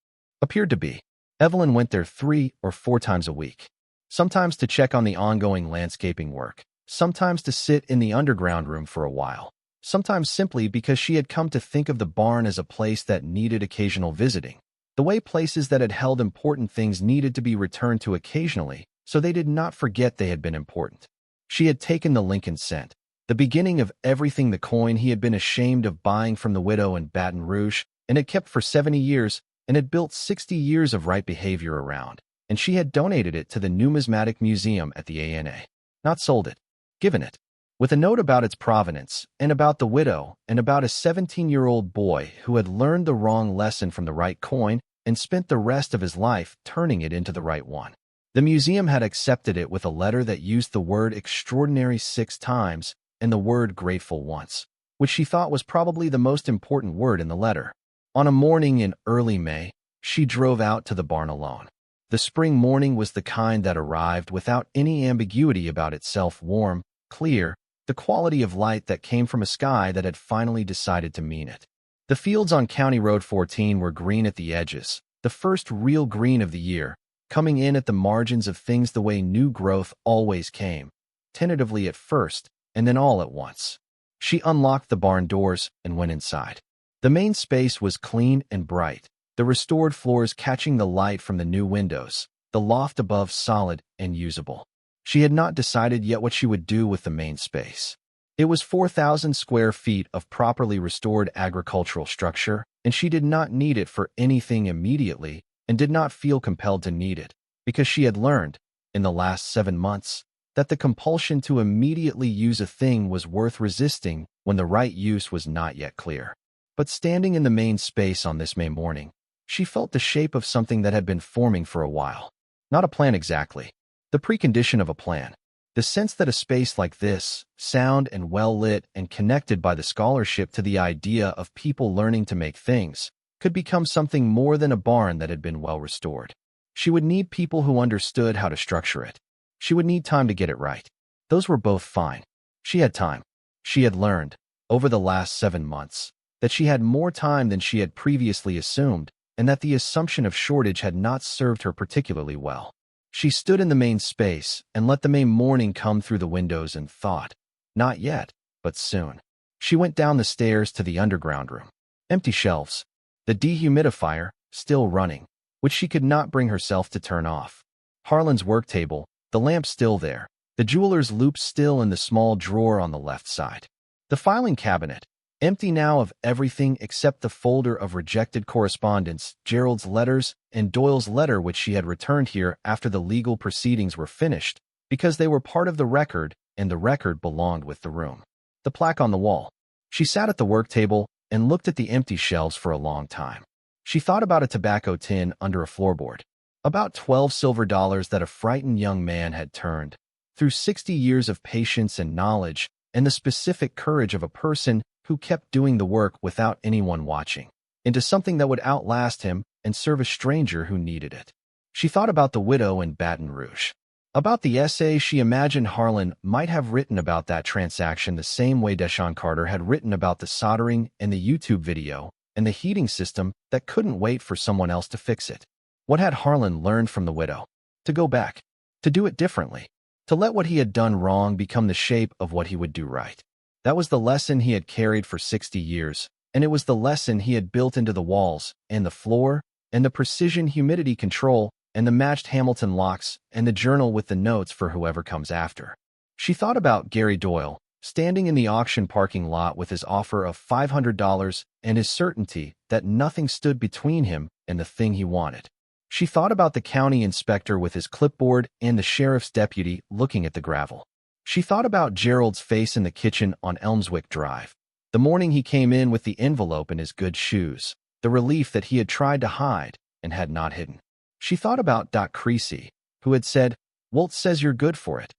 appeared to be. Evelyn went there 3 or 4 times a week, sometimes to check on the ongoing landscaping work, sometimes to sit in the underground room for a while, sometimes simply because she had come to think of the barn as a place that needed occasional visiting, the way places that had held important things needed to be returned to occasionally, so they did not forget they had been important. She had taken the Lincoln cent, the beginning of everything, the coin he had been ashamed of buying from the widow in Baton Rouge, and had kept for 70 years, and had built 60 years of right behavior around, and she had donated it to the Numismatic Museum at the ANA. Not sold it, given it, with a note about its provenance, and about the widow, and about a 17-year-old boy who had learned the wrong lesson from the right coin and spent the rest of his life turning it into the right one. The museum had accepted it with a letter that used the word extraordinary 6 times and the word grateful once, which she thought was probably the most important word in the letter. On a morning in early May, she drove out to the barn alone. The spring morning was the kind that arrived without any ambiguity about itself, warm, clear, the quality of light that came from a sky that had finally decided to mean it. The fields on County Road 14 were green at the edges, the first real green of the year, coming in at the margins of things the way new growth always came, tentatively at first, and then all at once. She unlocked the barn doors and went inside. The main space was clean and bright, the restored floors catching the light from the new windows, the loft above solid and usable. She had not decided yet what she would do with the main space. It was 4,000 square feet of properly restored agricultural structure, and she did not need it for anything immediately and did not feel compelled to need it, because she had learned, in the last 7 months, that the compulsion to immediately use a thing was worth resisting when the right use was not yet clear. But standing in the main space on this May morning, she felt the shape of something that had been forming for a while. Not a plan exactly. The precondition of a plan. The sense that a space like this, sound and well-lit and connected by the scholarship to the idea of people learning to make things, could become something more than a barn that had been well restored. She would need people who understood how to structure it. She would need time to get it right. Those were both fine. She had time. She had learned, over the last 7 months, that she had more time than she had previously assumed, and that the assumption of shortage had not served her particularly well. She stood in the main space and let the May morning come through the windows and thought, not yet, but soon. She went down the stairs to the underground room. Empty shelves. The dehumidifier, still running, which she could not bring herself to turn off. Harlan's work table, the lamp still there. The jeweler's loupe still in the small drawer on the left side. The filing cabinet, empty now of everything except the folder of rejected correspondence, Gerald's letters, and Doyle's letter which she had returned here after the legal proceedings were finished, because they were part of the record, and the record belonged with the room. The plaque on the wall. She sat at the work table and looked at the empty shelves for a long time. She thought about a tobacco tin under a floorboard. About 12 silver dollars that a frightened young man had turned, through 60 years of patience and knowledge, and the specific courage of a person who kept doing the work without anyone watching, into something that would outlast him and serve a stranger who needed it. She thought about the widow in Baton Rouge. About the essay she imagined Harlan might have written about that transaction the same way Deshaun Carter had written about the soldering and the YouTube video and the heating system that couldn't wait for someone else to fix it. What had Harlan learned from the widow? To go back. To do it differently. To let what he had done wrong become the shape of what he would do right. That was the lesson he had carried for 60 years, and it was the lesson he had built into the walls, and the floor, and the precision humidity control, and the matched Hamilton locks, and the journal with the notes for whoever comes after. She thought about Gary Doyle, standing in the auction parking lot with his offer of $500 and his certainty that nothing stood between him and the thing he wanted. She thought about the county inspector with his clipboard and the sheriff's deputy looking at the gravel. She thought about Gerald's face in the kitchen on Elmswick Drive, the morning he came in with the envelope in his good shoes, the relief that he had tried to hide and had not hidden. She thought about Doc Creasy, who had said, "Walt says you're good for it,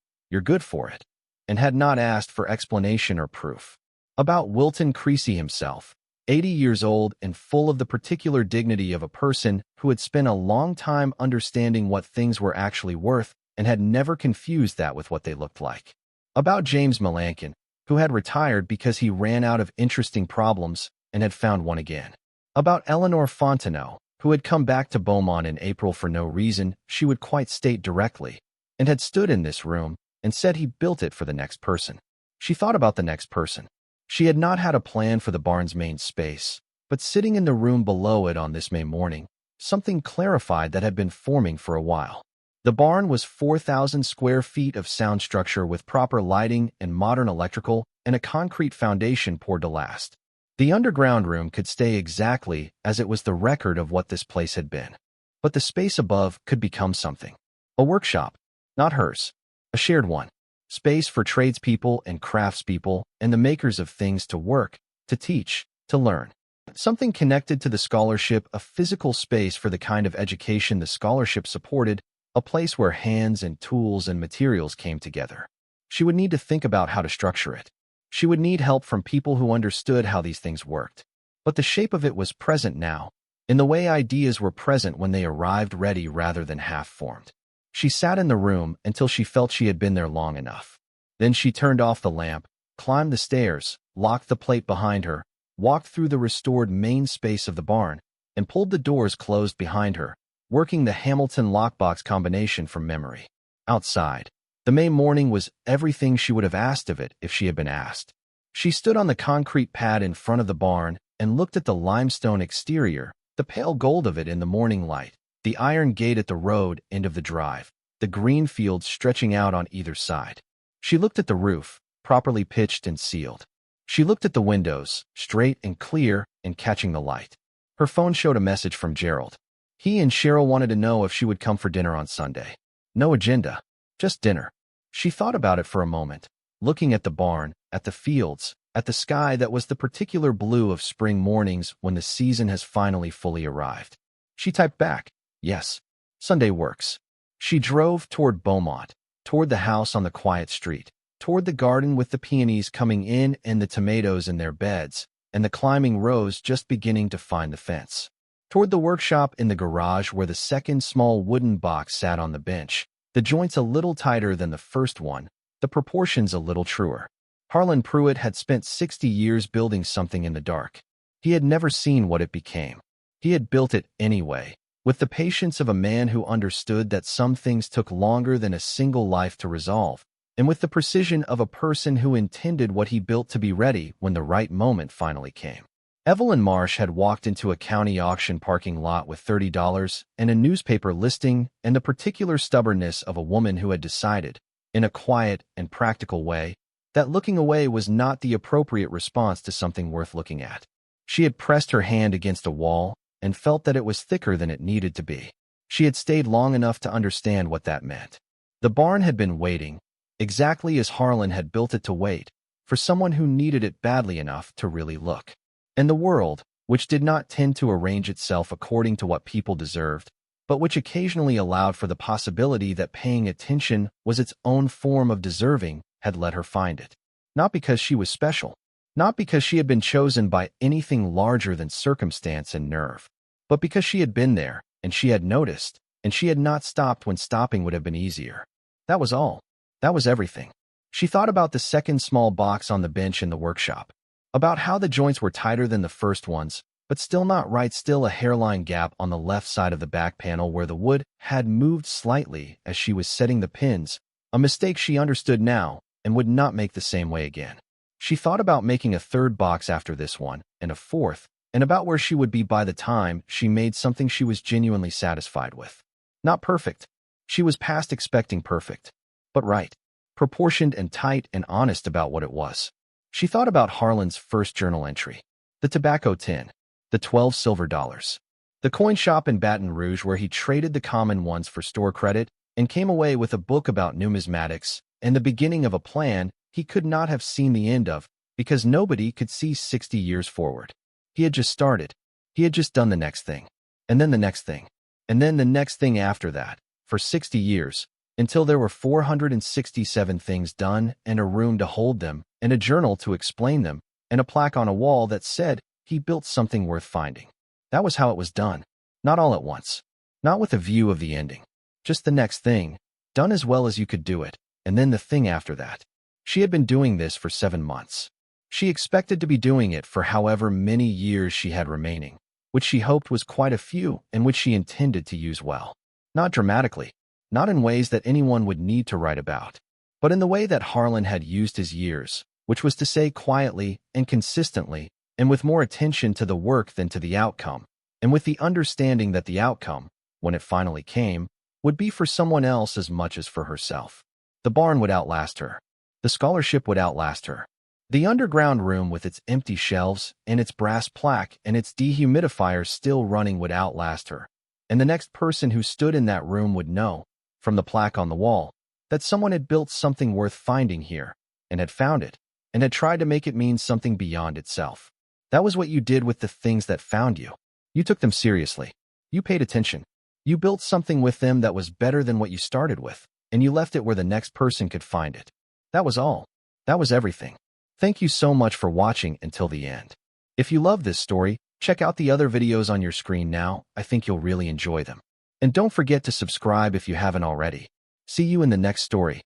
and had not asked for explanation or proof. About Wilton Creasy himself, 80 years old and full of the particular dignity of a person who had spent a long time understanding what things were actually worth and had never confused that with what they looked like. About James Melanchon, who had retired because he ran out of interesting problems and had found one again. About Eleanor Fontenot, who had come back to Beaumont in April for no reason she would quite state directly, and had stood in this room and said he built it for the next person. She thought about the next person. She had not had a plan for the barn's main space, but sitting in the room below it on this May morning, something clarified that had been forming for a while. The barn was 4,000 square feet of sound structure with proper lighting and modern electrical and a concrete foundation poured to last. The underground room could stay exactly as it was the record of what this place had been. But the space above could become something. A workshop, not hers, a shared one. Space for tradespeople and craftspeople and the makers of things to work, to teach, to learn. Something connected to the scholarship, a physical space for the kind of education the scholarship supported, a place where hands and tools and materials came together. She would need to think about how to structure it. She would need help from people who understood how these things worked. But the shape of it was present now, in the way ideas were present when they arrived ready rather than half-formed. She sat in the room until she felt she had been there long enough. Then she turned off the lamp, climbed the stairs, locked the plate behind her, walked through the restored main space of the barn, and pulled the doors closed behind her, working the Hamilton lockbox combination from memory. Outside, the May morning was everything she would have asked of it if she had been asked. She stood on the concrete pad in front of the barn and looked at the limestone exterior, the pale gold of it in the morning light, the iron gate at the road end of the drive, the green fields stretching out on either side. She looked at the roof, properly pitched and sealed. She looked at the windows, straight and clear and catching the light. Her phone showed a message from Gerald. He and Cheryl wanted to know if she would come for dinner on Sunday. No agenda, just dinner. She thought about it for a moment, looking at the barn, at the fields, at the sky that was the particular blue of spring mornings when the season has finally fully arrived. She typed back, "Yes, Sunday works." She drove toward Beaumont, toward the house on the quiet street, toward the garden with the peonies coming in and the tomatoes in their beds, and the climbing rose just beginning to find the fence. Toward the workshop in the garage where the second small wooden box sat on the bench, the joints a little tighter than the first one, the proportions a little truer. Harlan Pruitt had spent 60 years building something in the dark. He had never seen what it became. He had built it anyway, with the patience of a man who understood that some things took longer than a single life to resolve, and with the precision of a person who intended what he built to be ready when the right moment finally came. Evelyn Marsh had walked into a county auction parking lot with $30 and a newspaper listing and the particular stubbornness of a woman who had decided, in a quiet and practical way, that looking away was not the appropriate response to something worth looking at. She had pressed her hand against a wall and felt that it was thicker than it needed to be. She had stayed long enough to understand what that meant. The barn had been waiting, exactly as Harlan had built it to wait, for someone who needed it badly enough to really look. And the world, which did not tend to arrange itself according to what people deserved, but which occasionally allowed for the possibility that paying attention was its own form of deserving, had let her find it. Not because she was special, not because she had been chosen by anything larger than circumstance and nerve, but because she had been there, and she had noticed, and she had not stopped when stopping would have been easier. That was all. That was everything. She thought about the second small box on the bench in the workshop, about how the joints were tighter than the first ones, but still not right, still a hairline gap on the left side of the back panel where the wood had moved slightly as she was setting the pins, a mistake she understood now and would not make the same way again. She thought about making a third box after this one, and a fourth, and about where she would be by the time she made something she was genuinely satisfied with. Not perfect. She was past expecting perfect, but right, proportioned and tight and honest about what it was. She thought about Harlan's first journal entry, the tobacco tin, the 12 silver dollars, the coin shop in Baton Rouge where he traded the common ones for store credit and came away with a book about numismatics and the beginning of a plan he could not have seen the end of because nobody could see 60 years forward. He had just started. He had just done the next thing, and then the next thing, and then the next thing after that, for 60 years, until there were 467 things done and a room to hold them, and a journal to explain them, and a plaque on a wall that said he built something worth finding. That was how it was done. Not all at once. Not with a view of the ending. Just the next thing, done as well as you could do it, and then the thing after that. She had been doing this for 7 months. She expected to be doing it for however many years she had remaining, which she hoped was quite a few and which she intended to use well. Not dramatically, not in ways that anyone would need to write about, but in the way that Harlan had used his years, which was to say quietly and consistently, and with more attention to the work than to the outcome, and with the understanding that the outcome, when it finally came, would be for someone else as much as for herself. The barn would outlast her. The scholarship would outlast her. The underground room with its empty shelves and its brass plaque and its dehumidifier still running would outlast her. And the next person who stood in that room would know, from the plaque on the wall, that someone had built something worth finding here, and had found it, and had tried to make it mean something beyond itself. That was what you did with the things that found you. You took them seriously. You paid attention. You built something with them that was better than what you started with, and you left it where the next person could find it. That was all. That was everything. Thank you so much for watching until the end. If you love this story, check out the other videos on your screen now. I think you'll really enjoy them. And don't forget to subscribe if you haven't already. See you in the next story.